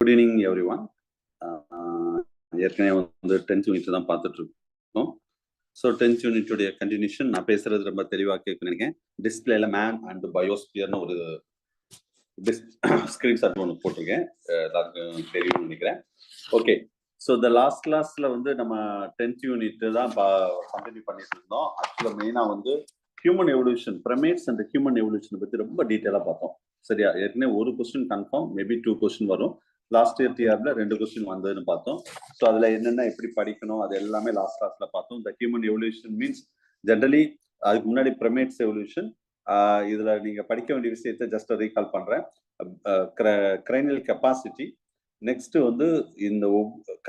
Good evening every one. ஏற்கனவே வந்து 10th unit தான் பார்த்துட்டு இருக்கோம். ஸோ 10th யூனிட்டுடைய கண்டினியூஷன். நான் பேசுறது ரொம்ப தெளிவாக கேட்குறேன். டிஸ்பிளேல மேன் அண்ட் பயோஸ்பியர்னு ஒரு ஸ்கிரீன்ஷாட் ஒன்று போட்டிருக்கேன், எல்லாருக்கும் தெரியும்னு நினைக்கிறேன். ஓகே, ஸோ இந்த லாஸ்ட் கிளாஸ்ல வந்து நம்ம 10th யூனிட் தான் கண்டினியூ பண்ணிட்டு இருந்தோம். ஆக்சுவலாக மெயினாக வந்து human evolution, primates and human evolution பற்றி ரொம்ப டீட்டெயிலாக பார்த்தோம். சரியா? ஏற்கனவே ஒரு கொஸ்டின் கன்ஃபார்ம், மேபி 2 கொஸ்டின் வரும். லாஸ்ட் இயர் டிஆர்ல 2 கொஸ்டின் வந்ததுன்னு பார்த்தோம். ஸோ அதுல என்னென்ன எப்படி படிக்கணும் அது எல்லாமே லாஸ்ட் கிளாஸ்ல பார்த்தோம். இந்த ஹியூமன் எவல்யூஷன் மீன்ஸ் ஜென்ரலி அதுக்கு முன்னாடி ப்ரைமேட்ஸ் எவல்யூஷன். இதுல நீங்க படிக்க வேண்டிய விஷயத்தை ஜஸ்ட் ரீகால் பண்றேன். கிரைனியல் கெப்பாசிட்டி, நெக்ஸ்ட் வந்து இந்த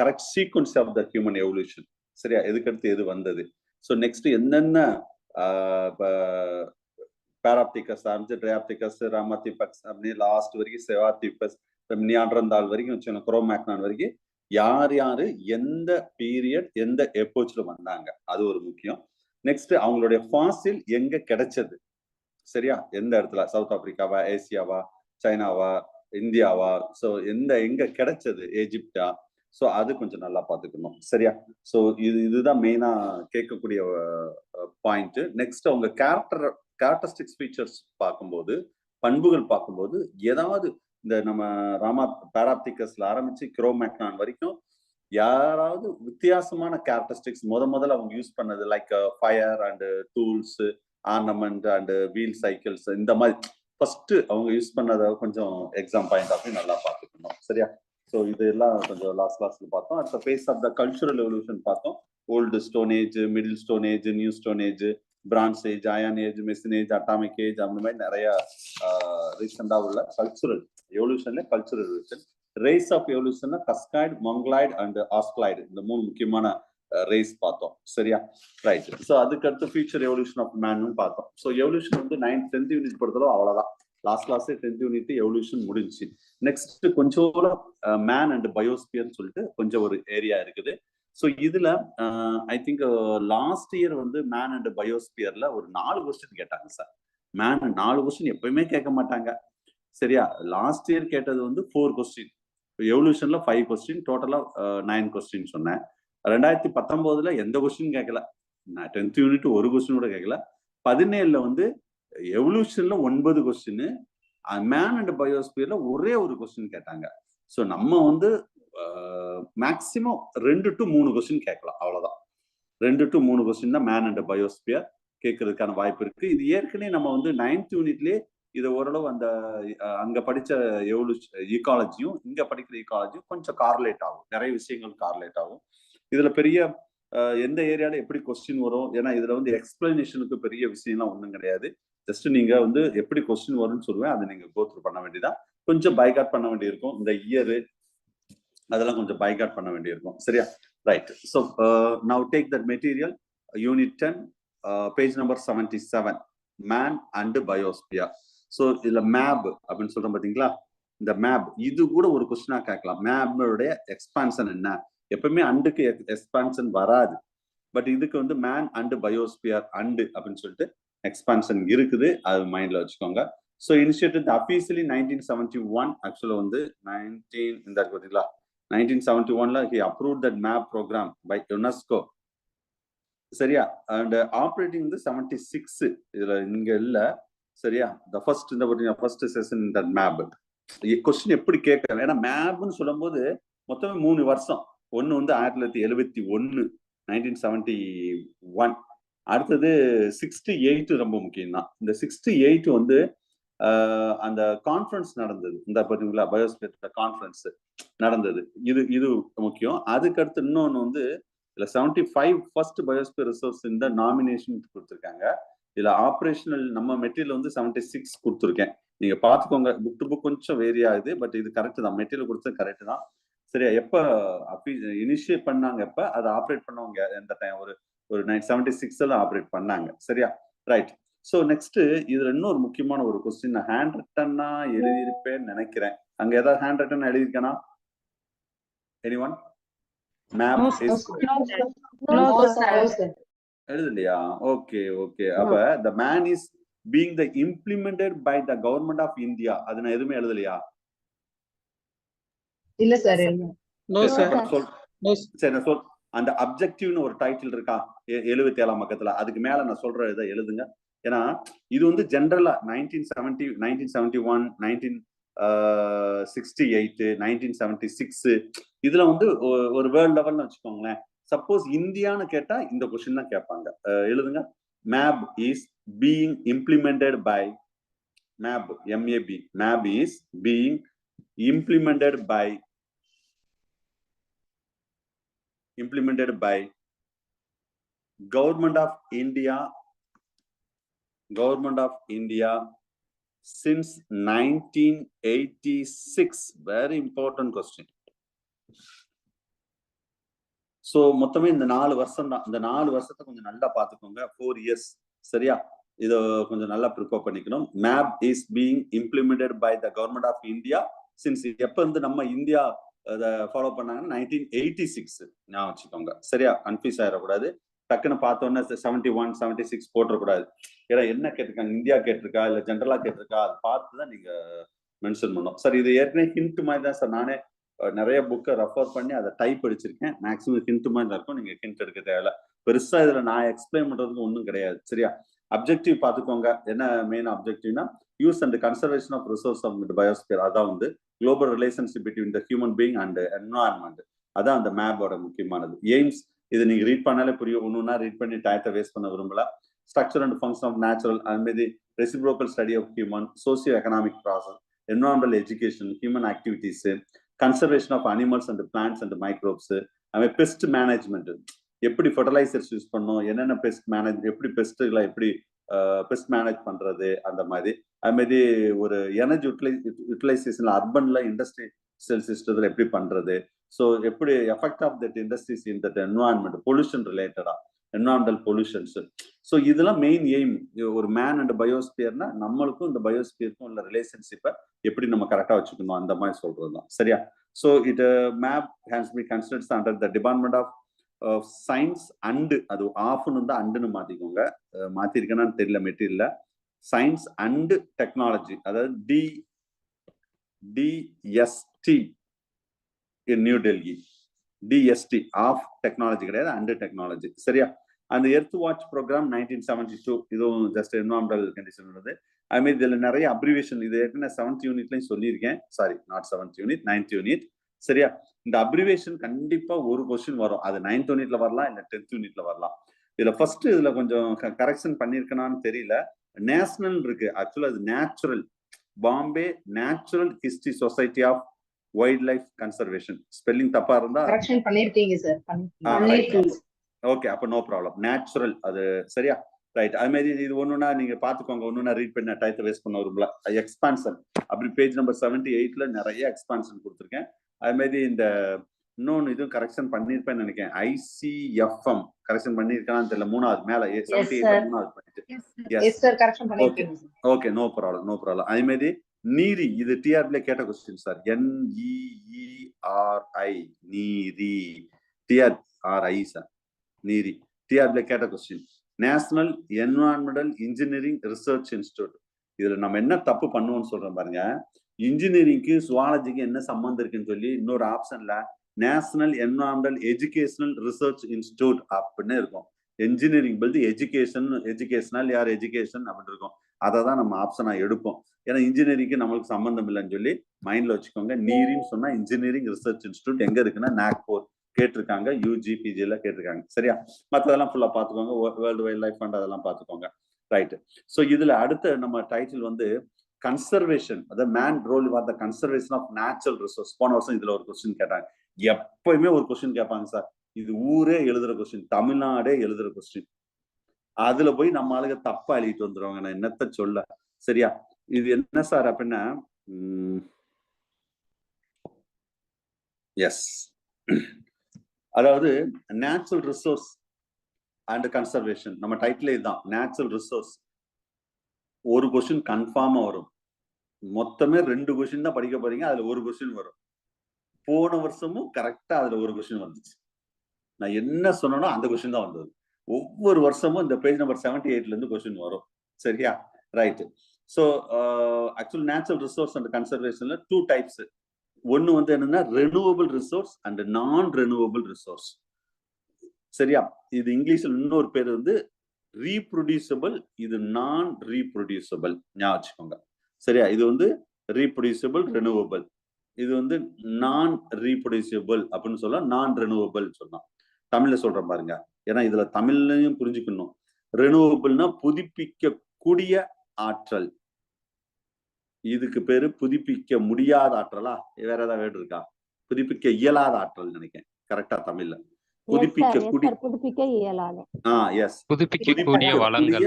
correct sequence of the human evolution. சரியா? எதுக்கடுத்து எது வந்தது. ஸோ நெக்ஸ்ட் என்னென்ன பேராப்டிகஸ் ஆரம்பிச்சு ட்ரையாப்டிகஸ், ராமாத்திபக்ஸ் அப்படி லாஸ்ட் வரைக்கும் செவாத்திபஸ், நியாண்டர்தால் வரைக்கும் வச்சுக்கோங்க, குரோமேக்னான் வரைக்கும் யார் யாரு எந்த பீரியட் எந்த எப்போச்ல வந்தாங்க அது ஒரு முக்கியம். நெக்ஸ்ட் அவங்களுடைய ஃபாசில் எங்க கிடைச்சது. சரியா? எந்த இடத்துல, சவுத் ஆப்பிரிக்காவா, ஏசியாவா, சைனாவா, இந்தியாவா, ஸோ எங்க கிடைச்சது, எஜிப்டா, ஸோ அது கொஞ்சம் நல்லா பார்த்துக்கணும். சரியா? ஸோ இதுதான் மெயினா கேட்கக்கூடிய பாயிண்ட். நெக்ஸ்ட் அவங்க கேரக்டரிஸ்டிக்ஸ் ஃபீச்சர்ஸ் பார்க்கும்போது, பண்புகள் பார்க்கும்போது, ஏதாவது இந்த நம்ம பேராப்டிகஸ்ல ஆரம்பிச்சு குரோமேக்னான் வரைக்கும் யாராவது வித்தியாசமான கேரக்டரிஸ்டிக்ஸ் முதல்ல அவங்க யூஸ் பண்ணது, like fire and tools, ornament and wheel cycles, இந்த மாதிரி ஃபர்ஸ்ட் அவங்க யூஸ் பண்ணதை கொஞ்சம் எக்ஸாம் பாயிண்ட் ஆஃப் நல்லா பார்த்துக்கணும். சரியா? ஸோ இதெல்லாம் கொஞ்சம் லாஸ்ட் கிளாஸ்ல பார்த்தோம். At the phase of the cultural evolution பார்த்தோம். Old stone age, middle stone age, new stone age, bronze age, iron age, machine age, atomic age, அந்த மாதிரி நிறைய ரீசெண்டா உள்ள கல்ச்சுரல் எவல்யூஷன்ல cultural evolution. Race of evolution Caucasoid, Mongoloid and Australoid, இந்த 3 முக்கியமான race பார்த்தோம். சரியா? ரைட். ஸோ அதுக்கடுத்து ஃபியூச்சர் எவல்யூஷன் ஆஃப் மேன் பார்த்தோம். ஸோ எவல்யூஷன் வந்து 10th யூனிட் பொறுத்தளவு அவ்வளவுதான். லாஸ்ட் கிளாஸே 10th யூனிட் எவல்யூஷன் முடிஞ்சு. நெக்ஸ்ட் கொஞ்சம் மேன் அண்ட் பயோஸ்பியர்னு சொல்லிட்டு கொஞ்சம் ஒரு ஏரியா இருக்குது. ஸோ இதுல ஐ திங்க் லாஸ்ட் இயர் வந்து மேன் அண்ட் பயோஸ்பியர்ல ஒரு 4 கொஸ்டின் கேட்டாங்க சார். மேன் 4 கொஸ்டின் எப்பயுமே கேட்க மாட்டாங்க. சரியா? லாஸ்ட் இயர் கேட்டது வந்து 4 கொஸ்டின், எவல்யூஷன்ல 5 கொஸ்டின், டோட்டலா 9 கொஸ்டின் சொன்னேன். 2019ல எந்த கொஸ்டின் கேட்கல. 10th யூனிட் ஒரு கொஸ்டின் கூட கேட்கல. 17ல வந்து எவல்யூஷன்ல 9 கொஸ்டின், மேன் அண்ட் பயோஸ்பியர்ல ஒரே ஒரு கொஸ்டின் கேட்டாங்க. ஸோ நம்ம வந்து மேக்சிமம் 2 to 3 கொஸ்டின் கேட்கலாம், அவ்வளவுதான். 2 to 3 கொஸ்டின் தான் மேன் அண்ட் பயோஸ்பியர் கேட்கறதுக்கான வாய்ப்பு இருக்கு. இது ஏற்கனவே நம்ம வந்து 9th யூனிட்லயே இது ஓரளவு அந்த அங்க படிச்ச ஈகாலஜியும் இங்க படிக்கிற ஈகாலஜியும் கொஞ்சம் கார்லேட் ஆகும், நிறைய விஷயங்கள் கார்லேட் ஆகும். இதுல பெரிய எந்த ஏரியால எப்படி கொஸ்டின் வரும், ஏன்னா இதுல வந்து எக்ஸ்பிளனேஷனுக்கு பெரிய விஷயம்லாம் ஒன்றும் கிடையாது. ஜஸ்ட் நீங்க வந்து எப்படி கொஸ்டின் வரும்னு சொல்லுவேன், அதை நீங்க கோத்ரூ பண்ண வேண்டியதான். கொஞ்சம் பைகாட் பண்ண வேண்டியிருக்கும், இந்த இயரு அதெல்லாம் கொஞ்சம் பைகாட் பண்ண வேண்டியிருக்கும். சரியா? Right. So now take that material, unit 10, page number 77, man and biosphere. So இதுல மேப் அப்படின்னு சொல்றோம் பாத்தீங்களா, இந்த மேப் இது கூட ஒரு கொஸ்டினா கேட்கலாம். மேபோடைய எக்ஸ்பான்ஷன் என்ன? எப்பவுமே அண்டுக்கு எக்ஸ்பான்ஷன் வராது, பட் இதுக்கு வந்து மேன் அண்ட் பயோஸ்பியர் அண்டு அப்படின்னு சொல்லிட்டு எக்ஸ்பான்ஷன் இருக்குது, அது மைண்ட்ல வச்சுக்கோங்க. So initiative officially 1971. ஆக்சுவலா வந்து 1971ல he approved that map program by UNESCO. சரியா? அண்ட் ஆப்ரேட்டிங் வந்து 76. இதுல இங்க இல்ல. சரியா? த ஃபர்ஸ்ட் இந்த ஃபர்ஸ்ட் செஷன் இந்த மேப் கொஸ்டின் எப்படி கேட்கலாம், ஏன்னா மேப்னு சொல்லும் போது மொத்தமே 3 வருஷம். ஒன்னு வந்து 1971, 1971. அடுத்தது 68 ரொம்ப முக்கியம் தான். இந்த 68 வந்து அந்த கான்ஃபரன்ஸ் நடந்தது, இந்த பாத்தீங்களா, பயோஸ்பியர் கான்ஃபரன்ஸ் நடந்தது, இது முக்கியம். அதுக்கடுத்து இன்னொன்னு வந்து இதுல 75 ஃபர்ஸ்ட் பயோஸ்பியர் ரிசர்வ்ஸ் இந்த நாமினேஷன் கொடுத்துருக்காங்க. இதுல ஆப்ரேஷனல் நம்ம மெட்டீரியல் வந்து 76 கொடுத்துருக்கேன். நீங்க பாத்துக்கோங்க, புக் டு புக் கொஞ்சம் வேரி ஆகுது, பட் இது கரெக்ட் தான், மெட்டீரியல் கொடுத்தது கரெக்ட் தான். சரியா? எப்ப இனிஷியேட் பண்ணாங்க, எப்ப அதை ஆப்ரேட் பண்ணவங்க எந்த டைம், ஒரு 1976ல ஆப்ரேட் பண்ணாங்க. சரியா? ரைட். ஸோ நெக்ஸ்ட் இதுல இன்னொரு முக்கியமான ஒரு கொஸ்டின், நான் ஹேண்ட் ரிட்டன்னா எழுதியிருப்பேன்னு நினைக்கிறேன். அங்க ஏதாவது ஹேண்ட் ரிட்டன் எழுதியிருக்கேனா? எனிஒன்? மேப் எழுதலையா? Okay okay. அப்ப the man is being the implemented by the government of India, அது நான் எதுவுமே எழுதலையா? இல்ல சார். No sir. சரி நான் சொல். அந்த அப்ஜெக்டிவ்னு ஒரு டைட்டில் இருக்கா 77ஆம் பக்கத்துல, அதுக்கு மேல நான் சொல்ற இதை எழுதுங்க. ஏன்னா இது வந்து ஜென்ரலா 1970, 1971, 1968, 1976 இதுல வந்து ஒரு வேர்ல்ட் லெவல்னு வச்சுக்கோங்களேன். சப்போஸ் இந்தியான்னு கேட்டா இந்த கொஸ்டின் தான் கேட்பாங்க. எழுதுங்க. Map is being implemented by MAB, MAB. MAB is being implemented by Government of India since 1986. Very important question. So மொத்தமே இந்த 4 வருஷம் தான். இந்த 4 வருஷத்தை கொஞ்சம் நல்லா பாத்துக்கோங்க. 4 years. சரியா? இத கொஞ்சம் நல்லா ப்ரிப்பேர் பண்ணிக்கணும். MAB is being implemented by the Government of India since எப்ப இருந்து நம்ம இந்தியா அதை ஃபாலோ பண்ணாங்கன்னா 1986 ஞாபகம் வச்சுக்கோங்க. சரியா? கன்ஃபியூஸ் ஆயிடக்கூடாது. டக்குன்னு பார்த்தோன்னா 71, 76 போட்டுறக்கூடாது. ஏன்னா என்ன கேட்டிருக்காங்க, இந்தியா கேட்டிருக்கா இல்ல ஜென்ரலா கேட்டிருக்கா, அதை பார்த்து தான் நீங்க மென்ஷன் பண்ணணும். சார் இது ஏற்கனவே ஹிண்ட் மாதிரி தான் சார். நானே நிறைய புக்கை ரெஃபர் பண்ணி அதை டைப் அடிச்சிருக்கேன். மேக்ஸிமம் ஹிண்ட் மாதிரி தான் இருக்கும். நீங்க ஹிண்ட் எடுக்க தேவையில்ல. பெருசா இதுல நான் எக்ஸ்பிளைன் பண்றதுக்கு ஒன்றும் கிடையாது. சரியா? அப்ஜெக்டிவ் பார்த்துக்கோங்க. என்ன மெயின் அப்ஜெக்டிவ்னா use and conservation of resource of biosphere. அதான் வந்து global relationship between the human being and environment. அதான் அந்த மேப்போட முக்கியமானது. எய்ம்ஸ் இது நீங்க ரீட் பண்ணாலே புரியும். ஒன்னொன்னா ரீட் பண்ணி டயத்தை வேஸ்ட் பண்ண விரும்பல. Structure and function of natural அதுமாதிரி reciprocal study of human, socio economic process, environmental education, human activities, conservation of animals and plants and microbes, அதுமாதிரி பெஸ்ட் மேனேஜ்மெண்ட், எப்படி ஃபர்டிலைசர்ஸ் யூஸ் பண்ணணும், என்னென்ன பெஸ்ட் மேனேஜ், எப்படி பெஸ்ட்களை எப்படி பெஸ்ட் மேனேஜ் பண்றது, அந்த மாதிரி. அதுமாதிரி ஒரு எனர்ஜி யூட்டிலைசேஷன் அர்பன்ல இண்டஸ்ட்ரியல் சிஸ்டத்துல எப்படி பண்றது, ஸோ எப்படி effect of that industries in that environment, pollution ரிலேட்டடா, என்வரான்மெண்டல் பொல்யூஷன்ஸ். ஸோ இதெல்லாம் மெயின் எய்ம். ஒரு மேன் அண்ட் பயோஸ்பியர்னா நம்மளுக்கும் இந்த பயோஸ்பியருக்கும் உள்ள ரிலேஷன்ஷிப்பை எப்படி நம்ம கரெக்டாக வச்சுக்கணும், அந்த மாதிரி சொல்றது தான். சரியா? So it map has be considers under the department of science and, அது ஆஃப்னு தான் அண்டுன்னு மாத்திக்கோங்க. மாத்திருக்கேன்னு தெரியல மெட்டீரியல்ல. சயின்ஸ் அண்ட் டெக்னாலஜி, அதாவது DST in new Delhi. DST of technology கிடையாது, அண்ட் டெக்னாலஜி. சரியா? அந்த எர்த் வாட்ச் ப்ரோக்ராம் 1972, இதுவும் ஜஸ்ட் என்வரான்மெண்டல் கண்டிஷன் உள்ளது. அதுமாதிரி இதுல நிறைய அப்ரிவேஷன், இது ஏற்கனவே 7th யூனிட்லையும் சொல்லியிருக்கேன். Sorry, not 7th unit, 9th unit. சரியா? இந்த அப்ரிவேஷன் கண்டிப்பா ஒரு கொஸ்டின் வரும். அது 9th யூனிட்ல வரலாம், இல்ல 10th யூனிட்ல வரலாம். இதுல ஃபர்ஸ்ட் இதுல கொஞ்சம் கரெக்ஷன் பண்ணிருக்கனான்னு தெரியல. நேஷனல் இருக்கு, ஆக்சுவலா அது natural. Bombay natural history society of wild life conservation. Spelling தப்பா இருந்தா கரெக்ஷன் பண்ணிருக்கீங்க சார். ஓகே, அப்ப நோ ப்ராப்ளம். நேச்சுரல் அது சரியா? ரைட். அது மாதிரி இது ஒண்ணுன்னா நீங்க பாத்துக்கோங்க. ஒண்ணுன்னா ரீட் பண்ண டயத்தை வேஸ்ட் பண்ண வரும்ல. எக்ஸ்பான்ஷன் அப்படி பேஜ் நம்பர் 78ல நிறைய எக்ஸ்பான்ஷன் கொடுத்துருக்கேன். அது மாதிரி இந்த இன்னொன்னு இதுவும் கரெக்ஷன் பண்ணிருப்பேன்னு நினைக்கிறேன். ICFM கரெக்ஷன் பண்ணிருக்கான்னு தெரியல. 3வது மேல 78ல 3வது பண்ணிட்டு. Okay, no problem. அதே மாதிரி நீரி, இது டிஆர்பில கேட்ட question sir. NEERI NEERI, TRI sir, NEERI டிஆர்பில கேட்ட question. National environmental engineering research institute. இதுல நம்ம என்ன தப்பு பண்ணுவோம்னு சொல்றோம் பாருங்க. இன்ஜினியரிங்க்கு சுவாலஜிக்கு என்ன சம்பந்தம் இருக்குன்னு சொல்லி இன்னொரு ஆப்ஷன்ல national environmental educational research institute அப்படின்னு இருக்கும். என்ஜினியரிங் பத்தி எஜுகேஷனல் யார் எஜுகேஷன் அப்படின்னு இருக்கும். அதை தான் நம்ம ஆப்ஷனா எடுப்போம். ஏன்னா இன்ஜினியரிங்க்கு நம்மளுக்கு சம்பந்தம் இல்லைன்னு சொல்லி மைண்ட்ல வச்சுக்கோங்க. நீரின்னு சொன்னா இன்ஜினியரிங் ரிசர்ச் இன்ஸ்டிடியூட் எங்க இருக்குன்னா நாக்பூர் கேட்டிருக்காங்க, UGPGல கேட்டிருக்காங்க. சரியா? மற்றதெல்லாம் ஃபுல்லா பாத்துக்கோங்க. வேர்ல்டு வைல்ட் லைஃப் ஃபண்ட் அதெல்லாம் பாத்துக்கோங்க. ரைட். ஸோ இதுல அடுத்த நம்ம டைட்டில் வந்து கன்சர்வேஷன், அதாவது man role for the conservation of natural resource. போன வருஷம் இதுல ஒரு கொஸ்டின் கேட்டாங்க. எப்பயுமே ஒரு கொஸ்டின் கேட்பாங்க சார். இது ஊரே எழுதுற கொஸ்டின், தமிழ்நாடே எழுதுற கொஸ்டின். அதுல போய் நம்ம ஆளுங்க தப்பா எழுதிட்டு வந்துருவாங்க. நான் என்னத்த சொல்ல. சரியா? இது என்ன சார் அப்படின்னா, எஸ், அதாவது நேச்சுரல் ரிசோர்ஸ் அண்ட் கன்சர்வேஷன். நம்ம டைட்டிலே இதுதான், நேச்சுரல் ரிசோர்ஸ். ஒரு கொஸ்டின் கன்ஃபார்மா வரும். மொத்தமே 2 கொஸ்டின் தான் படிக்க போறீங்க. அதுல ஒரு கொஸ்டின் வரும். போன வருஷமும் கரெக்டா அதுல ஒரு கொஸ்டின் வந்துச்சு. நான் என்ன சொன்னனோ அந்த கொஸ்டின் தான் வந்தது. ஒவ்வொரு வருஷமும் இந்த பேஜ் நம்பர் 78ல இருந்து கொஸ்டின் வரும். சரியா? Right. So actual natural resource and கன்சர்வேஷன்ல 2 டைப்ஸ். ஒண்ணு வந்து என்னன்னா renewable resource and non renewable resource. சரியா? இது இங்கிலீஷ்ல இன்னொரு பேர் வந்து ரீப்ரொடியூசபிள், இது நான் ரீப்ரொடியூசபிள். ஞாபகம் வச்சுக்கோங்க. சரியா? இது வந்து ரீப்ரொடியூசபிள் ரெனுவபிள், இது வந்து நான் ரீப்ரொடியூசபிள் அப்படின்னு சொல்ல, நான் ரெனுவபிள் சொல்லலாம். தமிழ்ல சொல்றேன் பாருங்க, ஏன்னா இதுல தமிழ்லையும் புரிஞ்சுக்கணும். ரெனுவபிள்னா புதுப்பிக்க கூடிய ஆற்றல். இதுக்கு பேரு புதுப்பிக்க முடியாத ஆற்றலா? வேற ஏதாவது வேர்டு இருக்கா? புதுப்பிக்க இயலாத ஆற்றல் நினைக்கிறேன் கரெக்டா தமிழ்ல. புதுப்பிக்க இயலாத. எஸ், புதுப்பிக்கக்கூடிய வளங்கள்,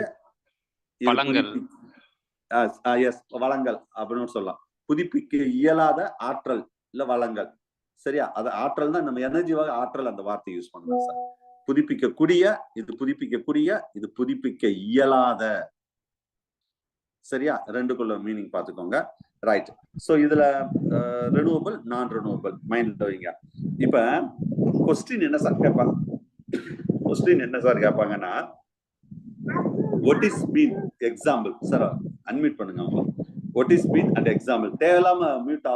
வளங்கள் அப்படின்னு சொல்லலாம். புதுப்பிக்க இயலாத ஆற்றல் இல்ல வளங்கள். சரியா? அது ஆற்றல் தான், நம்ம எனர்ஜிவாக ஆற்றல் அந்த வார்த்தை யூஸ் பண்ணலாம் சார். புதுப்பிக்க கூடிய, இது புதுப்பிக்க கூடிய, இது புதுப்பிக்க இயலாத. சரியா? ரெண்டுக்குள்ள மீனிங் பாத்துக்கோங்க. ரைட். சோ இதுல ரெனுவபிள், நான் ரெனுவபிள் மைண்ட்ல வைங்க. இப்ப கொஸ்டின் என்ன சார் கேட்பாங்க? கொஸ்டின் என்ன சார் கேட்பாங்கன்னா, what is been example sir, unmute பண்ணுங்க அவங்க. What is been and example. தேவையில்லாம மியூட்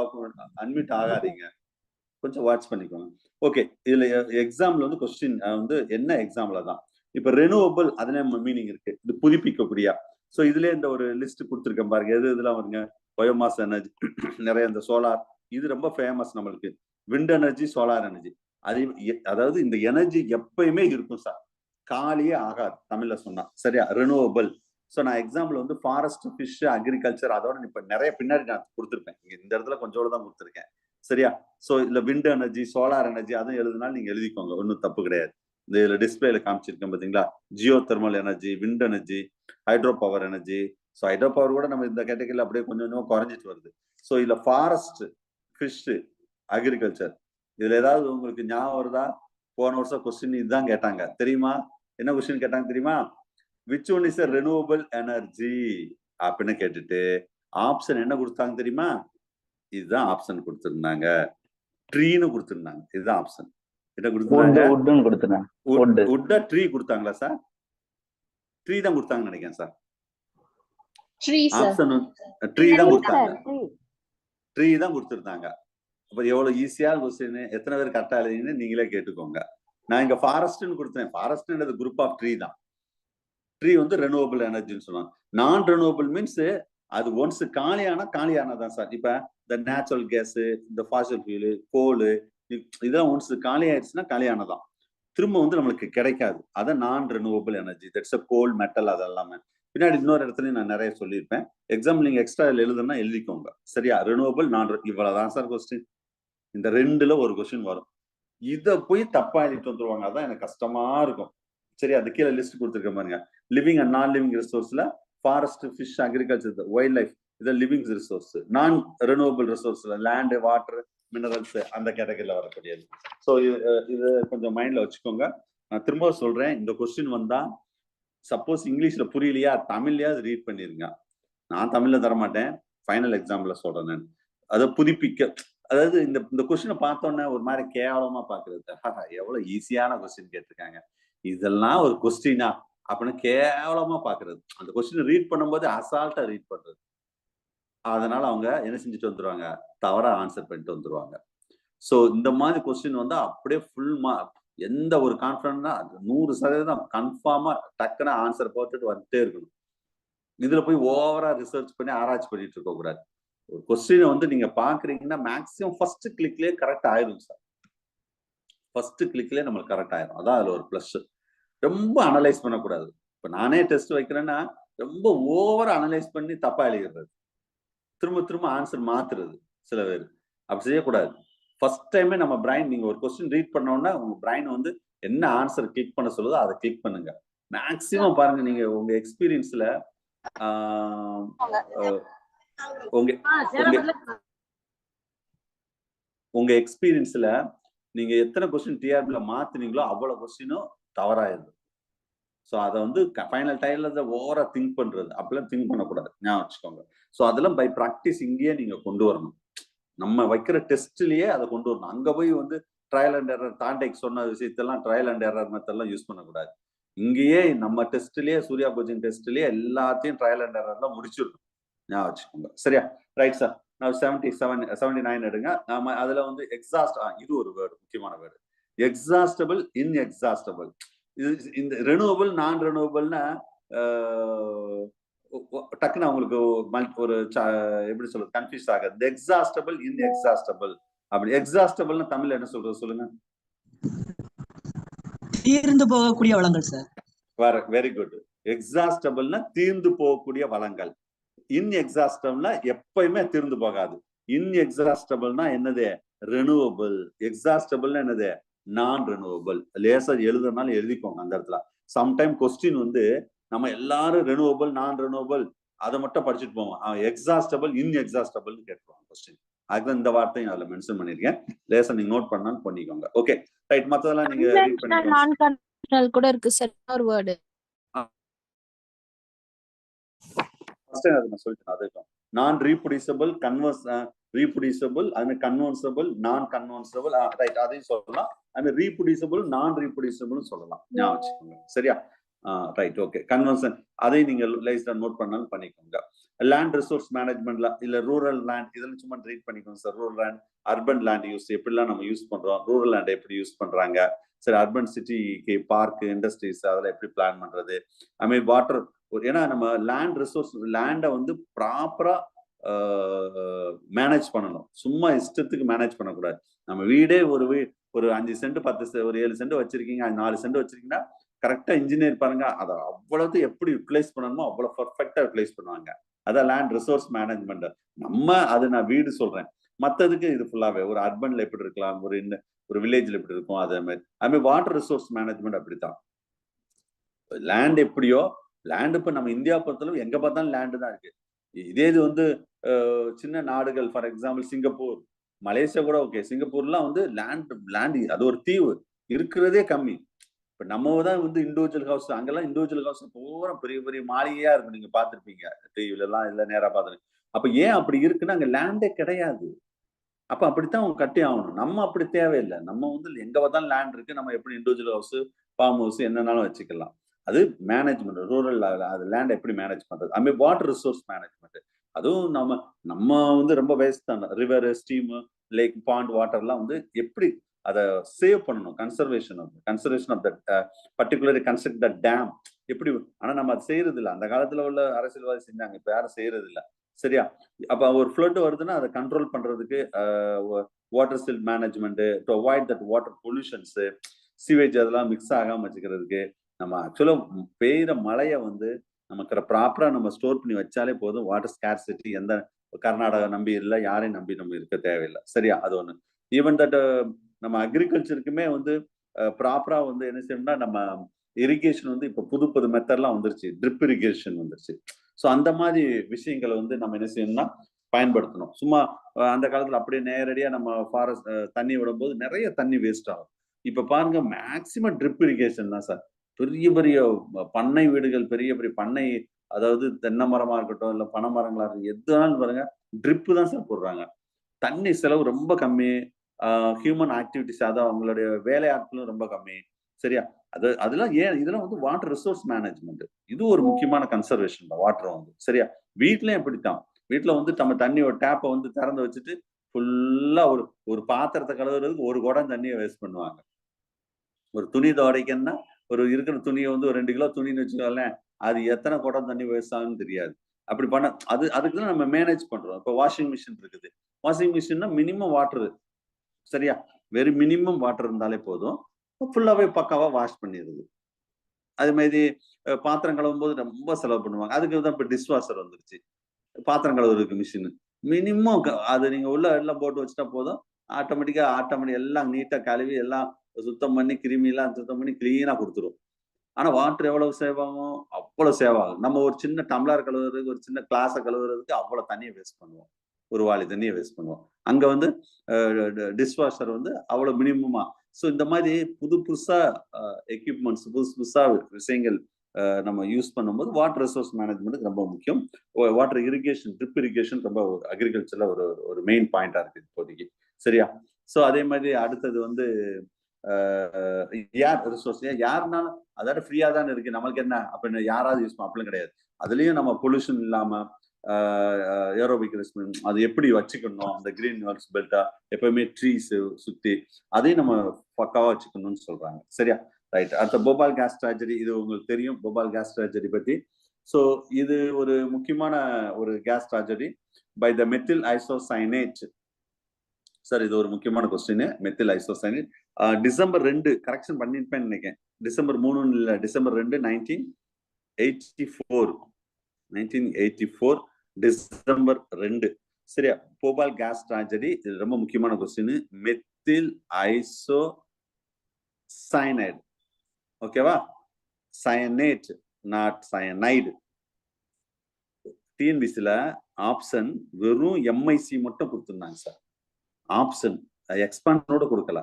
அன்மியூட் ஆகாதீங்க, கொஞ்சம் வாட்ச் பண்ணிக்கோங்க. ஓகே, இதுல எக்ஸாம்பிள் வந்து கொஸ்டின் வந்து என்ன எக்ஸாம்பிள் தான். இப்ப ரெனுவபிள் அதுல மீனிங் இருக்கு, இது புதுப்பிக்கக்கூடிய. சோ இதுல இந்த ஒரு லிஸ்ட் கொடுத்துருக்கேன் பாருங்க, எது இதெல்லாம் வருங்க. பயோமாஸ் எனர்ஜி நிறைய, இந்த சோலார் இது ரொம்ப ஃபேமஸ் நம்மளுக்கு. Wind energy, solar energy. அதாவது இந்த எனர்ஜி எப்பயுமே இருக்கும் சார், காலியே ஆகாது தமிழ்ல சொன்னா. சரியா? ரெனுவபிள். ஸோ நான் எக்ஸாம்பிள் வந்து ஃபாரஸ்ட், ஃபிஷ், அக்ரிகல்ச்சர், அதோட இப்ப நிறைய பின்னாடி நான் கொடுத்துருப்பேன். இந்த இடத்துல கொஞ்சோடு தான் கொடுத்துருக்கேன். சரியா? ஸோ இதுல விண்ட் எனர்ஜி, சோலார் எனர்ஜி அதுவும் எழுதுனாலும் நீங்க எழுதிக்கோங்க, ஒன்றும் தப்பு கிடையாது. இந்த இதுல டிஸ்பிளேல காமிச்சிருக்கேன் பாத்தீங்களா, Jio thermal energy, wind energy, hydro power energy. So hydro power கூட நம்ம இந்த கேட்டகரியில் அப்படியே கொஞ்சம் கொஞ்சம் குறைஞ்சிட்டு வருது. ஸோ இதுல ஃபாரஸ்ட், ஃபிஷ், அக்ரிகல்ச்சர், இதுல ஏதாவது உங்களுக்கு ஞாபகம் வருதா? போன வருஷம் கொஸ்டின் இதுதான் கேட்டாங்க தெரியுமா? என்ன கொஸ்டின் கேட்டாங்க தெரியுமா? Which one is a renewable energy அப்படின்னு கேட்டுட்டு ஆப்ஷன் என்ன கொடுத்தாங்க தெரியுமா? இதுதான் ஆப்ஷன் கொடுத்திருந்தாங்க, ட்ரீன்னு கொடுத்திருந்தாங்க. இதுதான் ஆப்ஷன். என்ன கொடுத்தாங்க? வுட், ட்ரீ கொடுத்தாங்களா சார்? ட்ரீ தான் கொடுத்தாங்கன்னு நினைக்கிறேன் சார். ஆப்ஷன் ட்ரீ தான் கொடுத்தாங்க, ட்ரீ தான் கொடுத்திருந்தாங்க. அப்ப எவ்வளவு ஈஸியான கொஸ்டின், எத்தனை பேர் கரெக்டா எழுதிங்கன்னு நீங்களே கேட்டுக்கோங்க. நான் இங்க ஃபாரஸ்ட்னு கொடுத்தேன். ஃபாரஸ்ட்ன்றது குரூப் ஆஃப் ட்ரீ தான். ட்ரீ வந்து ரெனுவபிள் எனர்ஜின்னு சொல்லுவாங்க. நான் ரெனுவபிள் மீன்ஸ் அது ஒன்ஸ் காலியானதான் சார். இப்ப இந்த நேச்சுரல் கேஸ், இந்த ஃபாசில் ஃபியூல், கோலு, இதெல்லாம் ஒன்ஸ் காலி ஆயிடுச்சுன்னா காலியானதான், திரும்ப வந்து நம்மளுக்கு கிடைக்காது. அதான் non renewable energy. That's a coal, metal, அதெல்லாமே பின்னாடி இன்னொரு இடத்துலயும் நான் நிறைய சொல்லியிருப்பேன். எக்ஸாம்பிள் நீங்க எக்ஸ்ட்ரா எழுதுனா எழுதிக்கோங்க. சரியா? ரெனுவபிள், நான், இவ்வளவுதான் சார் கொஸ்டின். இந்த ரெண்டுல ஒரு கொஸ்டின் வரும். இதை போய் தப்பா எழுதிட்டு வந்துருவாங்க, அதான் எனக்கு கஷ்டமா இருக்கும். சரி, அது கீழே லிஸ்ட் கொடுத்துருக்க பாருங்க. லிவிங் அண்ட் நான் லிவிங் ரிசோர்ஸ்ல forest, fish, agriculture, wild life, இது லிவிங் ரிசோர்ஸ். நான் ரெனுவபிள் ரிசோர்ஸ்ல லேண்ட், வாட்டர், மினரல்ஸ் அந்த கேட்டகரியில வரக்கூடியது. ஸோ இது கொஞ்சம் மைண்ட்ல வச்சுக்கோங்க. நான் திரும்ப சொல்றேன், இந்த கொஸ்டின் வந்தா சப்போஸ் இங்கிலீஷ்ல புரியலையா, தமிழ்லயாவது ரீட் பண்ணிருங்க. நான் தமிழ்ல தரமாட்டேன், ஃபைனல் எக்ஸாம்பிள்ல சொல்றேன் நான். அதை புதுப்பிக்க, அதாவது இந்த கொஸ்டினை பார்த்தோன்னே ஒரு மாதிரி கேவலமா பாக்குறது, எவ்வளவு ஈஸியான கொஸ்டின் கேட்டிருக்காங்க, இதெல்லாம் ஒரு கொஸ்டினா அப்படின்னு கேவலமா பாக்குறது. அந்த கொஸ்டின் ரீட் பண்ணும்போது அசால்ட்டா ரீட் பண்றது. அதனால அவங்க என்ன செஞ்சுட்டு வந்துருவாங்க, தவறா ஆன்சர் பண்ணிட்டு வந்துருவாங்க. சோ இந்த மாதிரி கொஸ்டின் வந்து அப்படியே ஃபுல் மார்க், எந்த ஒரு கான்ஃபிடன்ட்னா 100% கன்ஃபார்மா டக்குன்னு ஆன்சர் போட்டுட்டு வந்துட்டே இருக்கணும். இதுல போய் ஓவரா ரிசர்ச் பண்ணி ஆராய்ச்சி பண்ணிட்டு இருக்க கூடாது. ஒரு கொஸ்டினை வந்து நீங்க பாக்குறீங்கன்னா மேக்சிமம் ஃபர்ஸ்ட் கிளிக்லயே கரெக்ட் ஆயிரும் சார். ஃபர்ஸ்ட் கிளிக்லயே நம்மளுக்கு கரெக்ட் ஆயிரும். அதான் அதுல ஒரு பிளஸ். ரொம்ப அனலைஸ் பண்ணக்கூடாது. இப்ப நானே டெஸ்ட் வைக்கிறேன்னா ரொம்ப ஓவரா அனலைஸ் பண்ணி தப்பா எழுதிடுறது, திரும்ப திரும்ப ஆன்சர் மாத்துறது சில பேர். அப்படி செய்யக்கூடாது. ஃபர்ஸ்ட் டைமே நம்ம பிரைன், நீங்க ஒரு கொஸ்டின் ரீட் பண்ணோம்னா உங்க பிரைன் வந்து என்ன ஆன்சர் கிளிக் பண்ண சொல்லுதோ அதை கிளிக் பண்ணுங்க. மேக்சிமம் பாருங்க, நீங்க உங்க எக்ஸ்பீரியன்ஸ்ல உங்க எக்ஸ்பீரியன்ஸ்ல நீங்க எத்தனை கொஸ்டின் டிஆர்பில மாத்தினீங்களோ அவ்வளவு கொஸ்டினும் தவறாயிருது. ஸோ அதை வந்து ஃபைனல் டைம்ல ஓவரா திங்க் பண்றது, அப்படிலாம் திங்க் பண்ணக்கூடாது, ஞாபகம் வச்சுக்கோங்க. ஸோ அதெல்லாம் பை ப்ராக்டிஸ் இங்கேயே நீங்க கொண்டு வரணும். நம்ம வைக்கிற டெஸ்ட்லயே அதை கொண்டு வரணும். அங்க போய் வந்து ட்ரையல் அண்ட் எரர், தாண்டேக் சொன்ன விஷயத்தெல்லாம் ட்ரையல் அண்ட் எரர் மெத்தட்லாம் யூஸ் பண்ணக்கூடாது. இங்கேயே நம்ம டெஸ்ட்லயே, சூர்யா கோச்சிங் டெஸ்ட்லயே எல்லாத்தையும் ட்ரையல் அண்ட் எரர்லாம் முடிச்சிடணும், ஞாபகம் வச்சுக்கோங்க. சரியா? Right sir. நான் 79 எடுங்க. நாம அதுல வந்து எக்ஸாஸ்ட், இது ஒரு வேர்டு, முக்கியமான வேர்டு, எக்ஸாஸ்டபிள், இன்எக்ஸாஸ்டபிள். இது இந்த ரெனுவபிள், நான் ரெனுவபிள்னா டக்குன்னு அவங்களுக்கு ஒரு எப்படி சொல்றது, கன்ஃபியூஸ் ஆகுது. Exhaustible, inexhaustible. அப்படி எக்ஸாஸ்டபிள்னா தமிழ்ல என்ன சொல்றது சொல்லுங்க? தீர்ந்து போகக்கூடிய வளங்கள் சார். Very good. எக்ஸாஸ்டபிள்னா தீர்ந்து போகக்கூடிய வளங்கள். இன்எக்ஸாஸ்டபிள்னா எப்பயுமே தீர்ந்து போகாது. இன்எக்ஸாஸ்டபிள்னா என்னது? ரெனுவபிள். எக்ஸாஸ்டபிள்னா என்னது? நான் ரெனுவபிள். லேசா எழுதுனாலும் எழுதிக்கோங்க அந்த இடத்துல. சம்டைம் கொஸ்டின் வந்து நம்ம எல்லாரும் ரெனுவபிள், நான் ரெனுவபிள் அதை மட்டும் படிச்சுட்டு போவோம். Exhaustible, இன்எக்ஸாஸ்டபிள்னு கேட்டுருவாங்க question. அதுதான் இந்த வார்த்தையும் அதுல மென்ஷன் பண்ணிருக்கேன். லேசா நீங்க நோட் பண்ணாலும் பண்ணிக்கோங்க. Okay right. மத்ததெல்லாம் நீங்க ரீட் பண்ணிக்கோங்க. நான் கன்வென்ஷனல் கூட இருக்கு சார் ஒரு வேர்ட். ஃபர்ஸ்ட் அது நான் சொல்லிட்டேன். அதுதான் நான் ரீப்ரொடியூசபிள், ரீப்ரொடியூசபிள், அது கன்வென்சபிள், நான் கன்வென்சபிள். ரைட், அதையும் சொல்லலாம். அது ரீப்ரொடியூசபிள், நான் ரீப்ரொடியூசபிள் சொல்லலாம். ஞாபகம் வச்சுக்கோங்க. சரியா? Right, okay. கன்வென்ஷன் அதை நீங்க லைஸ்டா நோட் பண்ணாலும் பண்ணிக்கோங்க. லேண்ட் ரிசோர்ஸ் மேனேஜ்மெண்ட்ல இல்ல ரூரல் லேண்ட், இதெல்லாம் சும்மா ரீட் பண்ணிக்கோங்க sir. Rural land, urban land use எப்படிலாம் நம்ம யூஸ் பண்றோம், ரூரல் லேண்ட் எப்படி யூஸ் பண்றாங்க, சரி அர்பன் சிட்டிக்கு பார்க், இண்டஸ்ட்ரீஸ் அதெல்லாம் எப்படி பிளான் பண்றது, ஐ மீன் வாட்டர். ஏன்னா நம்ம லேண்ட் ரிசோர்ஸ், லேண்டை வந்து ப்ராப்பரா மேனேஜ் பண்ணணும். சும்மா இஷ்டத்துக்கு மேனேஜ் பண்ணக்கூடாது. நம்ம வீடே ஒரு 5 சென்ட் 10 ஒரு 7 சென்ட் வச்சிருக்கீங்க, 4 சென்ட் வச்சிருக்கீங்கன்னா கரெக்டா இன்ஜினியர் பாருங்க, அதை அவ்வளவு எப்படி யூட்டிலைஸ் பண்ணணுமோ அவ்வளவு பர்ஃபெக்டா யூட்டிலைஸ் பண்ணுவாங்க. அதான் லேண்ட் ரிசோர்ஸ் மேனேஜ்மெண்ட். நம்ம அது நான் வீடு சொல்றேன், மற்றதுக்கு இது ஃபுல்லாவே ஒரு அர்பன்ல எப்படி இருக்கலாம், ஒரு வில்லேஜ்ல எப்படி இருக்கும், அதே மாதிரி வாட்டர் ரிசோர்ஸ் மேனேஜ்மெண்ட் அப்படித்தான். லேண்ட் எப்படியோ, லேண்ட் இப்ப நம்ம இந்தியா பொறுத்தளவு எங்க பார்த்தாலும் லேண்டு தான் இருக்கு. இதே இது வந்து சின்ன நாடுகள், ஃபார் எக்ஸாம்பிள் சிங்கப்பூர், மலேசியா கூட ஓகே. சிங்கப்பூர்லாம் வந்து லேண்ட் அது ஒரு தீவு, இருக்கிறதே கம்மி. இப்ப நம்ம தான் வந்து இண்டிவிஜுவல் ஹவுஸ், அங்கெல்லாம் இண்டிவிஜுவல் ஹவுஸ் பூரா பெரிய பெரிய மாளிகையா இருக்கும். நீங்க பாத்துருப்பீங்க டிவில எல்லாம், இல்ல நேரா பாத்துருங்க. அப்ப ஏன் அப்படி இருக்குன்னா அங்க லேண்டே கிடையாது. அப்ப அப்படித்தான் அவங்க கட்டி ஆகணும். நம்ம அப்படி தேவையில்லை. நம்ம வந்து எங்க பார்த்தாலும் லேண்ட் இருக்கு, நம்ம எப்படி இண்டிவிஜுவல் ஹவுஸ், ஃபார்ம் ஹவுஸ் என்னன்னாலும் வச்சுக்கலாம். அது மேனேஜ்மெண்ட், ரூரல் அது லேண்ட் எப்படி மேனேஜ் பண்றது. அது மாதிரி வாட்டர் ரிசோர்ஸ் மேனேஜ்மெண்ட், அதுவும் நம்ம வந்து ரொம்ப வேஸ்ட் தான். ரிவர், ஸ்ட்ரீம், லேக், பாண்ட் வாட்டர்லாம் வந்து எப்படி அதை சேவ் பண்ணணும். Conservation of that particularly construct the dam எப்படி. ஆனா நம்ம அது செய்யறது இல்லை. அந்த காலத்துல உள்ள அரசியல்வாதி செஞ்சாங்க, இப்ப யாரும் செய்யறது இல்லை. சரியா? அப்ப ஒரு ஃப்ளட் வருதுன்னா அதை கண்ட்ரோல் பண்றதுக்கு water chill management, to avoid that water pollutions, sewage அதெல்லாம் மிக்ஸ் ஆகாம வச்சுக்கிறதுக்கு. நம்ம ஆக்சுவலா பெய்கிற மழையை வந்து நமக்கு ப்ராப்பரா நம்ம ஸ்டோர் பண்ணி வச்சாலே போதும். வாட்டர் ஸ்கேர்சிட்டி எந்த கர்நாடகா நம்பி இல்லை, யாரையும் நம்பி நம்ம இருக்க தேவையில்லை. சரியா? அது ஒண்ணு. ஈவன் தட் நம்ம அக்ரிகல்ச்சருக்குமே வந்து ப்ராப்பரா வந்து என்ன செய்யணும்னா, நம்ம இரிகேஷன் வந்து இப்ப புது மெத்தட்லாம் வந்துருச்சு, ட்ரிப் இரிகேஷன் வந்துருச்சு. ஸோ அந்த மாதிரி விஷயங்களை வந்து நம்ம என்ன செய்யணும்னா பயன்படுத்தணும். சும்மா அந்த காலத்துல அப்படியே நேரடியா நம்ம ஃபாரஸ்ட் தண்ணி விடும்போது நிறைய தண்ணி வேஸ்ட் ஆகும். இப்ப பாருங்க, மேக்சிமம் ட்ரிப் இரிகேஷன் தான் சார். பெரிய பெரிய பண்ணை வீடுகள், பெரிய பெரிய பண்ணை, அதாவது தென்னை மரமா இருக்கட்டும், இல்ல பனை மரங்களா இருக்கட்டும், எதுனாலும் பாருங்க ட்ரிப்பு தான் சார் போடுறாங்க. தண்ணி செலவு ரொம்ப கம்மி, ஹியூமன் ஆக்டிவிட்டிஸ், அதான் அவங்களுடைய வேலையாட்களும் ரொம்ப கம்மி. சரியா? அதெல்லாம் இதெல்லாம் வந்து வாட்டர் ரிசோர்ஸ் மேனேஜ்மெண்ட். இது ஒரு முக்கியமான கன்சர்வேஷன் தான் வாட்டர் வந்து. சரியா? வீட்லயும் எப்படித்தான். வீட்டுல வந்து நம்ம தண்ணி ஒரு டேப்பை வந்து திறந்து வச்சுட்டு ஃபுல்லா ஒரு பாத்திரத்தை கழுவுறதுக்கு ஒரு குடம் தண்ணியை வேஸ்ட் பண்ணுவாங்க. ஒரு துணி துவைக்கணும்னா இருக்கிற துணியை வந்து ஒரு 2 கிலோ துணின்னு வச்சுக்கோங்களேன், அது எத்தனை குடம் தண்ணி வேஸ்ட் ஆகுன்னு தெரியாது. அப்படி பண்ண அதுக்கு தான் நம்ம மேனேஜ் பண்றோம். இப்போ வாஷிங் மிஷின் இருக்குது. வாஷிங் மிஷின்னா மினிமம் வாட்டர், சரியா? வெரி மினிமம் வாட்டர் இருந்தாலே போதும், ஃபுல்லாவே பக்காவா வாஷ் பண்ணிடுது. அது மாதிரி பாத்திரம் கழுவும் போது ரொம்ப செலவு பண்ணுவாங்க. அதுக்கு தான் இப்போ டிஷ்வாஷர் வந்துருச்சு, பாத்திரம் கழுவுறதுக்கு மிஷின். மினிமம் அது நீங்க உள்ள எல்லாம் போட்டு வச்சுட்டா போதும், ஆட்டோமேட்டிக்கா எல்லாம் நீட்டா கழுவி எல்லாம் சுத்தம் பண்ணி கிருமி எல்லாம் சுத்தம் பண்ணி கிளீனா கொடுத்துரும். ஆனா வாட்டர் எவ்வளவு சேவ் ஆகும்? அவ்வளவு சேவ் ஆகும். நம்ம ஒரு சின்ன டம்ளர் கழுவுறதுக்கு, ஒரு சின்ன கிளாஸை கழுவுறதுக்கு அவ்வளவு தண்ணியை வேஸ்ட் பண்ணுவோம், ஒரு வாளி தண்ணியை வேஸ்ட் பண்ணுவோம். அங்க வந்து டிஷ்வாஷர் வந்து அவ்வளவு மினிமமா. ஸோ இந்த மாதிரி புதுசா எக்யூப்மெண்ட்ஸ், புதுசா விஷயங்கள் நம்ம யூஸ் பண்ணும்போது வாட்டர் ரிசோர்ஸ் மேனேஜ்மெண்ட் ரொம்ப முக்கியம். வாட்டர் இரிகேஷன், ட்ரிப் இரிகேஷன் ரொம்ப அக்ரிகல்ச்சர்ல ஒரு மெயின் பாயிண்டா இருக்கு இப்போதைக்கு. சரியா? ஸோ அதே மாதிரி அடுத்தது வந்து ஏர் ரிசோர்ஸ். யாருனாலும் அதோட ஃப்ரீயா தான் இருக்கு, நம்மளுக்கு என்ன அப்படின்னு யாராவது யூஸ் பண்ண அப்படிலாம் கிடையாது. அதுலயும் நம்ம பொல்யூஷன் இல்லாம ஏரோபிக் ரெஸ்பிரேஷன், அது எப்படி வச்சுக்கணும், அந்த கிரீன் வேர்ல்ஸ் பெல்ட்டா எப்பவுமே ட்ரீஸ் சுத்தி அதையும் நம்ம பக்காவா வச்சுக்கணும்னு சொல்றாங்க. சரியா? ரைட். அடுத்த போபால் கேஸ் ட்ராஜடி, இது உங்களுக்கு தெரியும் போபால் கேஸ் ட்ராஜடி பத்தி. ஸோ இது ஒரு முக்கியமான ஒரு gas tragedy by the methyl isocyanate. Sir இது ஒரு முக்கியமான question. Methyl isocyanate December 2 correction பண்ணிருப்பேன்னு நினைக்கிறேன். டிசம்பர் 3 இல்ல, டிசம்பர் 2 1984 டிசம்பர் 2. சரியா? போபால் கேஸ் ட்ராஜடி, இது ரொம்ப முக்கியமான கொஸ்டின். மெத்தில் ஐசோசைனைடு, ஓகேவா? Cyanate, not cyanide. டிஎன்பிசில ஆப்ஷன் வெறும் எம்ஐசி மட்டும் கொடுத்துருந்தாங்க சார். ஆப்ஷன் எக்ஸ்பாண்டோட கொடுக்கல.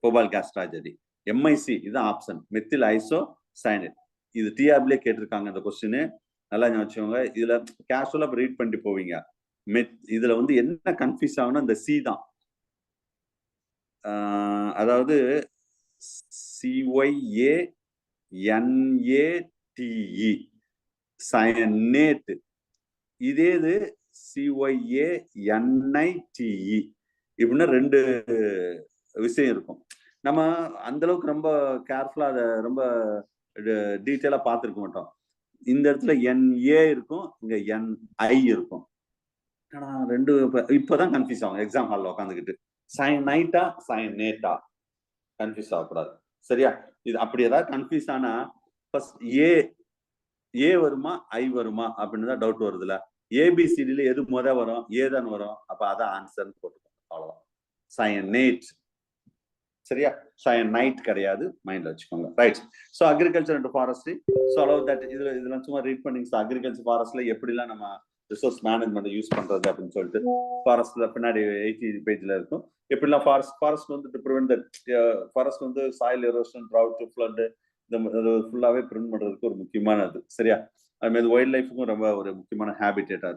போபால் கேஸ் ட்ராஜடி எம்ஐசி இதுதான் ஆப்ஷன். மெத்தில் ஐசோசைனைடு இது டிஆர்பிலே கேட்டிருக்காங்க இந்த கொஸ்டின். நல்லா வச்சுக்கோங்க. இதுல கேஷுவலா ரீட் பண்ணிட்டு போவீங்க. இதுல வந்து என்ன கன்ஃபியூஸ் ஆகும்னா இந்த சி தான். அதாவது CYANATE சயனேட். இதே இது CYANITE இப்படின்னா 2 விஷயம் இருக்கும். நம்ம அந்த அளவுக்கு ரொம்ப கேர்ஃபுல்லா அதை ரொம்ப டீட்டெயிலா பார்த்துருக்க மாட்டோம். இந்த இடத்துல NA இருக்கும், இங்க NI இருக்கும். ஆனா 2 இப்பதான் கன்ஃபியூஸ் ஆகும் எக்ஸாம் ஹால்ல உட்காந்துக்கிட்டு. சயனைட்டா சயனேட்டா கன்ஃபியூஸ் ஆகக்கூடாது. சரியா? இது அப்படி ஏதாவது கன்ஃபியூஸ் ஆனா ஃபர்ஸ்ட் ஏ வருமா ஐ வருமா அப்படின்னு தான் டவுட் வருதுல. ஏபிசிடில எது முத வரும்? ஏதான் வரும். அப்ப அதான் ஆன்சர்னு போட்டுக்கோங்க. அவ்வளவுதான். சயனேட். சரியா? சயனைட் கிடையாது, மைண்ட்ல வச்சுக்கோங்க. Right. So agriculture and forestry. So allow that இதெல்லாம் சும்மா ரீட் பண்ணிங்க. அக்ரிகல்ச்சர் ஃபாரஸ்ட்ல எப்படிலாம் நம்ம ரிசோர்ஸ் மேனேஜ்மெண்ட் யூஸ் பண்றது அப்படின்னு சொல்லிட்டு ஃபாரஸ்ட்ல பின்னாடி 80 பேஜ்ல இருக்கும். எப்படிலாம் ஃபாரஸ்ட் வந்து ப்ரிவென்ட் ஃபாரஸ்ட் வந்து சாயில் எரோஷன், ட்ரவுட், ஃப்ளட் இந்த ஃபுல்லாவே ப்ரிவென்ட் பண்றதுக்கு ஒரு முக்கியமானது. சரியா? அது மாதிரி வைல்ட் லைஃபுக்கும் ரொம்ப ஒரு முக்கியமான ஹேபிடேட்டா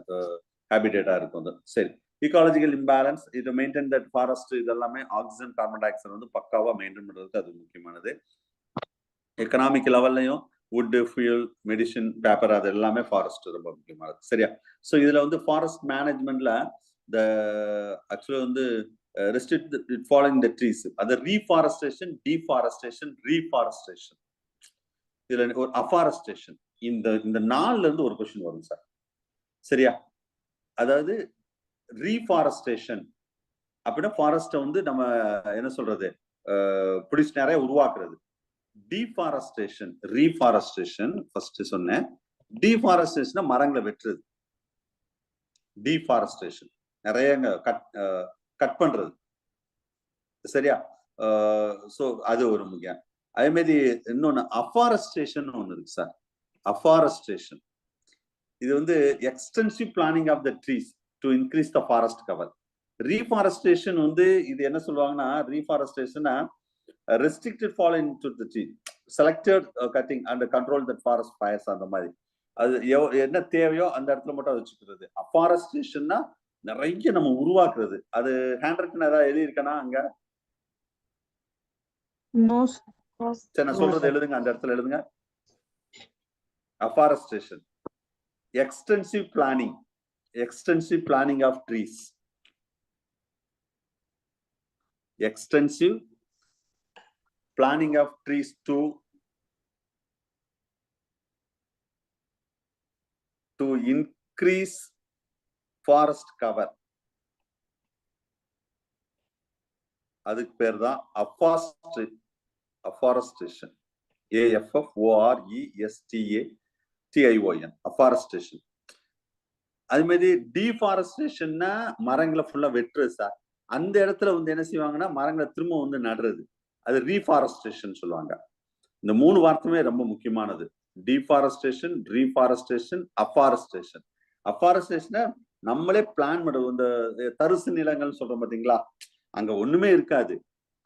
இருக்கும் அது. சரி. இக்காலஜிக்கல் இம்பேலன்ஸ், இது மெயின்டைன் தட் ஃபாரஸ்ட் இதெல்லாமே ஆக்சிஜன், கார்பன் டை ஆக்சைடு வந்து பக்காவா மெயின்டைன் பண்றதுக்கு அது முக்கியமானது. எக்கனாமிக் லெவல்லையும் வுட், ஃபியூல், மெடிசின், பேப்பர் அது எல்லாமே ஃபாரஸ்ட் ரொம்ப முக்கியமானது. சரியா? ஸோ இதுல வந்து ஃபாரஸ்ட் மேனேஜ்மெண்ட்ல ஆக்சுவலா வந்து ரெஸ்ட்ரிக்ட் ஃபாலோயிங் த ட்ரீஸ், அது ரீஃபாரஸ்டேஷன், டீஃபாரஸ்டேஷன், ரீஃபாரஸ்டேஷன். இதுல ஒரு அஃபாரஸ்டேஷன் இந்த 4ல இருந்து ஒரு கொஸ்டின் வரும் சார். சரியா? அதாவது ரீஃபாரஸ்டேஷன் அப்படின்னா ஃபாரஸ்ட்டை வந்து நம்ம என்ன சொல்றது, பிடிச்சி நிறைய உருவாக்குறது. டீஃபாரஸ்டேஷன், ரீஃபாரஸ்டேஷன் ஃபர்ஸ்ட் சொன்னேன். டீஃபாரஸ்டேஷன் மரங்களை வெட்டுறது. டீஃபாரஸ்டேஷன் நிறைய கட் பண்றது. சரியா? ஸோ அது ஒரு முக்கியம். அதே மாதிரி இன்னொன்னு அஃபாரஸ்டேஷன் ஒன்று இருக்கு சார். அஃபாரஸ்டேஷன் இது வந்து extensive planning of the trees to increase the forest cover. Reforestation வந்து இது என்ன சொல்லுவாங்கன்னா, ரீஃபாரஸ்டேஷனா restricted following to the tree, selected cutting and control the forest fires. அந்த மாதிரி அது என்ன தேவையோ அந்த இடத்துல மட்டும் வச்சுக்கிறது. அஃபாரஸ்டேஷன்னா நிறைய நம்ம உருவாக்குறது. அது ஹேண்ட் ரைட்டிங் ஏதாவது எழுதி இருக்கனா அங்க? சரி, நான் சொல்றது எழுதுங்க, அந்த இடத்துல எழுதுங்க. Afforestation, extensive planning of trees, extensive planning of trees to increase forest cover. அதுக்கு பேர் தான் afforestation. AFFORESTATION, afforestation. அது மாதிரி டீஃபாரஸ்டேஷன்னா மரங்களை ஃபுல்லா வெட்டுறது சார். அந்த இடத்துல வந்து என்ன செய்வாங்கன்னா மரங்களை திரும்ப வந்து நடுறது. அது ரீஃபாரஸ்டேஷன் சொல்லுவாங்க. இந்த 3 வார்த்தையுமே ரொம்ப முக்கியமானது. Deforestation, reforestation, afforestation. அஃபாரஸ்டேஷனை நம்மளே பிளான் பண்ணுறது. இந்த தரிசு நிலங்கள் சொல்றோம் பாத்தீங்களா, அங்க ஒண்ணுமே இருக்காது.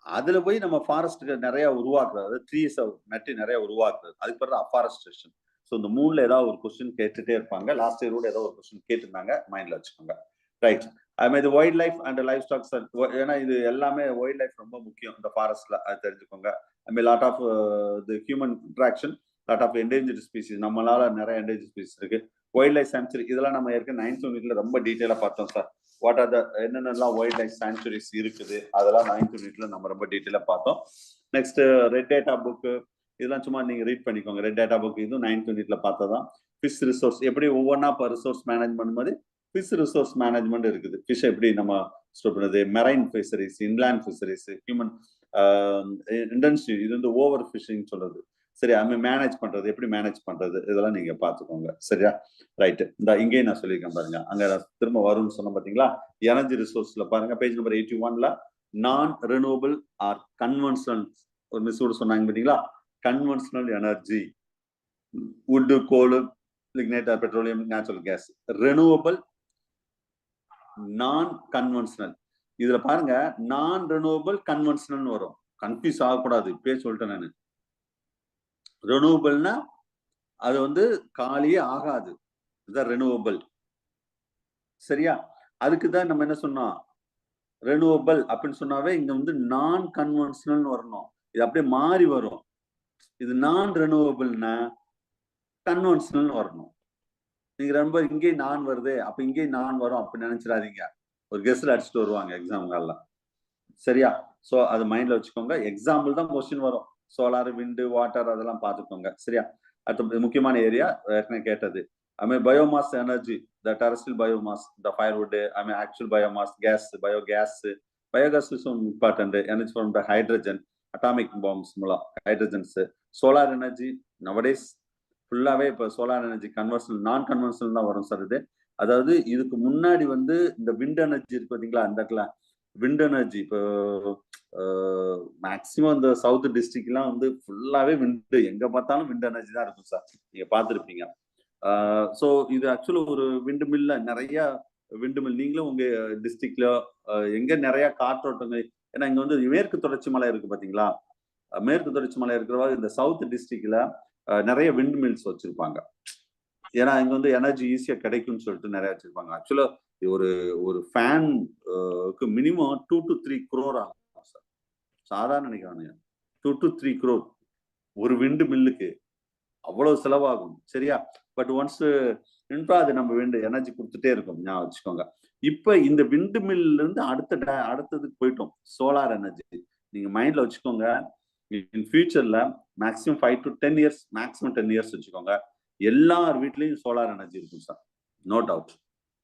அதுல போய் நம்ம ஃபாரஸ்ட் நிறைய உருவாக்குறது, ட்ரீஸ் நட்டு நிறைய உருவாக்குறது. அதுக்கு பிறகு அஃபாரஸ்டேஷன். ஸோ இந்த 3ல ஏதாவது ஒரு கொஸ்டின் கேட்டுட்டே இருப்பாங்க. லாஸ்ட் இயர் கூட ஏதாவது ஒரு கொஸ்டின் கேட்டிருந்தாங்க, மைண்ட்ல வச்சுக்கோங்க. ரைட். அது மாதிரி wild life and life stocks, ஏன்னா இது எல்லாமே வைல்ட் லைஃப் ரொம்ப முக்கியம் இந்த ஃபாரஸ்ட்ல, அது தெரிஞ்சுக்கோங்க. I mean lot of the human interaction lot of endangered species, நம்மளால நிறைய என்டேஞ்சர்ட் ஸ்பீசிஸ் இருக்கு. வைல்ட் லைஃப் சாங்சுரி இதெல்லாம் நம்ம ஏற்கனவே 9th யூனிட்ல ரொம்ப டீட்டெயிலா பார்த்தோம் சார். வாட் ஆர் த என்னென்னலாம் வைல்ட் லைஃப் சாங்சுரிஸ் இருக்குது அதெல்லாம் 9th யூனிட்ல நம்ம ரொம்ப டீட்டெயிலா பார்த்தோம். நெக்ஸ்ட் ரெட் டேட்டா புக் இதெல்லாம் சும்மா நீங்க ரீட் பண்ணிக்கோங்க. ரெட் டேட்டா புக் இதுவும் 9th யூனிட்ல பார்த்ததான். ஃபிஷ் ரிசோர்ஸ் எப்படி ஒவ்வொன்றா இப்போ ரிசோர்ஸ் மேனேஜ் பண்ணும்போது ஃபிஷ் ரிசோர்ஸ் மேனேஜ்மெண்ட் இருக்குது. ஃபிஷ் எப்படி நம்ம ஸ்டோர் பண்ணுறது, marine fisheries, inland fisheries, human intensive இது வந்து ஓவர் ஃபிஷிங் சொல்றது. சரி, அது மேனேஜ் பண்றது எப்படி மேனேஜ் பண்றது இதெல்லாம் நீங்க பாத்துக்கோங்க. சரியா, ரைட்டு. இந்த இங்கேயும் நான் சொல்லியிருக்கேன் பாருங்க, அங்க திரும்ப வரும்னு சொன்ன பாத்தீங்களா. எனர்ஜி ரிசோர்ஸ்ல பாருங்க பேஜ் நம்பர் 81ல நான் ரெனியூவபிள் ஆர் கன்வென்ஷனல் ஒரு மிஸ் கூட சொன்னாங்க பாத்தீங்களா. Conventional energy wood, coal, lignite, petroleum, natural gas. Renewable, non conventional. இதுல பாருங்க நான் ரெனியூவபிள் கன்வென்ஷனல் வரும். கன்ஃபியூஸ் ஆகக்கூடாது, இப்பயே சொல்லிட்டேன் நான். ரெனியூவபிள்னா அது வந்து காலியே ஆகாது, இதுதான் ரெனியூவபிள். சரியா, அதுக்கு தான் நம்ம என்ன சொன்னோம், ரெனியூவபிள் அப்படின்னு சொன்னாவே இங்க வந்து நான் கன்வென்ஷனல் வரணும். இது அப்படியே மாறி வரும். இது நான் ரெனியூவபிள்னா கன்வென்ஷனல் வரணும். நீங்க ரொம்ப இங்கே நான் வருது அப்ப இங்கே நான் வரும் அப்படின்னு நினைச்சிடாதீங்க. ஒரு கெஸ்ட்ல அடிச்சுட்டு வருவாங்க எக்ஸாம்கள்லாம். சரியா, சோ அது மைண்ட்ல வச்சுக்கோங்க. எக்ஸாம்பிள் தான் கொஸ்டின் வரும். சோலார், விண்டு, வாட்டர் அதெல்லாம் பார்த்துக்கோங்க. சரியா, அடுத்த முக்கியமான ஏரியா ஏற்கனவே கேட்டது. Biomass energy, the terrestrial biomass, the firewood, actual biomass, gas, biogas. Biogas is important. Energy from the hydrogen, atomic bombs மூலம் ஹைட்ரஜன்ஸ். சோலார் எனர்ஜி நவடேஸ் ஃபுல்லாவே இப்போ solar energy conventional non conventional தான் வரும் சார். இது அதாவது இதுக்கு முன்னாடி வந்து இந்த விண்ட் எனர்ஜி இருக்கு பார்த்தீங்களா, அந்த இடத்துல விண்ட் எனர்ஜி இப்போ மேக்சிமம் இந்த சவுத் டிஸ்ட்ரிக்ட்லாம் வந்து ஃபுல்லாவே விண்டு, எங்க பார்த்தாலும் விண்ட் எனர்ஜி தான் இருக்கும் சார், நீங்க பார்த்துருப்பீங்க. ஸோ இது ஆக்சுவலி ஒரு விண்டு மில்ல நிறைய விண்டு மில் நீங்களும் உங்க டிஸ்ட்ரிக்ட்ல எங்க நிறைய காற்றோட்டங்கள், ஏன்னா இங்க வந்து மேற்கு தொடர்ச்சி மலை இருக்கு பாத்தீங்களா. மேற்கு தொடர்ச்சி மலை இருக்கிறவா இந்த சவுத் டிஸ்ட்ரிக்ட்ல நிறைய விண்ட் மில்ஸ் வச்சிருப்பாங்க. ஏன்னா இங்க வந்து எனர்ஜி ஈஸியா கிடைக்கும்னு சொல்லிட்டு நிறைய வச்சிருப்பாங்க. ஆக்சுவலா ஒரு ஒரு ஃபேனுக்கு மினிமம் 2 to 3 crore ஆகும் சார். சாதாரண நினைக்கிறானுங்க 2 to 3 crore ஒரு விண்டு மில்லுக்கு அவ்வளவு செலவாகும். சரியா, பட் ஒன்ஸ் நின்றா அது நம்ம விண்டு எனர்ஜி கொடுத்துட்டே இருக்கும், ஞாபகம் வச்சுக்கோங்க. இப்ப இந்த விண்டு மில்ல இருந்து அடுத்ததுக்கு போயிட்டோம், சோலார் எனர்ஜி. நீங்க மைண்ட்ல வச்சுக்கோங்க, இன் ஃபியூச்சர்ல maximum 5 to 10 years, maximum 10 years வச்சுக்கோங்க, எல்லார் வீட்லயும் சோலார் எனர்ஜி இருக்கும் சார், நோ டவுட்.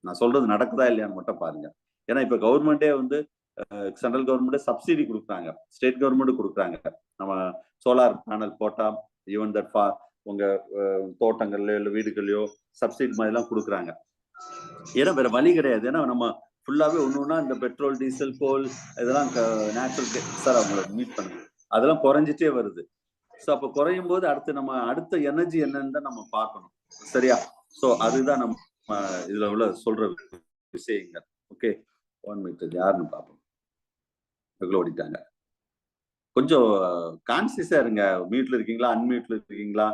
நான் சொல்றது நடக்குதா இல்லையான்னு மட்டும் பாருங்க. ஏன்னா இப்ப கவர்மெண்டே வந்து சென்ட்ரல் கவர்மெண்டே சப்சிடி கொடுக்குறாங்க, ஸ்டேட் கவர்மெண்ட் கொடுக்குறாங்க. நம்ம சோலார் பேனல் போட்டா ஈவன் தட் ஃபார் உங்க தோட்டங்கள்லயோ இல்லை வீடுகள்லயோ சப்சிடி மாதிரி எல்லாம் கொடுக்குறாங்க. ஏன்னா வேற வழி கிடையாது. ஏன்னா நம்ம ஃபுல்லாவே ஒண்ணுன்னா இந்த பெட்ரோல், டீசல், கோல் இதெல்லாம் நேச்சுரல் சார் அவங்கள மீட் பண்ணுங்க, அதெல்லாம் குறைஞ்சிட்டே வருது. ஸோ அப்போ குறையும் போது அடுத்த எனர்ஜி என்னன்னு தான் நம்ம பார்க்கணும். சரியா, ஸோ அதுதான் நம்ம இதுல உள்ள சொல்ற விஷயங்கள். ஓகே, 1 minute யாருன்னு பார்ப்போம். எவ்வளோ ஓடிட்டாங்க, கொஞ்சம் கான்சியஸா இருங்க. மியூட்ல இருக்கீங்களா, அன்மியூட்ல இருக்கீங்களா,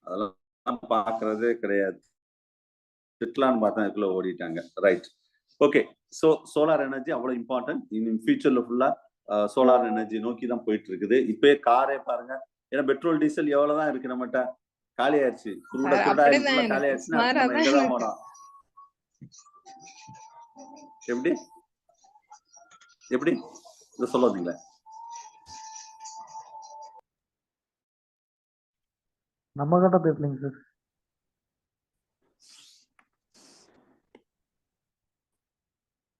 அதெல்லாம் பார்க்கறதே கிடையாது. திட்டலான்னு பார்த்தா எவ்வளோ ஓடிட்டாங்க. Right, okay. So solar energy அவ்வளோ இம்பார்ட்டன்ட். இன் ஃபியூச்சர்ல ஃபுல்லா சோலார் எனர்ஜி நோக்கி தான் போயிட்டு இருக்குது. இப்பயே காரே பாருங்க, ஏன்னா பெட்ரோல் டீசல் எவ்வளவுதான் இருக்கு நம்மகிட்ட, காலி ஆயிடுச்சு. காலி ஆயிடுச்சுன்னா எங்கதான் போனோம். எப்படி எப்படி இதை சொல்லாதீங்களா, நம்ம கிட்ட பேசலைங்க சார்.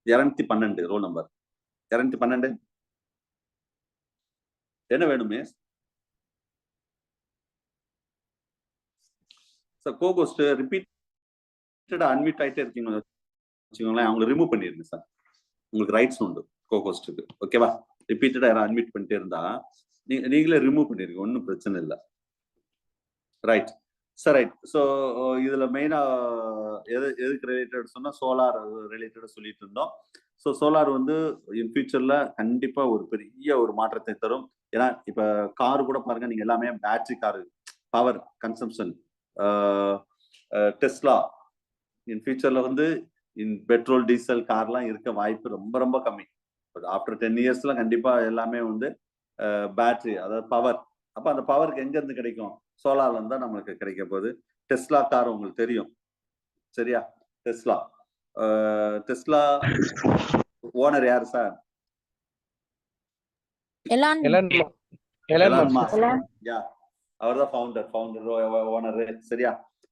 212 ரோல் நம்பர் 212 என்ன வேணுமே சார். கோகோஸ்ட் ரிப்பீட்டடா அன்மியூட் ஆயிட்டே இருக்கீங்க வச்சுக்கோங்களேன், அவங்களை ரிமூவ் பண்ணிருங்க சார். உங்களுக்கு ரைட்ஸ் உண்டு கோகோஸ்டுக்கு, ஓகேவா. ரிப்பீட்டடா யாரும் அன்மியூட் பண்ணிட்டே இருந்தா நீங்களே ரிமூவ் பண்ணிருங்க, ஒன்றும் பிரச்சனை இல்லை. Right sir, right. ஸோ இதுல மெயினா எதுக்கு ரிலேட்டட் சொன்னா சோலார் ரிலேட்டடா சொல்லிட்டு இருந்தோம். ஸோ சோலார் வந்து இன் ஃபியூச்சர்ல கண்டிப்பா ஒரு பெரிய ஒரு மாற்றத்தை தரும். ஏன்னா இப்ப கார் கூட பாருங்க, நீங்க எல்லாமே battery car, power consumption. Tesla in ஃபியூச்சர்ல வந்து பெட்ரோல் டீசல் கார்லாம் இருக்க வாய்ப்பு ரொம்ப ரொம்ப கம்மி. பட் ஆஃப்டர் 10 yearsல கண்டிப்பா எல்லாமே வந்து பேட்டரி, அதாவது பவர். அப்ப அந்த பவருக்கு எங்க இருந்து கிடைக்கும், சோலார்ல இருந்தா நம்மளுக்கு கிடைக்க போகுது. டெஸ்லா கார் உங்களுக்கு தெரியும் சரியா? டெஸ்லா டெஸ்லா ஓனர் யாரு sir? Elon Elon Musk. Yeah, அவர் தான் ஃபவுண்டர் ஓனர் சரியா?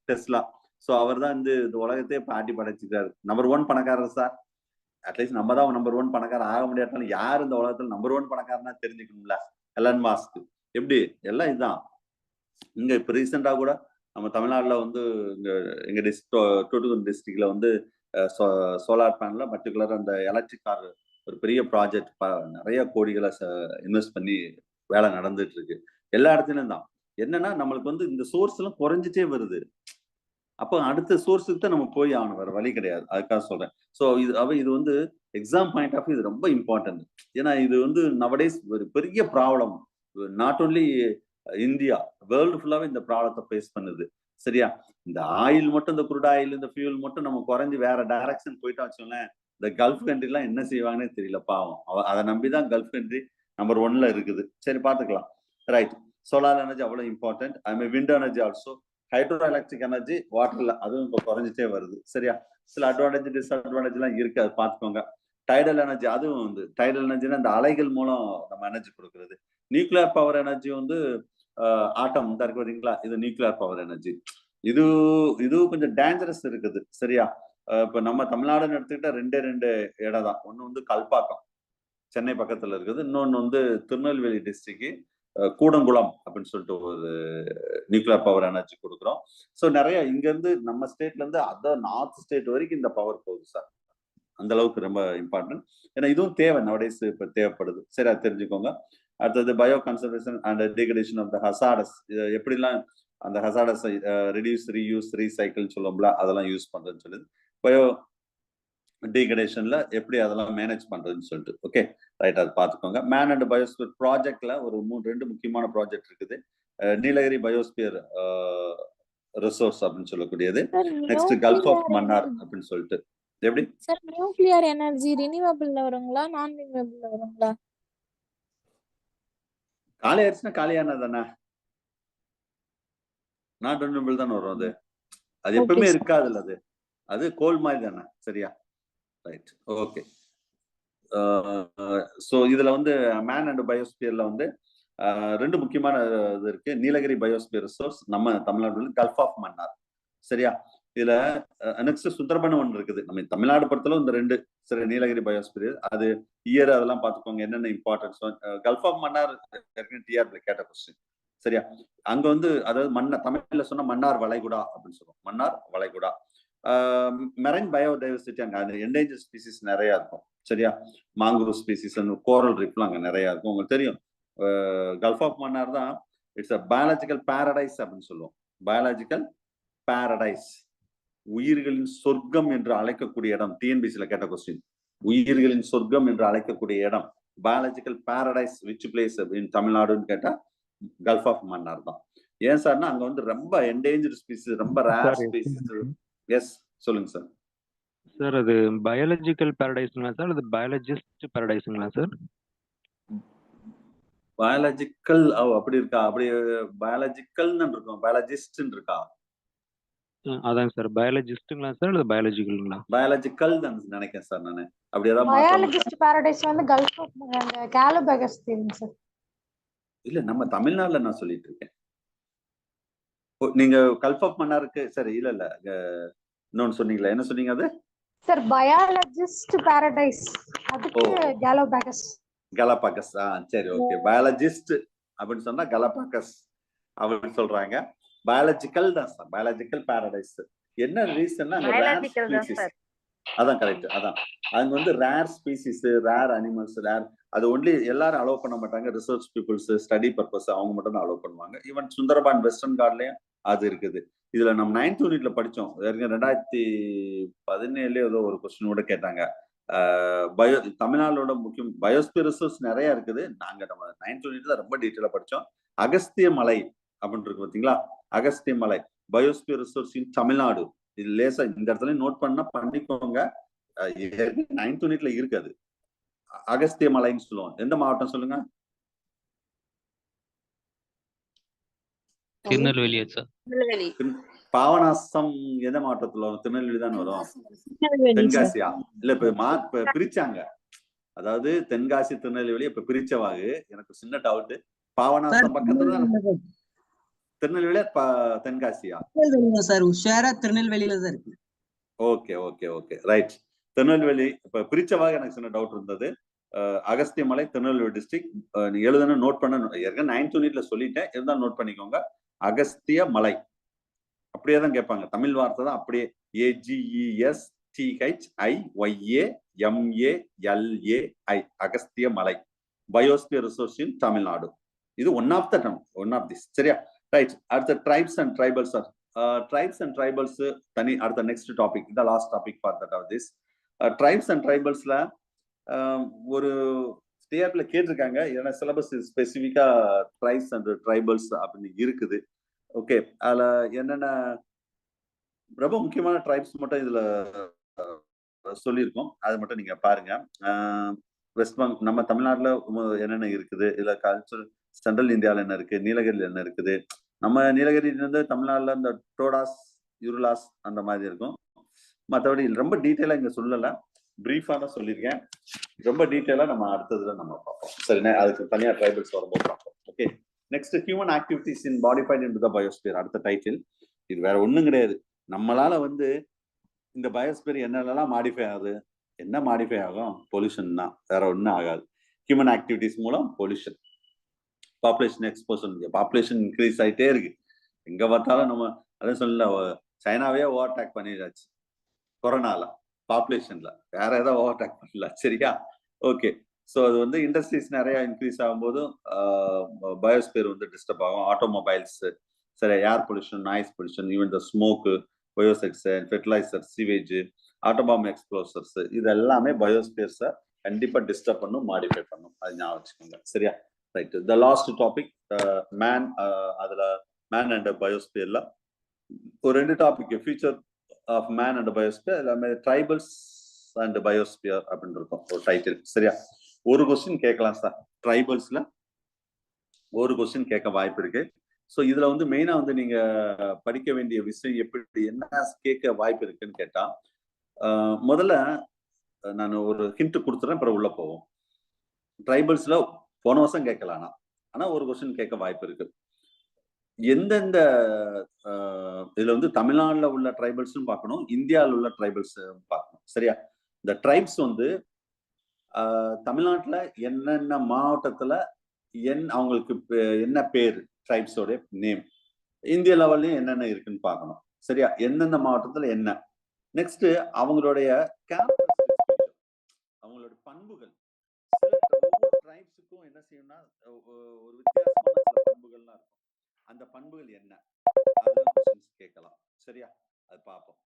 டெஸ்லா. சோ அவர் தான் இந்த உலகத்தையே பாட்டி படைச்சிருக்காரு. நம்பர் 1 பணக்காரர் சார். அட்லீஸ்ட் நம்ம தான் நம்பர் 1 பணக்காரர் ஆக முடியாட்டாலும் யார் இந்த உலகத்துல நம்பர் 1 பணக்காரனா தெரிஞ்சுக்கணும்ல. Elon Musk. எப்படி எல்லாம் இதுதான். இங்க இப்ப ரீசெண்டா கூட நம்ம தமிழ்நாடுல வந்து எங்க தூத்துக்குடி டிஸ்ட்ரிக்ட்ல வந்து சோலார் பேனல்ல பர்டிகுலர் அந்த எலக்ட்ரிக் கார் ஒரு பெரிய ப்ராஜெக்ட் நிறைய கோடிகளை இன்வெஸ்ட் பண்ணி வேலை நடந்துட்டு இருக்கு. எல்லா இடத்துலயும் தான். என்னன்னா நம்மளுக்கு வந்து இந்த சோர்ஸ் எல்லாம் குறைஞ்சிட்டே வருது. அப்போ அடுத்த சோர்ஸுக்கு தான் நம்ம போய் ஆகணும், வேற வழி கிடையாது. அதுக்காக சொல்றேன். ஸோ இது வந்து எக்ஸாம் பாயிண்ட் ஆஃப் இது ரொம்ப இம்பார்ட்டன்ட். ஏன்னா இது வந்து நவடேஸ் ஒரு பெரிய problem. Not only India, world ஃபுல்லாவே இந்த ப்ராப்ளத்தை ஃபேஸ் பண்ணுது சரியா? இந்த ஆயில் மட்டும், இந்த குரூட் ஆயில், இந்த ஃபியூல் மட்டும் நம்ம குறைஞ்சி வேற டைரக்ஷன் போயிட்டா வச்சோங்களேன், இந்த கல்ஃப் கண்ட்ரி எல்லாம் என்ன செய்வாங்கன்னே தெரியல பாவம். அதை நம்பிதான் கல்ஃப் கண்ட்ரி நம்பர் 1ல இருக்குது. சரி பார்த்துக்கலாம். ரைட். சோலார் எனர்ஜி அவ்வளவு இம்பார்ட்டன்ட். அதுமாதிரி wind energy also. Hydro electric energy வாட்டர்ல அதுவும் இப்போ குறைஞ்சிட்டே வருது சரியா? சில அட்வான்டேஜ் டிஸ்அட்வான்டேஜ் எல்லாம் இருக்கு, அது பார்த்துக்கோங்க. டைடல் எனர்ஜி, அதுவும் வந்து டைடல் எனர்ஜினா இந்த அலைகள் மூலம் நம்ம எனர்ஜி கொடுக்கறது. நியூக்ளியர் பவர் எனர்ஜி வந்து ஆட்டம் இந்த இருக்கு பாத்தீங்களா, இது நியூக்ளியர் பவர் எனர்ஜி. இது கொஞ்சம் டேஞ்சரஸ் இருக்குது சரியா? இப்ப நம்ம தமிழ்நாடுன்னு எடுத்துக்கிட்டா 2 இடம் தான். ஒண்ணு வந்து கல்பாக்கம் சென்னை பக்கத்துல இருக்குது, இன்னொன்னு வந்து திருநெல்வேலி டிஸ்ட்ரிக்ட் கூடங்குளம் அப்படின்னு சொல்லிட்டு ஒரு நியூக்ளியர் பவர் எனர்ஜி கொடுக்குறோம். ஸோ நிறைய இங்க இருந்து நம்ம ஸ்டேட்ல இருந்து அதர் நார்த் ஸ்டேட் வரைக்கும் இந்த பவர் போகுது சார். அந்த அளவுக்கு ரொம்ப இம்பார்ட்டன்ட். ஏன்னா இதுவும் தேவை நவடேஸ் இப்ப தேவைப்படுது. சரி, அது தெரிஞ்சுக்கோங்க. அடுத்தது bio conservation and degradation of the hazards. எப்படிலாம் அந்த ஹசார்டஸ் ரெடியூஸ், ரீயூஸ், ரீசைக்கிள் சொல்லுவோம்ல, அதெல்லாம் யூஸ் பண்றதுன்னு சொல்லுது. பயோ டிகிரேடேஷன்ல எப்படி அதெல்லாம் மேனேஜ் பண்றதுன்னு சொல்லிட்டு. ஓகே ரைட், அது பார்த்துக்கோங்க. மேன் அண்ட் பயோஸ்பியர் ப்ராஜெக்ட்ல ஒரு 2 முக்கியமான ப்ராஜெக்ட் இருக்குது. நீலகிரி பயோஸ்பியர் ரிசோர்ஸ் அப்படின்னு சொல்லக்கூடியது. நெக்ஸ்ட் கல்ஃப் ஆஃப் மன்னார் அப்படின்னு சொல்லிட்டு. எப்படி சார் நியூக்ளியர் எனர்ஜி ரினியூவபிள்ல வருங்களா, நான் ரினியூவபிள்ல வருங்களா? காலி ஆயிடுச்சுன்னா காலியானது தானே, நான் ரினியூவபிள் தானே வரும். அது எப்பவுமே இருக்காதுல்ல, அது கோல் மாதிரி தானே சரியா? Right, okay. ஸோ இதுல வந்து மேன் அண்ட் பயோஸ்பியர்ல வந்து 2 முக்கியமான இது இருக்கு. நீலகிரி பயோஸ்பியர் ரிசோர்ஸ் நம்ம தமிழ்நாடு, கல்ஃப் ஆஃப் மன்னார் சரியா? இதுல நெக்ஸ்ட் சுந்தரபன் ஒன்று இருக்குது. நம்ம தமிழ்நாடு பொறுத்தளவு இந்த 2 சரி, நீலகிரி பயோஸ்பியர் அது இயர் அதெல்லாம் பார்த்துக்கோங்க என்னென்ன இம்பார்ட்டன்ஸ். கல்ஃப் ஆஃப் மன்னார் டிஆர்பில கேட்ட கொஸ்டின் சரியா? அங்க வந்து அதாவது தமிழ்ல சொன்னா மன்னார் வளைகுடா அப்படின்னு சொல்லுவோம். மன்னார் வளைகுடா. மெரைன் பயோடைவர்சிட்டி அங்க என்டேஞ்சர் ஸ்பீசிஸ் நிறைய இருக்கும் சரியா? மாங்குரூவ் ஸ்பீசிஸ், கோரல் ரீஃப்லாம் அங்க நிறைய இருக்கும். உங்களுக்கு தெரியும் கல்ஃப் ஆஃப் மன்னார் தான் இட்ஸ் அ பயாலஜிக்கல் பாரடைஸ் அப்படின்னு சொல்லுவோம். பயாலஜிக்கல் பாரடைஸ், உயிர்களின் சொர்க்கம் என்று அழைக்கக்கூடிய இடம். டிஎன்பிசில கேட்ட கொஸ்டின், உயிர்களின் சொர்க்கம் என்று அழைக்கக்கூடிய இடம் பயாலஜிக்கல் பாரடைஸ் விச் பிளேஸ் இன் தமிழ்நாடுன்னு கேட்டா கல்ஃப் ஆஃப் மன்னார் தான். ஏன் சார்னா அங்க வந்து ரொம்ப என்டேஞ்சர்ட் ஸ்பீசிஸ், ரொம்ப ரேர் ஸ்பீசிஸ். எஸ் சொல்லுங்க சார். சார் அது பயாலஜிக்கல் பாரடைஸ்ங்களா சார், அது பயாலஜிஸ்ட் பாரடைஸ்ங்களா சார்? பயாலஜிக்கல் அப்படி இருக்கா? அப்படி பயாலஜிக்கல்னு இருக்கும், பயாலஜிஸ்ட் இருக்கா? அதாங்க சார், பயாலஜிஸ்ட்டுங்களா சார் அல்லது பயாலஜிக்கலுங்களா? பயாலஜிக்கல் தான் நினைக்கிறேன் சார் நானு. அப்படி ஏதாவது பயாலஜிஸ்ட் பாரடைஸ் வந்து கல்ஃப் ஆஃப் கேலோபகஸ்தீன் சார். இல்ல, நம்ம தமிழ்நாடுல நான் சொல்லிட்டு இருக்கேன். நீங்க கல்ஃப் ஆஃப் மன்னாருக்கு சரி இல்ல இன்னொன்னு சொன்னீங்களா, என்ன சொன்னீங்க அது? சார் பயாலஜிஸ்ட் பாரடைஸ், அதுக்கு கேலோபகஸ். கலபாகஸ். சரி, ஓகே. பயாலஜிஸ்ட் அப்படின்னு சொன்னா கலபாகஸ் அப்படின்னு சொல்றாங்க. பயாலஜிக்கல் தான் சார், பயாலஜிக்கல் பாரடைஸ். என்ன ரீசன்னா அதான் கரெக்ட். அதான் அங்க வந்து rare species, rare animals, rare அது ஒன்லி எல்லாரும் அலோவ் பண்ண மாட்டாங்க. ரிசர்ச் பீப்புள்ஸ், ஸ்டடி பர்பஸ் அவங்க மட்டும் தான் அலோவ் பண்ணுவாங்க. ஈவன் சுந்தரபான் வெஸ்டர்ன் கார்ட்லயும் அது இருக்குது. இதுல நம்ம 9th யூனிட்ல படிச்சோம். 2017 ஏதோ ஒரு கொஸ்டின் கூட கேட்டாங்க. தமிழ்நாடோட முக்கியம் பயோஸ்பியர் ரிசோர்ஸ் நிறைய இருக்குது. நாங்க நம்ம 9th யூனிட்ல ரொம்ப டீட்டெயிலா படிச்சோம். அகஸ்திய மலை அப்படின்னு இருக்கு பாத்தீங்களா, அகஸ்திய மலை பயோஸ்பியர் ரிசோர்ஸ் இன் தமிழ்நாடு. இது லேசா இந்த இடத்துல நோட் பண்ணா பண்ணிக்கோங்க. 9th யூனிட்ல இருக்காது. அகஸ்திய மலைன்னு சொல்லுவோம். எந்த மாவட்டம் சொல்லுங்க? திருநெல்வேலியா சார்? திருநெல்வேலி. பாபநாசம் எந்த மாவட்டத்துல வரும்? திருநெல்வேலி தான் வரும். தென்காசியா? இல்ல இப்ப பிரிச்சாங்க. அதாவது தென்காசி திருநெல்வேலி இப்ப பிரிச்சவாகு. எனக்கு சின்ன டவுட். பாபநாசம் பக்கத்துல தான் திருநெல்வேலியா தென்காசியா? சார் உஷாரா திருநெல்வேலியில தான் இருக்கு. Okay okay okay right. Tirunelveli இப்ப பிரிச்சவாக எனக்கு சின்ன டவுட் இருந்தது. அகஸ்திய மலை திருநெல்வேலி டிஸ்ட்ரிக்ட். நீங்க எழுதணும், நோட் பண்ண. ஏற்கனவே 9th யூனிட்ல சொல்லிட்டேன், இருந்தாலும் நோட் பண்ணிக்கோங்க. அகஸ்திய மலை அப்படியே தான் கேட்பாங்க. தமிழ் வார்த்தை தான் அப்படியே. AGESTHIYAMALAI Agasthiyamalai. Biosphere resource in Tamil Nadu. இது ஒன் ஆஃப் திஸ். சரியா? ரைட். அடுத்த tribes and tribals. Tribes and tribals தனி அடுத்த நெக்ஸ்ட் டாபிக். இந்த last topic for that of this. Tribes and ட்ரைபல்ஸ்ல ஒரு ஸ்டேப்ல கேட்டிருக்காங்க. ஏன்னா சிலபஸ் ஸ்பெசிஃபிக்கா ட்ரைப்ஸ் அண்ட் ட்ரைபல்ஸ் அப்படின்னு இருக்குது. ஓகே, அதுல என்னென்ன ரொம்ப முக்கியமான ட்ரைப்ஸ் மட்டும் இதுல சொல்லியிருக்கோம். அதை மட்டும் நீங்க பாருங்க. வெஸ்ட் பெங்கால் நம்ம தமிழ்நாட்டுல என்னென்ன இருக்குது, இதுல கல்ச்சர் சென்ட்ரல் இந்தியாவில் என்ன இருக்கு, நீலகிரியில் என்ன இருக்குது. நம்ம நீலகிரியில இருந்து தமிழ்நாடுல இந்த டோடாஸ், யுருலாஸ் அந்த மாதிரி இருக்கும். மற்றபடி ரொம்ப டீட்டெயிலா இங்க சொல்லல, பிரீஃபா தான் சொல்லியிருக்கேன். ரொம்ப டீட்டெயிலா நம்ம அடுத்ததுல நம்ம பார்ப்போம். சரிண்ணே, அதுக்கு தனியா ட்ரைபல்ஸ் வரும்போது பார்ப்போம். Okay, next human activities in modified into the biosphere. அடுத்த டைட்டில். இது வேற ஒண்ணும் கிடையாது. நம்மளால இந்த பயோஸ்பியர் என்னென்னலாம் மாடிஃபை ஆகுது. என்ன மாடிஃபை ஆகும்? பொல்யூஷன் தான், வேற ஒன்றும் ஆகாது. ஹியூமன் ஆக்டிவிட்டிஸ் மூலம் பொல்யூஷன். பாப்புலேஷன் எக்ஸ்போஷன். பாப்புலேஷன் இன்க்ரீஸ் ஆகிட்டே இருக்கு. எங்க பார்த்தாலும் நம்ம அதான் சொல்லல, சைனாவே ஓவர்டேக் பண்ணிடாச்சு கொரோனால. பாப்புலேஷன்ல வேற ஏதாவது ஓவர்டேக் பண்ணல. சரியா? ஓகே. ஸோ அது இண்டஸ்ட்ரீஸ் நிறைய இன்க்ரீஸ் ஆகும்போது பயோஸ்பியர் டிஸ்டர்ப் ஆகும். ஆட்டோமொபைல்ஸ், சரி, air pollution, noise pollution, even the smoke, biocides, fertiliser, sewage, atom bomb explosives, இது எல்லாமே பயோஸ்பியர்ஸை கண்டிப்பா டிஸ்டர்ப் பண்ணும், மாடிஃபை பண்ணும். அது ஞாபகம் வச்சுக்கோங்க. சரியா? Right. The last topic man. அதுல மேன் அண்ட் பயோஸ்பியர்ல ஒரு 2 topic, future of man and biosphere, எல்லாமே ட்ரைபல்ஸ் அண்ட் பயோஸ்பியர் அப்படின்னு இருக்கும் ஒரு டைட்டில். சரியா? ஒரு கொஸ்டின் கேட்கலாம் சார். ட்ரைபல்ஸ்ல ஒரு கொஸ்டின் கேட்க வாய்ப்பு இருக்கு. ஸோ இதுல மெயினா நீங்க படிக்க வேண்டிய விஷயம் எப்படி என்ன கேட்க வாய்ப்பு இருக்குன்னு கேட்டா, முதல்ல நான் ஒரு ஹிண்ட் கொடுத்துறேன், அப்புறம் உள்ள போவோம். ட்ரைபல்ஸ்ல போன வருஷம் கேட்கலாம், ஆனா ஒரு கொஸ்டின் கேட்க வாய்ப்பு இருக்கு. எந்தெந்த இதுல தமிழ்நாடுல உள்ள ட்ரைபல்ஸும் பார்க்கணும், இந்தியாவில் உள்ள ட்ரைபல்ஸ் பார்க்கணும். சரியா? இந்த ட்ரைப்ஸ் தமிழ்நாட்டுல என்னென்ன மாவட்டத்துல அவங்களுக்கு என்ன பேரு, ட்ரைப்ஸோட நேம், இந்திய லெவல்லையும் என்னென்ன இருக்குன்னு பார்க்கணும். சரியா? எந்தெந்த மாவட்டத்துல என்ன. நெக்ஸ்ட் அவங்களுடைய கேரக்டரிஸ்டிக்ஸ், அவங்களோட பண்புகள். ஒவ்வொரு ட்ரைப்ஸுக்கும் என்ன செய்யணும்னா ஒரு வித்தியாசமான சில பண்புகள்லாம் இருக்கும். அந்த பண்புகள் என்ன, அதெல்லாம் கொஸ்டின்ஸ் கேட்கலாம். சரியா? அது பார்ப்போம்.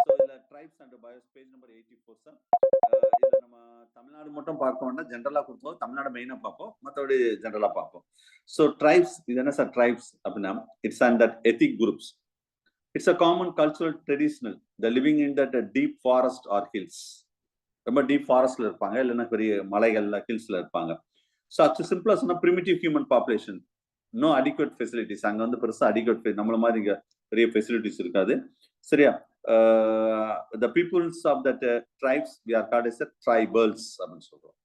ஸோ இதுல tribes and Bios page number 84 sir. இதுல நம்ம தமிழ்நாடு மட்டும் பார்க்க வேண்டாம், ஜென்ரலா கொடுத்தோம். தமிழ்நாடு மெயினா பார்ப்போம், மற்றபடி ஜென்ரலா பார்ப்போம். ஸோ ட்ரைப்ஸ், இது என்ன சார் ட்ரைப்ஸ் அப்படின்னா, it's and that ethic groups. It's a common cultural traditional the living in that deep forest or hills. ரொம்ப டீப் ஃபாரஸ்ட்ல இருப்பாங்க, இல்லைன்னா பெரிய மலைகள்ல, ஹில்ஸ்ல இருப்பாங்க. ஸோ அது சிம்பிளா சொன்னா primitive human population, no adequate facilities. அங்க பெருசா அடிக்வேட் நம்மள மாதிரி இங்க பெரிய ஃபெசிலிட்டிஸ் இருக்காது. சரியா? the peoples of that tribes we are called as tribals அப்படின்னு சொல்றோம்.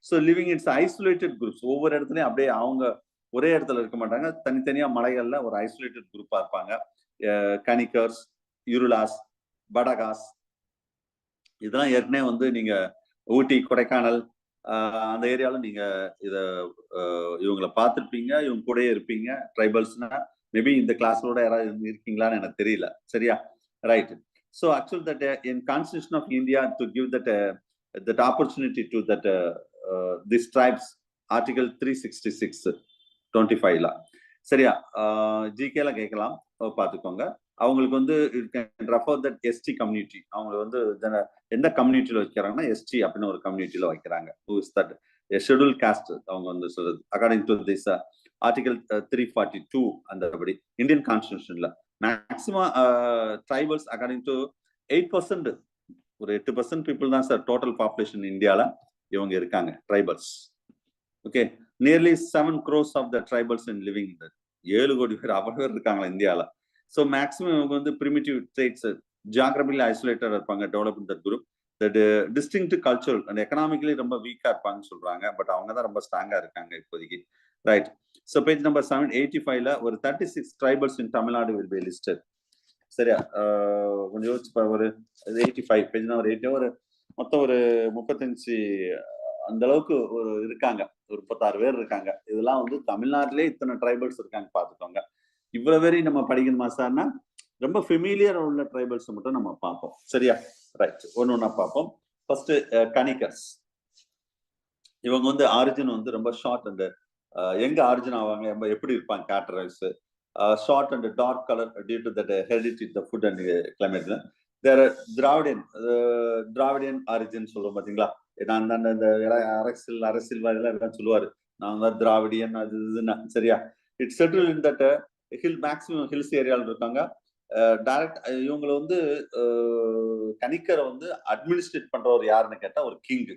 So living in isolated groups. ஒவ்வொரு இடத்துலயும் அப்படியே அவங்க ஒரே இடத்துல இருக்க மாட்டாங்க, தனித்தனியா மலைகள்ல ஒரு ஐசோலேட்டட் குரூப்பா இருப்பாங்க. கனிக்கர்ஸ், யுருலாஸ், படகாஸ், இதெல்லாம் ஏற்கனவே நீங்க ஊட்டி, கொடைக்கானல் அந்த ஏரியால நீங்க இவங்களை பார்த்துருப்பீங்க, இவங்க கூடயே இருப்பீங்க. ட்ரைபல்ஸ்னா மேபி இந்த கிளாஸோட யாராவது இருக்கீங்களான்னு எனக்கு தெரியல. சரியா? Right. So actually that in Constitution of India to give that opportunity to that these tribes, Article 366 25 ல. சரியா? ஜிகேல கேட்கலாம், பார்த்துக்கோங்க. அவங்களுக்கு ரெஃபர் தட் எஸ்டி கம்யூனிட்டி. அவங்க எந்த கம்யூனிட்டியில வைக்கிறாங்கன்னா எஸ்டி அப்படின்னு ஒரு கம்யூனிட்டியில வைக்கிறாங்க. Who is that? A scheduled caste. அவங்க சொல்றது according to this Article 342 அந்தபடி இந்தியன் கான்ஸ்டிடியூஷன்ல மேக்ஸிமம் ட்ரைபல்ஸ் அக்கார்டிங் டு 8%, ஒரு 8% பீப்புள் தான் சார் டோட்டல் பாப்புலேஷன் இந்தியால இவங்க இருக்காங்க, tribals. Okay, nearly 7 crores of the tribals in living 7 கோடி பேர் அவ்வளவு பேர் இருக்காங்களா இந்தியால. ஸோ மேக்ஸிமம் இவங்க வந்து பிரிமிட்டிவ் ட்ரேட்ஸ் ஜியாகிரபிக்கலி ஐசோலேட்டட் இருப்பாங்க. Develop in that group that distinct cultural and economically ரொம்ப வீக்கா இருப்பாங்கன்னு சொல்றாங்க. பட் அவங்க தான் ரொம்ப ஸ்ட்ராங்கா இருக்காங்க இப்போதைக்கு. ரைட். ஸோ பேஜ் நம்பர் 785ல ஒரு 36 tribals in Tamil Nadu will be listed. சரியா? கொஞ்சம் யோசிச்சு ஒரு 85 பேஜ் நம்பர் 80 ஒரு மொத்தம் ஒரு 35 அந்த அளவுக்கு ஒரு இருக்காங்க. ஒரு 36 பேர் இருக்காங்க. இதெல்லாம் வந்து தமிழ்நாட்டிலே இத்தனை ட்ரைபல்ஸ் இருக்காங்க பார்த்துக்கோங்க. இவ்வளவு பேரையும் நம்ம படிக்கணுமா சார்னா ரொம்ப ஃபெமிலியர் உள்ள ட்ரைபல்ஸ் மட்டும் நம்ம பார்ப்போம். சரியா? ரைட். ஒன்னொன்னா பார்ப்போம். ஃபர்ஸ்ட் கனிகர்ஸ். இவங்க வந்து ஆரிஜின் வந்து ரொம்ப ஷார்ட் அண்ட் எங்க ஆரிஜின் ஆவாங்க, எப்படி இருப்பாங்க characterise short and dark colour due to that heredity the food and கிளைமேட்ல. தேர் திராவிடியன் ஆரிஜின் சொல்றோம் பாத்தீங்களா. நான் அந்த அரசியல்வாதிகள் எல்லாம் சொல்லுவாரு, நான் தான் திராவிடியன் அது இதுன்னு. சரியா? It's settle in that hill maximum hills ஏரியால இருக்காங்க. டைரக்ட் இவங்களை வந்து கணிக்கரை வந்து அட்மினிஸ்ட்ரேட் பண்றவர் யாருன்னு கேட்டா ஒரு கிங்.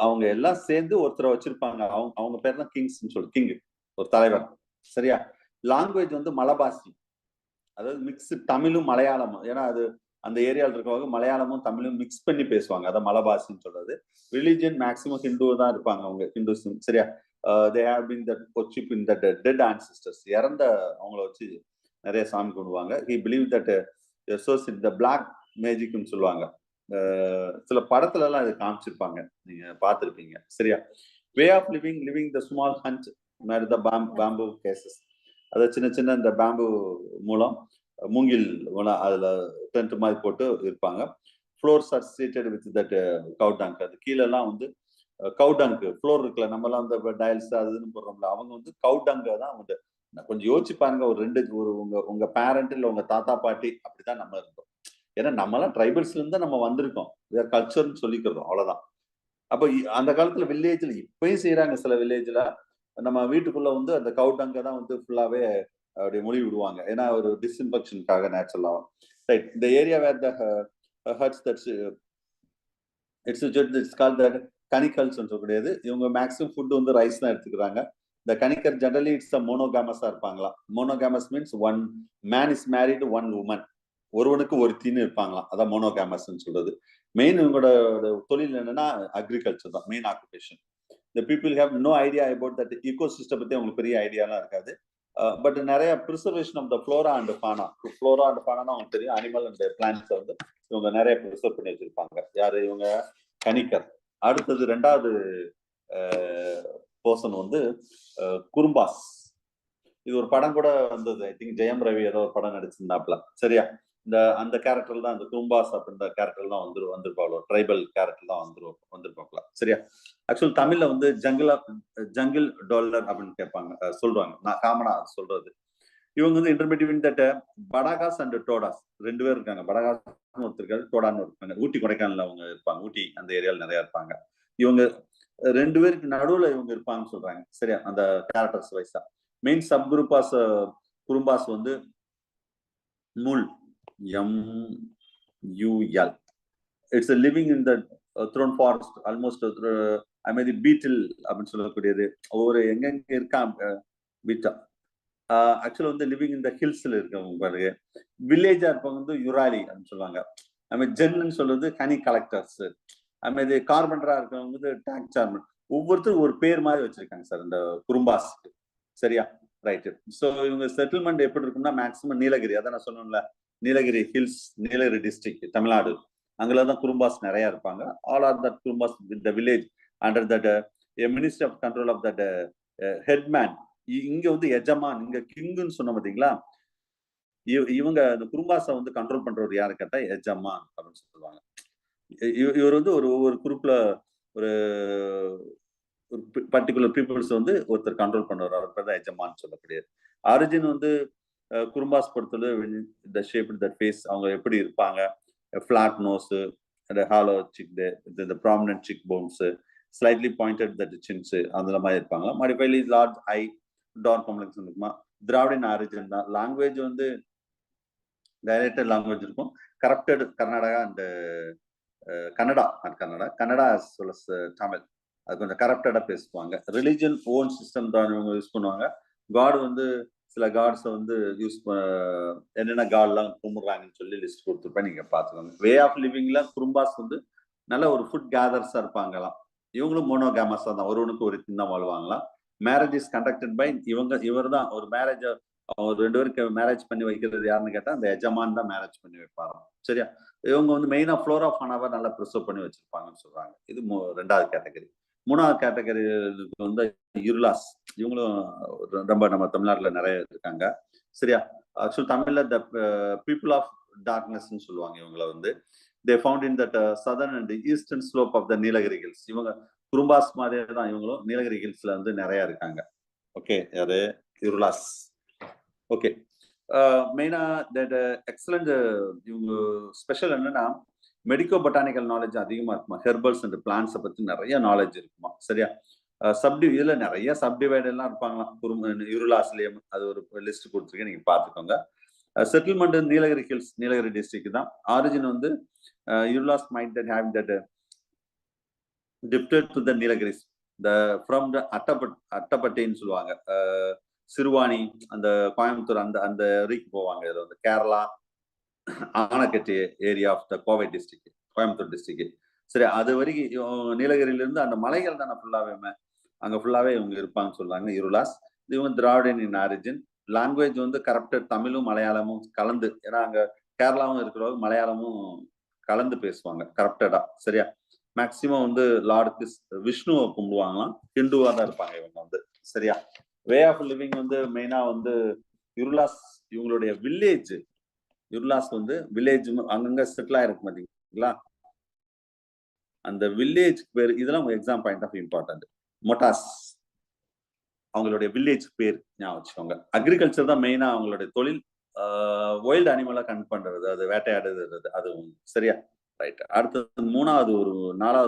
அவங்க எல்லாம் சேர்ந்து ஒருத்தரை வச்சிருப்பாங்க. அவங்க பேர் தான் கிங்ஸ் சொல்லு, கிங் ஒரு தலைவர். சரியா? லாங்குவேஜ் வந்து மலபாசி, அதாவது மிக்ஸ் தமிழும் மலையாளமும். ஏன்னா அது அந்த ஏரியாவில் இருக்கவங்க மலையாளமும் தமிழும் மிக்ஸ் பண்ணி பேசுவாங்க. அதான் மலபாசின்னு சொல்றது. ரிலிஜன் மேக்சிமம் ஹிந்து தான் இருப்பாங்க அவங்க, ஹிந்துஸும். சரியா? they have been that worship in that dead ancestors, இறந்த அவங்கள வச்சு நிறைய சாமி கும்பிடுவாங்க. he believed that associate the black magicன்னு சொல்லுவாங்க. சில படத்துல எல்லாம் இது காமிச்சிருப்பாங்க, நீங்க பார்த்திருப்பீங்க. சரியா? Way of living the small hunt made the bamboo cases, அதாவது சின்ன சின்ன இந்த பேம்பு மூலம் மூங்கில் மூலம் அதுல டென்ட் மாதிரி போட்டு இருப்பாங்க. Floors are seated with that cow dung. அது கீழே எல்லாம் வந்து கவு டங்க் ஃப்ளோர் இருக்குல்ல, நம்ம எல்லாம் அந்த டைல்ஸ் அதுன்னு போடுறோம்ல, அவங்க வந்து கவு டங்க தான் அவங்க. கொஞ்சம் யோசிச்சு பாருங்க, ஒரு உங்க பேரண்ட் இல்ல உங்க தாத்தா பாட்டி அப்படிதான் நம்ம இருந்தோம். ஏன்னா நம்ம எல்லாம் ட்ரைபல்ஸ்ல இருந்து நம்ம வந்திருக்கோம், வேற கல்ச்சர்னு சொல்லிக்கிறோம், அவ்வளவுதான். அப்ப அந்த காலத்துல வில்லேஜ்ல இப்பயும் செய்யறாங்க, சில வில்லேஜ்ல நம்ம வீட்டுக்குள்ள வந்து அந்த கவு டங்க தான் வந்து ஃபுல்லாவே அப்படியே மொழி விடுவாங்க. ஏன்னா ஒரு டிஸ்இன்ஃபெக்ஷனுக்காக நேச்சுரலா. ரைட். இந்த area where the herds that's it's called that கனிக்கல்ஸ் சொல்லக்கூடியது. இவங்க மேக்ஸிமம் ஃபுட் வந்து ரைஸ் தான் எடுத்துக்கிறாங்க. இந்த கனிக்கர் ஜெனரலி இட்ஸ் மோனோகாமஸா இருப்பாங்களா. Monogamous means one man is married one woman, ஒருவனுக்கு ஒருத்தின்னு இருப்பாங்களாம். அதான் மோனோகாமஸ் சொல்றது. மெயின் இவங்களோட தொழில் என்னன்னா அக்ரிகல்ச்சர் தான் main occupation. The people have no idea about that ecosystem பத்தி அவங்களுக்கு பெரிய ஐடியாலாம் இருக்காது. பட் நிறைய preservation of the flora and fauna. Flora and fauna அவங்களுக்கு தெரியும். அனிமல் அண்ட் பிளான்ட்ஸ் வந்து இவங்க நிறைய ப்ரிசர்வ் பண்ணி வச்சிருப்பாங்க. யாரு இவங்க? கனிக்கர். அடுத்தது ரெண்டாவது பர்சன் வந்து குறும்பாஸ். இது ஒரு படம் கூட வந்தது, ஐ திங்க் ஜெயம் ரவி ஏதோ ஒரு படம் நடிச்சிருந்தாப்ல. சரியா? அந்த கேரக்டர் தான், அந்த குறும்பாஸ் அப்படின்ற கேரக்டர் தான் வந்திருப்பாங்களோ, ட்ரைபல் கேரக்டர் தான் வந்திருப்பாங்களா. சரியா? ஆக்சுவல் தமிழ்ல வந்து ஜங்கிள் டாலர் அப்படின்னு கேட்பாங்க, சொல்றாங்க. நான் காமனா சொல்றது. இவங்க வந்து இன்டர்மீடியட் தட் படாகாஸ் அண்ட் டோடாஸ் ரெண்டு பேர் இருக்காங்க. படாகாஸ் ஒருத்தர், டோடான்னு இருப்பாங்க. ஊட்டி கொடைக்கானல்ல அவங்க இருப்பாங்க. ஊட்டி அந்த ஏரியால நிறைய இருப்பாங்க. இவங்க ரெண்டு பேருக்கு நடுவுல இவங்க இருப்பாங்கன்னு சொல்றாங்க. சரியா? அந்த கேரக்டர்ஸ் வைஸா மெயின் சப் குரூப்பாஸ் குறும்பாஸ் வந்து முல் MUL. It's a living in the thorn forest, almost பீட்டில் அப்படின்னு சொல்லக்கூடியது. ஒரு எங்கெங்க இருக்காங்க பீட்டா. ஆக்சுவலா வந்து லிவிங் இந்த ஹில்ஸ்ல இருக்கவங்க பாருங்க. வில்லேஜா இருப்பவங்க வந்து யுராலி அப்படின்னு சொல்லுவாங்க. ஜென்னு சொல்றது ஹனி கலெக்டர்ஸ். இது கார்பெண்டரா இருக்கவங்க வந்து டேங்க் சார்மன். ஒவ்வொருத்தரும் ஒரு பேர் மாதிரி வச்சிருக்காங்க சார் இந்த குறும்பாஸ். சரியா? ரைட். ஸோ இவங்க செட்டில்மெண்ட் எப்படி இருக்கும்னா மேக்சிமம் நீலகிரி, அதான் நான் சொன்னேன்ல, நீலகிரி ஹில்ஸ், நீலகிரி டிஸ்ட்ரிக்ட், தமிழ்நாடு, அங்கெல்லாம் குறும்பாஸ் நிறைய இருப்பாங்க. All are that Kurumbas with the village under that ministry of control of that headman. இங்க வந்து எஜமான், இங்க கிங்குன்னு சொன்ன பார்த்தீங்களா. இவங்க இந்த குறும்பாஸை வந்து கண்ட்ரோல் பண்றவர் யாரு கேட்டா எஜமான் அப்படின்னு சொல்லுவாங்க. இவர் வந்து ஒவ்வொரு குரூப்ல ஒரு பர்டிகுலர் பீப்புள்ஸ் வந்து ஒருத்தர் கண்ட்ரோல் பண்ணுவார். அவர் பேர் தான் எஜமான் சொல்லக்கூடியது. ஆரிஜின் வந்து குறும்பாஸ் பொறுத்தவரை இந்த ஷேப் தட் ஃபேஸ், அவங்க எப்படி இருப்பாங்க, ஃபிளாட் நோஸ், ஹாலோ சிக், இந்த prominent cheek bones, slightly pointed that chins, அந்த மாதிரி இருப்பாங்களா. மாடிஃபைலி லார்ஜ் ஐ, டார்க் காம்ப்ளெக்ஸ் இருக்குமா. திராவிடன் ஆரிஜின் தான். லாங்குவேஜ் வந்து டைரக்டட் லாங்குவேஜ் இருக்கும். Corrupted Karnataka and Kannada as well as Tamil, அது கொஞ்சம் கரப்டடா பேசுவாங்க. ரிலிஜன் ஓன் சிஸ்டம் தான் இவங்க யூஸ் பண்ணுவாங்க. காட் வந்து சில காட்ஸை வந்து என்னென்ன காட்லாம் கும்பிடுறாங்கன்னு சொல்லி லிஸ்ட் கொடுத்துருப்பேன், நீங்க பாத்துக்கோங்க. வே ஆஃப் லிவிங்ல குறும்பாஸ் வந்து நல்ல ஒரு ஃபுட் கேதர்ஸா இருப்பாங்களாம். இவங்களும் மோனோகேமஸா தான், ஒருவனுக்கு ஒரு தான் வாழ்வாங்களாம். மேரேஜ் இஸ் கண்டக்டட் பை இவர் தான் ஒரு மேரேஜ், ஒரு 2 பேருக்கு மேரேஜ் பண்ணி வைக்கிறது யாருன்னு கேட்டா அந்த எஜமான் தான் மேரேஜ் பண்ணி வைப்பாராம். சரியா? இவங்க வந்து மெயினா ஃப்ளோரா ஃபானாவை நல்லா ப்ரிசர்வ் பண்ணி வச்சிருப்பாங்கன்னு சொல்றாங்க. இது 2வது கேட்டகரி. 3வது கேட்டகரி வந்து இருளாஸ். இவங்களும் ரொம்ப நம்ம தமிழ்நாட்டுல நிறைய இருக்காங்க. சரியா? ஆக்சுவல் தமிழ்ல த பீப்புள் ஆஃப் டார்க்னஸ்ன்னு சொல்லுவாங்க இவங்களை வந்து. They found in that southern and eastern slope of the Nilgiri hills. இவங்க குறும்பாஸ் மாதிரியே தான் இவங்களும் நீலகிரி ஹில்ஸ்ல வந்து நிறைய இருக்காங்க. ஓகே, யாரு? இருளாஸ். ஓகே, மெயினா தட் எக்ஸலண்ட். இவங்க ஸ்பெஷல் என்னன்னா மெடிக்கோ பொட்டானிக்கல் நாலேஜ் அதிகமா இருக்குமா, ஹெர்பல்ஸ் அண்ட் பிளான்ஸை பத்தி நிறைய நாலேஜ் இருக்குமா. சரியா? இதுல நிறைய சப்டிவைட் எல்லாம் இருப்பாங்களாம் இருளாஸ்லயும். அது ஒரு லிஸ்ட் கொடுத்துருக்கேன், நீங்க பாத்துக்கோங்க. Settlement Nilgiri hills, Nilgiri district தான். ஆரிஜின் வந்து Irulas might that have that drifted to the Nilgiris from the அட்டப்பட்டின்னு சொல்லுவாங்க. சிறுவாணி அந்த கோயம்புத்தூர் அந்த அந்த ரீக்கு போவாங்க. இதுல வந்து Kerala Anaikatti area of the Kovai district, Coimbatore district. சரி, அது வரைக்கும் நீலகிரியில இருந்து அந்த மலைகள் தானே ஃபுல்லாவே, அங்க ஃபுல்லாவே இவங்க இருப்பாங்கன்னு சொல்றாங்க இருளாஸ். இவங்க திராவிடன் இன் ஆரிஜின். லாங்குவேஜ் வந்து கரப்டட் தமிழும் மலையாளமும் கலந்து, ஏன்னா அங்க கேரளாவும் இருக்கிறவங்க மலையாளமும் கலந்து பேசுவாங்க கரப்டடா. சரியா? மேக்சிமம் வந்து லார்டு விஷ்ணுவை கும்பிடுவாங்களாம். ஹிந்துவா தான் இருப்பாங்க இவங்க வந்து. சரியா? வே ஆஃப் லிவிங் வந்து மெயினா வந்து இருளாஸ் இவங்களுடைய வில்லேஜ். இருளாஸ் வந்து வில்லேஜ் அங்கங்க செட்டில் ஆயிருக்கு பாத்தீங்களா, அந்த வில்லேஜ் பேர். இதெல்லாம் எக்ஸாம் பாயிண்ட் ஆஃப் இம்பார்ட்டன்ட். மொட்டாஸ் அவங்களுடைய வில்லேஜ் பேர் ஞாபகம் வச்சுக்கோங்க. அக்ரிகல்ச்சர் தான் மெயினா அவங்களுடைய தொழில். வைல்டு அனிமலா கன் பண்றது, அது வேட்டையாடுறது, அது சரியா? ரைட். அடுத்தது 4வது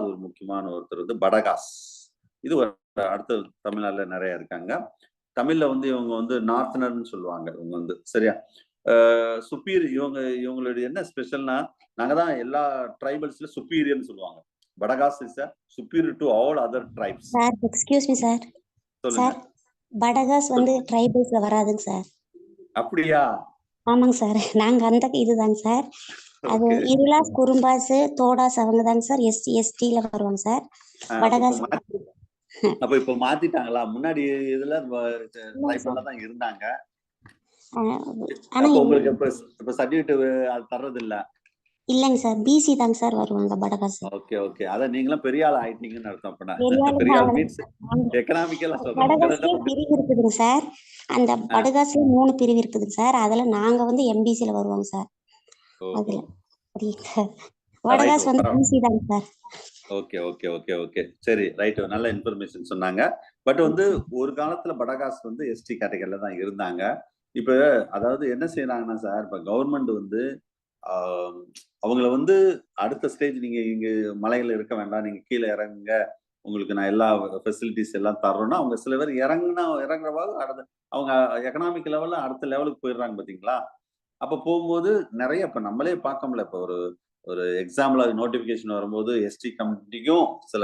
ஒரு முக்கியமான ஒருத்தர் வந்து படகாஸ். இது அடுத்த தமிழ்நாட்டுல நிறைய இருக்காங்க. தமிழ்ல வந்து இவங்க வந்து நார்த்தனர்னு சொல்லுவாங்க இவங்க வந்து. சரியா? இவங்களுடைய என்ன ஸ்பெஷல்னா, நாங்க தான் எல்லா ட்ரைபல்ஸ்ல சுப்பீரியர்னு சொல்லுவாங்க. Badagas is superior to all other tribes. Sir excuse me sir. சொல்லுங்க. சார் படகாஸ் வந்து ட்ரைபல்ஸ்ல வராதுங்க சார். அப்படியா? ஆமாங்க சார், நாங்க அந்த இதுதாங்க சார். அது இருளாஸ், குறும்பாஸ், தோடாஸ் அவங்க தாங்க சார் எஸ்டில வருவாங்க சார். படகாஸ் அப்ப இப்ப மாத்திட்டாங்களா? முன்னாடி இதுல ட்ரைபல்ல தான் இருந்தாங்க. ஆனா உங்களுக்கு இப்ப சர்டிபிகேட் அது தர்றது இல்ல? இல்லங்க சார், பிசி தாங்க சார் வருவாங்க படகாஸ். ஓகே ஓகே, அத நீங்களும் பெரிய ஆள் ஆயிட்டீங்கன்னு அர்த்தம். அப்ப பெரிய ஆள் மீன்ஸ் எகனாமிக்கலா படகாஸ்ல பிரிவு இருக்குதுங்க சார். அந்த படகாஸ்ல 3 பிரிவு இருக்குதுங்க சார். அதுல நாங்க வந்து எம்பிசில வருவோங்க சார். அதுல படகாஸ் வந்து பிசி தாங்க sir. Okay okay okay okay, சரி, ரைட். நல்ல இன்ஃபர்மேஷன் சொன்னாங்க. பட் வந்து ஒரு காலத்துல படகாஸ் வந்து எஸ்டி கேட்டகரியில தான் இருந்தாங்க. இப்ப அதாவது என்ன செய்யறாங்கன்னா சார், இப்ப கவர்மெண்ட் வந்து அவங்கள வந்து அடுத்த ஸ்டேஜ், நீங்க இங்க மலையில இருக்க வேண்டாம், நீங்க கீழே இறங்குங்க, உங்களுக்கு நான் எல்லா ஃபெசிலிட்டிஸ் எல்லாம் தர்றேன்னா, அவங்க சில பேர் இறங்குறவாது அவங்க எக்கனாமிக் லெவல்ல அடுத்த லெவலுக்கு போயிடுறாங்க பாத்தீங்களா. அப்ப போகும்போது நிறைய இப்ப நம்மளே பார்க்க முடியல. இப்ப ஒரு எக்ஸாம்ல நோட்டிபிகேஷன் வரும்போது எஸ்டி கம்யூனிட்டிக்கும் சில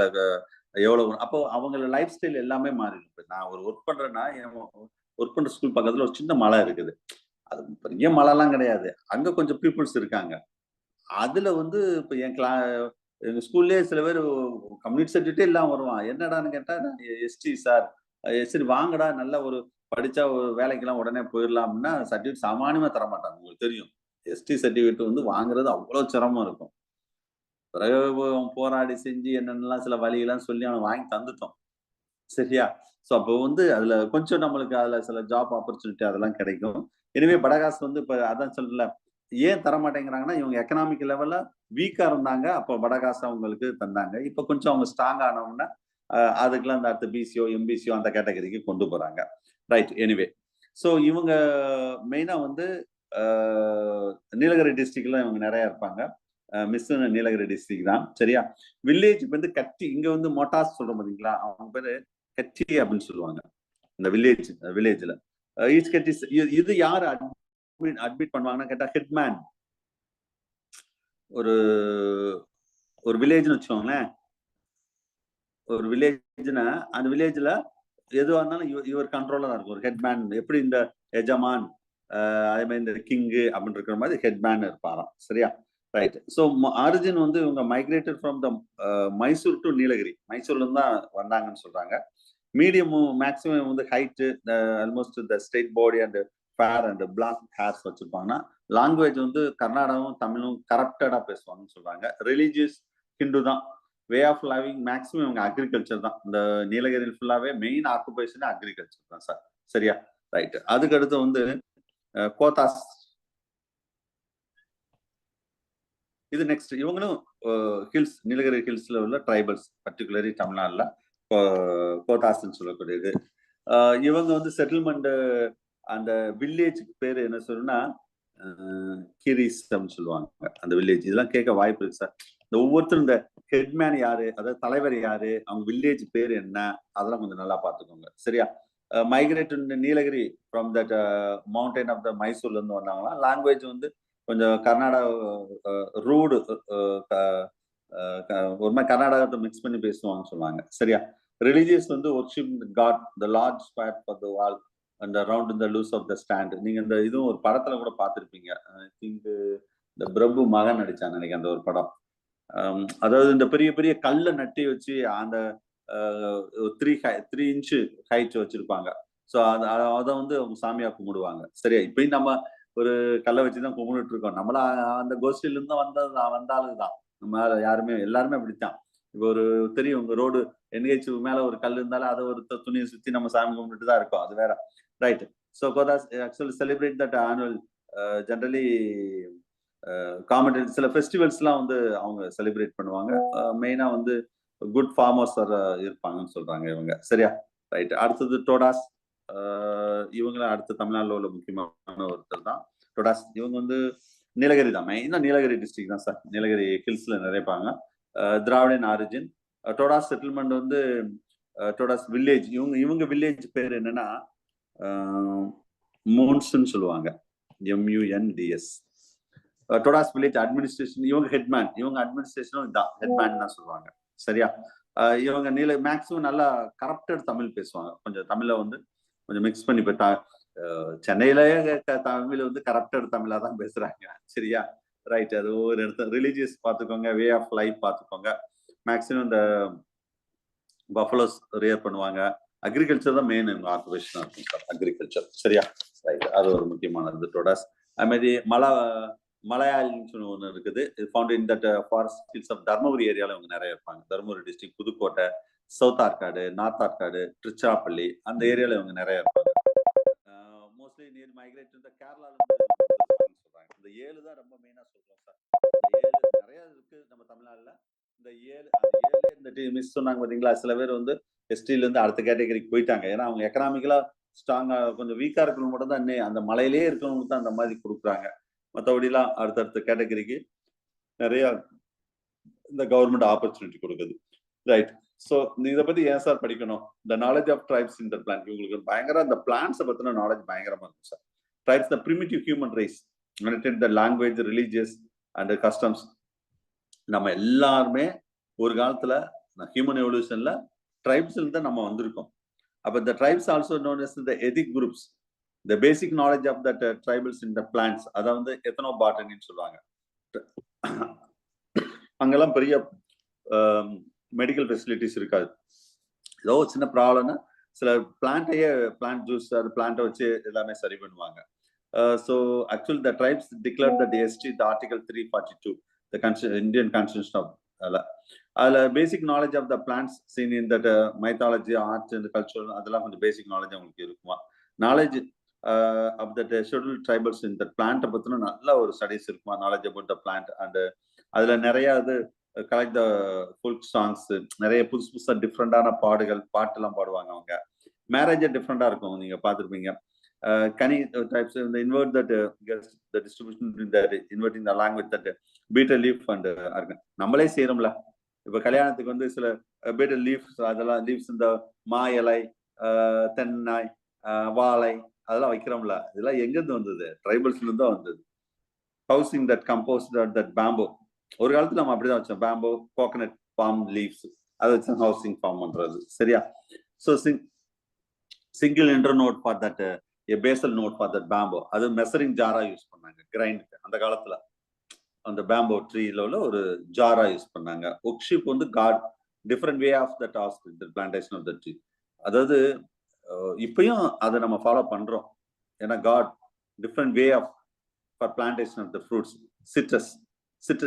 எவ்வளவு, அப்போ அவங்க லைஃப் ஸ்டைல் எல்லாமே மாறிடும். இப்ப நான் ஒரு ஒர்க் பண்றேன்னா, ஒர்க் பண்ற ஸ்கூல் பக்கத்துல ஒரு சின்ன மலை இருக்குது. அது பெரிய மலைலாம் கிடையாது, அங்க கொஞ்சம் பீப்புள்ஸ் இருக்காங்க. அதுல வந்து இப்ப எங்க ஸ்கூல்லயே சில பேர் கம்யூனிட்டி சர்டிஃபிகேட்டே இல்லாம வருவான். என்னடான்னு கேட்டா, எஸ்டி சார், சரி வாங்கடா, நல்ல ஒரு படிச்சா ஒரு வேலைக்கெல்லாம் உடனே போயிடலாம்னா சர்டிஃபிகேட் சாமானியமா தர மாட்டாங்க. உங்களுக்கு தெரியும், எஸ்டி சர்டிஃபிகேட் வந்து வாங்குறது அவ்வளவு சிரமம் இருக்கும். பிறகு போராடி செஞ்சு என்னென்னலாம் சில வழியெல்லாம் சொல்லி அவனை வாங்கி தந்துட்டோம். சரியா? ஸோ அப்போ வந்து அதுல கொஞ்சம் நம்மளுக்கு அதுல சில ஜாப் ஆப்பர்ச்சுனிட்டி அதெல்லாம் கிடைக்கும். எனவே படகாஸ் வந்து இப்ப அதான் சொல்லல, ஏன் தர மாட்டேங்கிறாங்கன்னா, இவங்க எக்கனாமிக் லெவல்ல வீக்கா இருந்தாங்க. அப்போ படகாஸ் அவங்களுக்கு தந்தாங்க. இப்ப கொஞ்சம் அவங்க ஸ்ட்ராங் ஆனவங்கன்னா அதுக்கெல்லாம் அந்த அடுத்த பிசிஓ எம்பிசிஓ அந்த கேட்டகரிக்கு கொண்டு போறாங்க. ரைட். எனிவே, ஸோ இவங்க மெயினா வந்து நீலகிரி டிஸ்ட்ரிக்ட்ல இவங்க நிறைய இருப்பாங்க. மிஸ் நீலகிரி டிஸ்ட்ரிக்ட் தான். சரியா? வில்லேஜ் வந்து கட்டி, இங்க வந்து மொட்டாஸ் சொல்றோம் பாத்தீங்களா, அவங்க பேரு கட்டி அப்படின்னு சொல்லுவாங்க இந்த வில்லேஜ்ல. ஈச் கட்டி. இது யாரு அட்மிட் பண்ணுவாங்கன்னா கேட்டா, ஹெட்மேன். ஒரு வில்லேஜ்னு வச்சுக்கோங்களேன். ஒரு வில்லேஜ்னா அந்த வில்லேஜ்ல எதுவா இருந்தாலும் இவர் கண்ட்ரோல்ல தான் இருக்கும். ஒரு ஹெட்மேன் எப்படி இந்த எஜமான் அதே மாதிரி இந்த கிங்கு அப்படின்னு இருக்கிற மாதிரி ஹெட்மேன் இருப்பாராம். சரியா? ரைட். ஸோ ஆரிஜின் வந்து இவங்க migrated from the Mysore to Nilgiri. மைசூர்ல இருந்து தான் வந்தாங்கன்னு சொல்றாங்க. மீடியம் மேக்ஸிமம் வந்து height almost the straight body and fair and black hairs வச்சிருப்பாங்கன்னா லாங்குவேஜ் வந்து கர்நாடகாவும் தமிழும் கரப்டடா பேசுவாங்கன்னு சொல்றாங்க. ரிலீஜியஸ் ஹிந்து தான். வே ஆஃப் லிவிங் மேக்ஸிமம் இவங்க அக்ரிகல்ச்சர் தான். இந்த நீலகிரியில் ஃபுல்லாவே மெயின் ஆக்குபேஷன் அக்ரிகல்ச்சர் தான் சார். சரியா? ரைட். அதுக்கு அடுத்து வந்து கோத்தாஸ். இது நெக்ஸ்ட். இவங்களும் ஹில்ஸ், நீலகிரி ஹில்ஸ்ல உள்ள ட்ரைபல்ஸ், பர்டிகுலரி தமிழ்நாடுல கோத்தாஸ்ன்னு சொல்லக்கூடியது. இவங்க வந்து செட்டில்மெண்ட் அந்த வில்லேஜுக்கு பேர் என்ன சொல்லுன்னா கிரிசம் சொல்லுவாங்க அந்த வில்லேஜ். இதெல்லாம் கேட்க வாய்ப்பு இருக்கு சார். இந்த ஒவ்வொருத்தரும் இந்த ஹெட்மேன் யாரு, அதாவது தலைவர் யாரு, அவங்க வில்லேஜ் பேர் என்ன, அதெல்லாம் கொஞ்சம் நல்லா பார்த்துக்கோங்க. சரியா? Migrate Nilgiri from that mountain of the மைசூர்ல இருந்து வந்தாங்களா. லாங்குவேஜ் வந்து கொஞ்சம் கர்நாடகா ரூடு ஒரு மாதிரி கர்நாடகத்தை மிக்ஸ் பண்ணி பேசுவாங்கன்னு சொல்லுவாங்க. சரியா? ரிலீஜியஸ் வந்து worship god the large spade for the wall and around இந்த லூஸ் ஆஃப் த ஸ்டாண்ட். நீங்க இந்த இதுவும் ஒரு படத்துல கூட பார்த்துருப்பீங்க. ஐ திங்க் இந்த பிரபு மகன் நடிச்சாங்க நினைக்கிறேன் அந்த ஒரு படம். அதாவது இந்த பெரிய பெரிய கல்லை நட்டி வச்சு அந்த 3 இன்ச்சு ஹைட் வச்சிருப்பாங்க. ஸோ அதை வந்து அவங்க சாமியா கும்பிடுவாங்க. சரியா? இப்பயும் நம்ம ஒரு கல்லை வச்சுதான் கும்பிட்டு இருக்கோம். நம்மள அந்த கோஷ்டில இருந்து வந்தாலும் தான் நம்ம யாருமே எல்லாருமே அப்படித்தான். இப்போ ஒரு தெரியும் உங்க ரோடு என்ஹெச் மேல ஒரு கல் இருந்தாலும் அதை ஒரு துணியை சுத்தி நம்ம சாமி கும்பிட்டு தான் இருக்கோம். அது வேற. Right. So Kotas actually celebrate that annual generally comedy சில ஃபெஸ்டிவல்ஸ்லாம் வந்து அவங்க செலிப்ரேட் பண்ணுவாங்க. மெயினா வந்து குட் ஃபார்மர்ஸ் இருப்பாங்கன்னு சொல்றாங்க இவங்க. சரியா? ரைட். அடுத்தது டோடாஸ். இவங்களும் அடுத்த தமிழ்நாட்டில் உள்ள முக்கியமான ஒருத்தர் தான் டோடாஸ். இவங்க வந்து நீலகிரி தான், மெயினா நீலகிரி டிஸ்ட்ரிக்ட் தான் சார். நீலகிரி ஹில்ஸ்ல நிறையப்பாங்க. திராவிடன் ஆரிஜின். டோடாஸ் செட்டில்மெண்ட் வந்து டோடாஸ் வில்லேஜ். இவங்க வில்லேஜ் பேர் என்னன்னா மூன்ஸ்ன்னு சொல்லுவாங்க. MUNDS. டோடாஸ் வில்லேஜ் அட்மினிஸ்ட்ரேஷன் இவங்க ஹெட்மேன். இவங்க அட்மினிஸ்ட்ரேஷனும் இதான் ஹெட்மேன் தான் சொல்லுவாங்க. சரியா? இவங்க மேக்சிமம் நல்லா கரப்டட் தமிழ் பேசுவாங்க. கொஞ்சம் தமிழை வந்து கொஞ்சம் மிக்ஸ் பண்ணி போயிட்டா. சென்னையிலேயே தமிழ் வந்து கரப்டட் தமிழா தான் பேசுறாங்க. சரியா? ரைட். அது ஒரு இடத்துல ரிலீஜியஸ் பார்த்துக்கோங்க, வே ஆஃப் லைஃப் பார்த்துக்கோங்க. மேக்சிமம் இந்த பஃபலோஸ் ரியர் பண்ணுவாங்க. அக்ரிகல்ச்சர் தான் மெயின் இவங்க ஆக்குபேஷனா இருக்கும் சார். அக்ரிகல்ச்சர். சரியா? ரைட். அது ஒரு முக்கியமானது டோடாஸ். அது மாதிரி மலையாளின்னு சொல்லி ஒன்று இருக்குது. Found in that forest hills of Dharmapuri ஏரியாவில் இவங்க நிறைய இருப்பாங்க. Dharmapuri district, Pudukkottai, south Arcot, north Arcot, Tiruchirappalli அந்த ஏரியாவில் இவங்க நிறைய இருப்பாங்க. மோஸ்ட்லி நீர் மைக்ரேட் இந்த கேரளால இருந்து சொல்றாங்க. இந்த 7 தான் ரொம்ப மெயினா சொல்றோம் சார். 7 நிறைய இருக்கு நம்ம தமிழ்நாடுல. இந்த 7 இந்த மிஸ் சொன்னாங்க பாத்தீங்களா. சில பேர் வந்து எஸ்டில இருந்து அடுத்த கேட்டகரிக்கு போயிட்டாங்க. ஏன்னா அவங்க எக்கனாமிக்கலா ஸ்ட்ராங்கா கொஞ்சம் வீக்கா இருக்கணும் மட்டும் தான் அந்த மலையிலேயே இருக்கவங்களுக்கு தான் அந்த மாதிரி கொடுக்குறாங்க. மற்றபடிலாம் அடுத்தடுத்த கேட்டகரிக்கு நிறைய இந்த கவர்மெண்ட் ஆப்பர்ச்சுனிட்டி கொடுக்குது. ரைட். ஸோ இதை பத்தி ஏன் சார் படிக்கணும்? The knowledge of tribes in the plan. உங்களுக்கு பயங்கர இந்த பிளான்ஸை பத்தின நாலேஜ் பயங்கரமா இருக்கும் sir. Tribes the primitive human race the language, religious and customs. நம்ம எல்லாருமே ஒரு காலத்துல ஹியூமன் எவல்யூஷன்ல ட்ரைப்ஸ்ல தான் நம்ம வந்திருக்கோம். அப்ப the tribes also known as the ethnic groups. The basic knowledge of that tribals in the plants, அத வந்து ethnobotany ன்னு சொல்றாங்க. அங்கெல்லாம் பெரிய மெடிக்கல் ஃபெசிலிட்டிஸ் இருக்காது. ஏதோ சின்ன ப்ராப்ளம்னா சில பிளான்ட் ஜூஸ் அது பிளான்ட்டை வச்சு எல்லாமே சரி பண்ணுவாங்க. So actually the tribes declare that ST the Article 342 the Indian Constitution of அதில் basic knowledge of the plants seen in that mythology, art and culture அதெல்லாம் கொஞ்சம் பேசிக் நாலேஜ் அவங்களுக்கு இருக்குமா. Knowledge of that schedule tribals in that பிளான்ட்டை பற்றின நல்ல ஒரு studies இருக்குமா. Knowledge about the plant and அதில் நிறைய இது கலெக்ட் த ஃபோல்க் சாங்ஸ், நிறைய புதுசு புதுசாக டிஃப்ரெண்டான பாட்டெல்லாம் பாடுவாங்க அவங்க. மேரேஜே டிஃப்ரெண்டாக இருக்கும், நீங்கள் பார்த்துருப்பீங்க. கனி டைப்ஸ் இந்த invert that the distribution inverting the language that Peter leaf and நம்மளே செய்யறோம்ல. இப்ப கல்யாணத்துக்கு வந்து சில பீட்டர் லீஃப்ஸ், அதெல்லாம் லீவ்ஸ் இந்த மா இலை, தென்னாய், வாழை அதெல்லாம் வைக்கிறோம்ல. இதெல்லாம் எங்கிருந்து வந்தது? ட்ரைபல்ஸ்ல இருந்து தான் வந்தது. Housing that compost that bamboo. ஒரு காலத்துல நம்ம அப்படிதான் வச்சோம். பேம்போ, கோகனட், பாம் லீவ்ஸ் அதை வச்சு ஹவுசிங் ஃபார்ம் பண்றது. சரியா? So single internode for that a basal node for that bamboo. அது மெசரிங் ஜாரா யூஸ் பண்ணாங்க கிரைண்ட் அந்த காலத்துல. அந்த பேம்போ ட்ரீல உள்ள ஒரு ஜாரா யூஸ் பண்ணாங்க. ஒர்க்ஷிப் வந்து god different way of the task the plantation of the tree. அதாவது இப்பயும் அதை நம்ம ஃபாலோ பண்றோம். ஏன்னா god different way of for plantation of the fruits. Citrus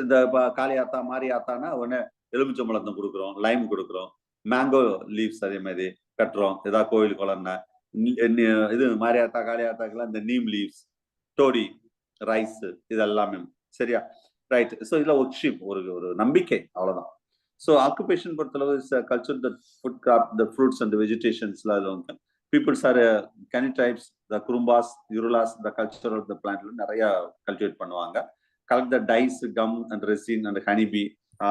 இந்த காளியாத்தா மாரியாத்தானா உடனே எலுமிச்சம்பழம் கொடுக்குறோம், லைம் கொடுக்குறோம், மேங்கோ லீவ்ஸ் அதே மாதிரி கட்டுறோம். ஏதாவது கோயில் குளம்னா இது மாரியாத்தா காளியாத்தாக்கெல்லாம் இந்த நீம் லீவ்ஸ், டோடி, ரைஸ் இதெல்லாமே சரியா ரைட். ஸோ இதில் ஒர்க்ஷிப் ஒரு நம்பிக்கை அவ்வளோதான். ஸோ ஆக்குபேஷன் பொறுத்தளவு culture the food crop the fruits and வெஜிடேஷன்ஸ்ல அதில் வந்து பீப்புள்ஸ் ஆர் கனிடைப்ஸ் the Kurumbas Irulas the culture of the பிளான்ட்ல நிறைய கல்டிவேட் பண்ணுவாங்க. Collect the dyes gum and resin and honeybee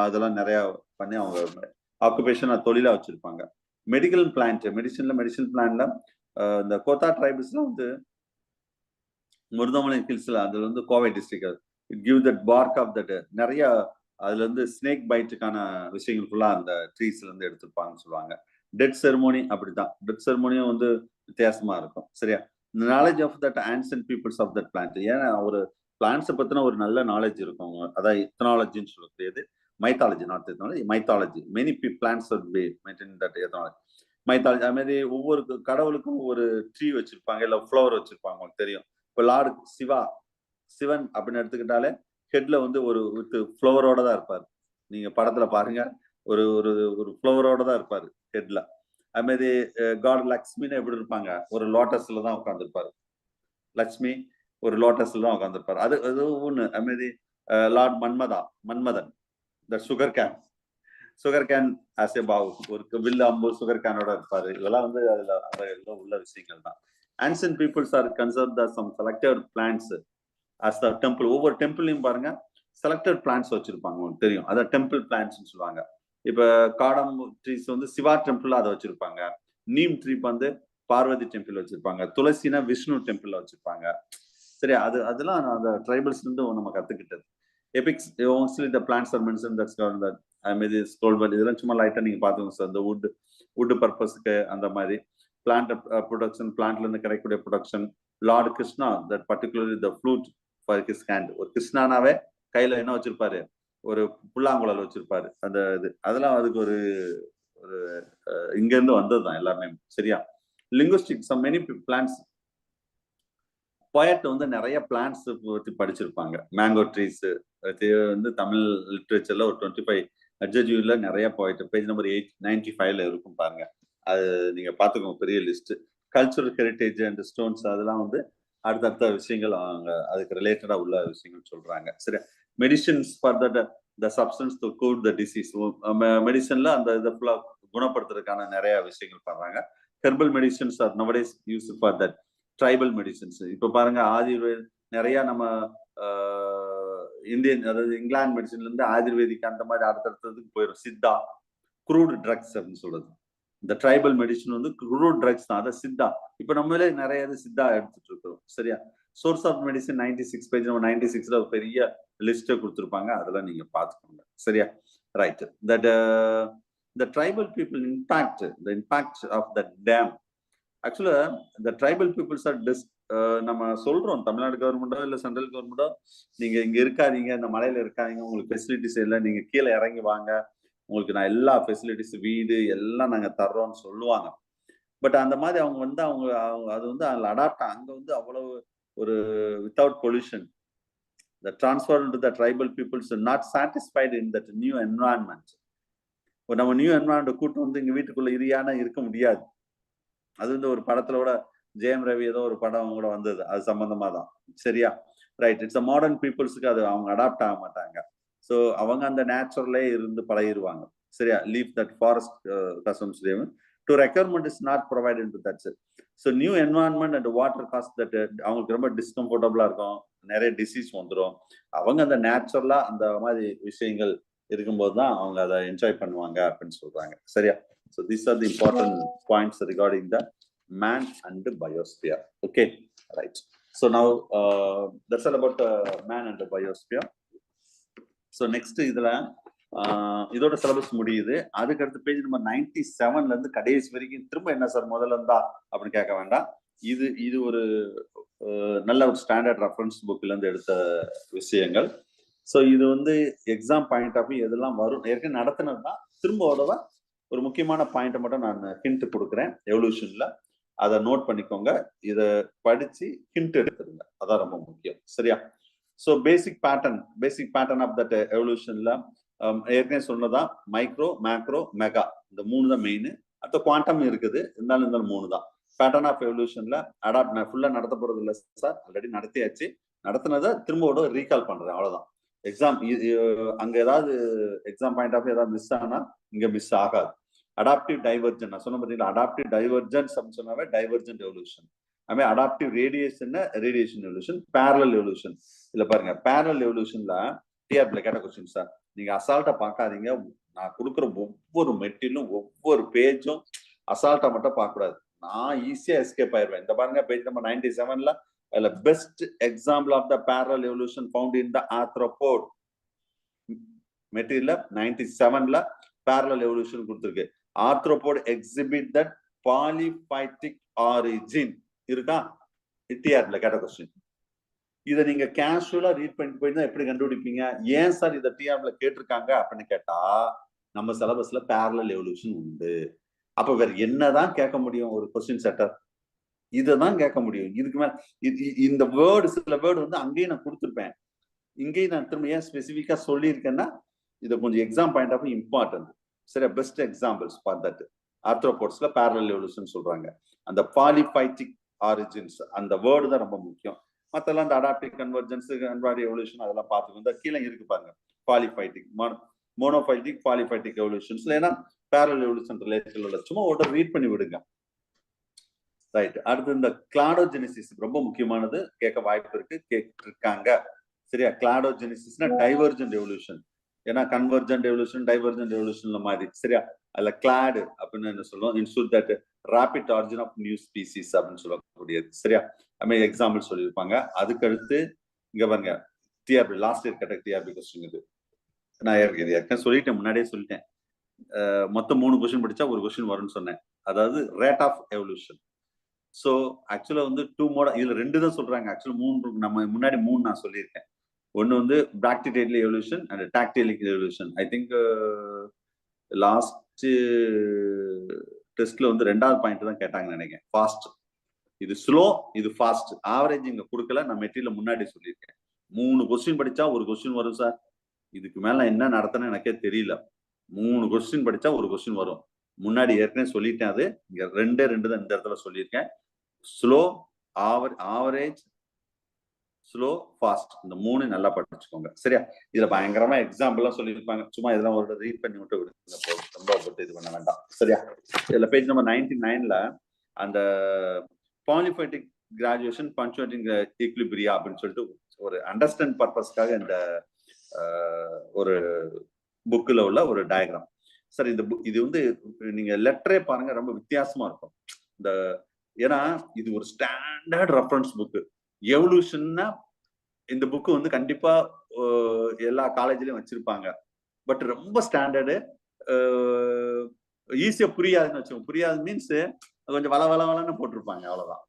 அதெல்லாம் நிறைய பண்ணி அவங்க ஆக்குபேஷன் தொழிலா வச்சிருப்பாங்க. மெடிக்கல் பிளான்ட் மெடிசன் பிளான்ட்ல இந்த கோத்தா ட்ரைபல்ஸ்ல வந்து முருதமலை ஹில்ஸ்ல அதுல வந்து Kovai district give that park of that நிறைய அதுல இருந்து ஸ்னேக் பைட்டுக்கான விஷயங்கள் ஃபுல்லா அந்த ட்ரீஸ்ல இருந்து எடுத்துருப்பாங்கன்னு சொல்லுவாங்க. டெத் செரமோனி அப்படிதான். டெத் செரமோனியும் வந்து வித்தியாசமா இருக்கும் சரியா. Knowledge of that ancient peoples of that plant. ஏன்னா ஒரு பிளான்ட்ஸை பத்தின ஒரு நல்ல நாலேஜ் இருக்கும். அதாவது இத்தனாலஜின்னு சொல்லக்கூடியது mythology, not ethnology, mythology. Many plants would be maintained that ethnology mythology. அது மாதிரி ஒவ்வொரு கடவுளுக்கும் ஒரு ட்ரீ வச்சிருப்பாங்க, இல்லை ஃப்ளவர் வச்சிருப்பாங்க. உங்களுக்கு தெரியும். இப்போ லார்டு சிவன் அப்படின்னு எடுத்துக்கிட்டாலே ஹெட்ல வந்து ஒரு வித் ஃப்ளவரோட தான் இருப்பாரு. நீங்க படத்துல பாருங்க, ஒரு ஒரு ஒரு ஃப்ளவரோட தான் இருப்பாரு ஹெட்ல. அது மாதிரி காட் லக்ஷ்மின்னு எப்படி இருப்பாங்க, ஒரு லோட்டஸ்ல தான் உட்காந்துருப்பாரு. லக்ஷ்மி ஒரு லோட்டஸ்ல தான் உட்காந்துருப்பாரு. அது ஒண்ணு. அது மாதிரி lord Manmadhan the sugar cane as a bow, ஒரு வில் அம்பு சுகர் கேனோட இருப்பாரு. இதெல்லாம் வந்து அதுல உள்ள விஷயங்கள் தான். Ancient peoples are conserved as some selected plants as the temple. ஒவ்வொரு டெம்பிள்லையும் பாருங்க செலக்டட் பிளான்ட்ஸ் வச்சிருப்பாங்க. உங்களுக்கு தெரியும், அதை டெம்பிள் பிளான்ட்ஸ் சொல்லுவாங்க. இப்ப காடம் ட்ரீஸ் வந்து சிவா டெம்பிள் அதை வச்சிருப்பாங்க. நீம் ட்ரீ வந்து பார்வதி டெம்பிள் வச்சிருப்பாங்க. துளசினா விஷ்ணு டெம்பிள் வச்சிருப்பாங்க. சரி, அதெல்லாம் அந்த ட்ரைபல்ஸ் இருந்து நம்ம கத்துக்கிட்டது. Epics mostly the plants R mention that's that அதுமாரி ஸ்க்ரோல்பல் இதெல்லாம் சும்மா லைட்டா நீங்க பாத்துக்கோங்க சார். இந்த வுட் பர்பஸ்க்கு அந்த மாதிரி பிளான்ட் ப்ரொடக்ஷன், பிளான்ட்ல இருந்து கிடைக்கக்கூடிய production. Lord Krishna that particularly the flute for his hand. ஒரு கிருஷ்ணானாவே கையில என்ன வச்சிருப்பாரு, ஒரு புல்லாங்குழல் வச்சிருப்பாரு. அந்த இது அதெல்லாம் அதுக்கு ஒரு இங்க இருந்து வந்ததுதான் எல்லாமே சரியா. Linguistic some many plants poet வந்து நிறைய பிளான்ட்ஸ் பத்தி படிச்சிருப்பாங்க. மேங்கோ ட்ரீஸ் வந்து தமிழ் லிட்ரேச்சர்ல ஒரு 25 அட்ஜெக்டிவ்ல நிறைய போயிட். பேஜ் நம்பர் 895 இருக்கும் பாருங்க. அது நீங்க பாத்துக்கோங்க, பெரிய list. Cultural heritage and stones அதெல்லாம் வந்து அடுத்தடுத்த விஷயங்கள் அவங்க அதுக்கு ரிலேட்டடா உள்ள விஷயங்கள் சொல்றாங்க சரியா. Medicines for the substance to கூர் த டிசீஸ். மெடிசன்ல அந்த இதை ஃபுல்லா குணப்படுத்துறதுக்கான நிறைய விஷயங்கள் பண்றாங்க. Herbal medicines are nowadays use for that. Tribal medicines இப்ப பாருங்க, ஆயுர்வேத் நிறைய நம்ம இந்தியன் அதாவது இங்கிலாந்து மெடிசன்ல இருந்து ஆயுர்வேதிக் அந்த மாதிரி அடுத்தடுத்ததுக்கு போயிடும். சித்தா குரூட் ட்ரக்ஸ் அப்படின்னு சொல்றது. இந்த ட்ரைபல் மெடிசன் வந்து குரூட் ட்ரக்ஸ் தான், அதை சித்தா. இப்ப நம்மளே நிறைய சித்தா எடுத்துட்டு இருக்கோம் சரியா. Source of medicine 96 page number 96ல ஒரு பெரிய லிஸ்ட் கொடுத்துருப்பாங்க. அதெல்லாம் நீங்க பாத்துக்கோங்க சரியா. Right. That the tribal people the impact of the dam. ஆக்சுவலா இந்த ட்ரைபல் பீப்புள்ஸ் ஆர் நம்ம சொல்றோம், தமிழ்நாடு கவர்மெண்டோ இல்லை சென்ட்ரல் கவர்மெண்டோ, நீங்க இங்க இருக்காதீங்க, இந்த மலையில இருக்காதீங்க, உங்களுக்கு ஃபெசிலிட்டிஸ் இல்லை, நீங்க கீழே இறங்கி வாங்க, உங்களுக்கு நான் எல்லா ஃபெசிலிட்டிஸ் வீடு எல்லாம் நாங்க தர்றோம்னு சொல்லுவாங்க. பட் அந்த மாதிரி அவங்க வந்து அவங்க அது வந்து அதில் அடாப்ட் அங்க வந்து அவ்வளவு ஒரு without pollution the transfer into the tribal peoples are not satisfied in that new environment. நம்ம நியூ என்வரான்மெண்ட் கூட்டு வந்து இங்க வீட்டுக்குள்ள இரியானா இருக்க முடியாது. அது வந்து ஒரு படத்துல ஜெயம் ரவி ஏதோ ஒரு படம் கூட வந்தது, அது சம்பந்தமா தான் சரியா. ரைட். இட்ஸ் அ மாடர்ன் பீப்புள்ஸுக்கு அது அவங்க அடாப்ட் ஆக மாட்டாங்க. ஸோ அவங்க அந்த நேச்சுரலே இருந்து பழகிடுவாங்க சரியா. Leave that forest customs to requirement is not provided to that. So new environment and water cost that அவங்களுக்கு ரொம்ப டிஸ்கம்ஃபர்டபுளா இருக்கும், நிறைய டிசீஸ் வந்துடும். அவங்க அந்த நேச்சுரலா அந்த மாதிரி விஷயங்கள் இருக்கும்போது தான் அவங்க அதை என்ஜாய் பண்ணுவாங்க அப்படின்னு சொல்றாங்க சரியா. So these are the important points regarding the man and the biosphere. Okay, right. So now that's all about man and the biosphere. So next idla இதோட சிலபஸ் முடியுது. அதுக்கடுத்து பேஜ் நம்பர் 97ல இருந்து கடைசி வரைக்கும் திரும்ப என்ன சார் முதல்ல இருந்தா அப்படின்னு கேட்க வேண்டாம். இது ஒரு நல்ல ஒரு ஸ்டாண்டர்ட் ரெஃபரன்ஸ் புக்ல இருந்து எடுத்த விஷயங்கள். ஸோ இது வந்து எக்ஸாம் பாயிண்ட் ஆஃப் வியூ எதெல்லாம் வரும் ஏற்கனவே நடத்தினதுதான். திரும்ப ஒரு முக்கியமான பாயிண்ட்டை மட்டும் நான் ஹிண்ட் கொடுக்குறேன் எவல்யூஷன்ல. அதை நோட் பண்ணிக்கோங்க. இதை படிச்சு ஹிண்ட் எடுத்துருங்க, அதான் ரொம்ப முக்கியம். சரியா? So basic pattern of that எவல்யூஷன்ல ஏற்கனவே சொன்னதான் மைக்ரோ, மேக்ரோ, மெகா, இந்த 3 தான் மெயின். அடுத்த குவாண்டம் இருக்குது, இருந்தாலும் 3 தான். பேட்டர்ன் ஆஃப் எவல்யூஷன்ல அடாப்ட் ஃபுல்லா நடத்த போறது இல்லை சார், ஆல்ரெடி நடத்தியாச்சு. நடத்தினதை திரும்ப ரீகால் பண்றேன், அவ்வளவுதான். எக்ஸாம் அங்க ஏதாவது எக்ஸாம் பாயிண்ட் ஆஃப் ஏதாவது மிஸ் ஆனா இங்க மிஸ் ஆகாது. அடாப்டிவ் டைவர்ஜன் நான் சொன்ன பார்த்தீங்களா, அடாப்டிவ் டைவர்ஜன்ஸ் அப்படின்னு சொன்னாவே டைவர்ஜென்ட் எவல்யூஷன். அதுமாதிரி adaptive radiation evolution, parallel evolution. இதுல பாருங்க, பேரலல் எவல்யூஷன்ல டிஆர்பில கேட்ட கொஸ்டின் சார், நீங்க அசால்ட்டா பார்க்காதீங்க. நான் கொடுக்குற ஒவ்வொரு மெட்டீரியலும் ஒவ்வொரு பேஜும் அசால்ட்டா மட்டும் பார்க்க கூடாது. நான் ஈஸியா எஸ்கேப் ஆயிடுவேன். இந்த பாருங்க பேஜ் நம்பர் 97ல best example of the parallel evolution found in the arthropod material 97ல பேரலல் எவல்யூஷன் கொடுத்துருக்கு. Arthropod exhibit that polyphyletic origin இருக்கா? டிஆர்பில கேட்ட கொஸ்டின். இதை நீங்க கேஷுவலா ரீட் பண்ணிட்டு போயிருந்தா எப்படி கண்டுபிடிப்பீங்க? ஏன் சார் இதை டிஆர்பில கேட்டிருக்காங்க அப்படின்னு கேட்டா, நம்ம சிலபஸ்ல பேரலல் எவல்யூஷன் உண்டு. அப்ப வேற என்னதான் கேட்க முடியும் ஒரு கொஸ்டின் செட்டர்? இதைதான் கேட்க முடியும். இதுக்கு மேல இந்த வேர்டு, சில வேர்டு வந்து அங்கேயும் நான் கொடுத்துருப்பேன், இங்கேயும் நான் திரும்ப ஏன் ஸ்பெசிஃபிக்கா சொல்லியிருக்கேன்னா, இதை கொஞ்சம் எக்ஸாம் பாயிண்ட் ஆஃப் இம்பார்ட்டன்ட். சரியா? Best examples for that. ஆர்த்ரோபோட்ஸ்ல பேரலல் எவல்யூஷன் சொல்றாங்க. அந்த பாலிஃபைட்டிக் ஆரிஜின்ஸ் அந்த வேர்டு தான் ரொம்ப முக்கியம். மற்றெல்லாம் இந்த அடாப்டிவ் கன்வர்ஜென்ஸ், கன்வர்டிவ் எவல்யூஷன் அதெல்லாம் பார்த்துக்கோங்க. கீழே இருக்கு பாருங்க, பாலிஃபைட்டிக், மோனோஃபைட்டிக், பாலிஃபைட்டிக் எவல்யூஷன்ஸ். ஏன்னா பேரலல் எவல்யூஷன் ரிலேட்டட் உள்ள சும்மா ரீட் பண்ணி விடுங்க. ரைட். அடுத்து இந்த கிளாடோஜெனிசிஸ் ரொம்ப முக்கியமானது, கேட்க வாய்ப்பு இருக்கு, கேட்டிருக்காங்க. சரியா? கிளாடோஜெனிசிஸ்னா டைவர்ஜென்ட் எவல்யூஷன். ஏன்னா கன்வர்ஜென்ட் எவல்யூஷன், டைவர்ஜென்ட் எவல்யூஷன்ல மாதிரி. சரியா? அதுல கிளாடு அப்படின்னு என்ன சொல்லுவோம், இன்சூட் that rapid origin of new species அப்படின்னு சொல்லக்கூடியது. சரியா? அதுமாதிரி எக்ஸாம்பிள் சொல்லியிருப்பாங்க. அதுக்கு அடுத்து இங்க பாருங்க, டிஆர்பி லாஸ்ட் இயர் கேட்ட டிஆர்பி கொஸ்டின் இது. நான் ஏற்கனவே சொல்லிட்டேன், முன்னாடியே சொல்லிட்டேன். மொத்தம் 3 கொஸ்டின் படிச்சா ஒரு கொஸ்டின் வரும்னு சொன்னேன். அதாவது ரேட் ஆஃப் எவல்யூஷன். ஸோ ஆக்சுவலா வந்து 2 மோட், இதுல 2 தான் சொல்றாங்க. ஆக்சுவலா 3, நம்ம முன்னாடி 3 நான் சொல்லியிருக்கேன். ஒன்னு வந்து பிராக்டிடேட்லி evolution and dactylic evolution. I think last டெஸ்ட்ல வந்து 2வது பாயிண்ட் தான் கேட்டாங்கன்னு நினைக்கிறேன். ஃபாஸ்ட், இது ஸ்லோ, இது ஃபாஸ்ட். ஆவரேஜ் இங்க கொடுக்கல, நான் மெட்டீரியல் முன்னாடி சொல்லியிருக்கேன். 3 கொஸ்டின் படிச்சா ஒரு கொஸ்டின் வரும் சார். இதுக்கு மேல என்ன நடத்தணும் எனக்கே தெரியல. 3 கொஸ்டின் படிச்சா ஒரு கொஸ்டின் வரும். முன்னாடி ஏற்கனவே சொல்லிட்டேன். அது இங்க 2 தான் இந்த இடத்துல சொல்லியிருக்கேன். ஸ்லோ, ஆவரேஜ், ஸ்லோ, ஃபாஸ்ட், இந்த 3 நல்லா படிச்சுக்கோங்க. சரியா? இதுல பயங்கரமா எக்ஸாம்பிள் எல்லாம் சொல்லியிருப்பாங்க. சும்மா இதெல்லாம் ஒரு ரீட் பண்ணி விட்டு விடுங்க போதும், ரொம்ப போட்டு இது பண்ண வேண்டாம். சரியா? இதுல பேஜ் நம்பர் 99ல அந்த பாலிஃபைட்டிக் கிராஜுவேஷன் பங்க்சுவேட்டிங் ஈக்லிபிரியா அப்படின்னு சொல்லிட்டு ஒரு அண்டர்ஸ்டாண்ட் பர்பஸ்க்காக இந்த ஒரு புக்ல உள்ள ஒரு டயக்ராம். சார் இது வந்து நீங்க லெட்டரே பாருங்க, ரொம்ப வித்தியாசமா இருக்கும். இந்த ஏன்னா இது ஒரு ஸ்டாண்டர்ட் ரெஃபரன்ஸ் புக்கு. எவல்யூஷன்னா இந்த புக்கு வந்து கண்டிப்பா எல்லா காலேஜ்லயும் வச்சிருப்பாங்க. பட் ரொம்ப ஸ்டாண்டர்டு, ஈஸியா புரியாதுன்னு வச்சுக்கோங்க. புரியாது மீன்ஸ் கொஞ்சம் வளவளன்னு போட்டிருப்பாங்க, அவ்வளவுதான்.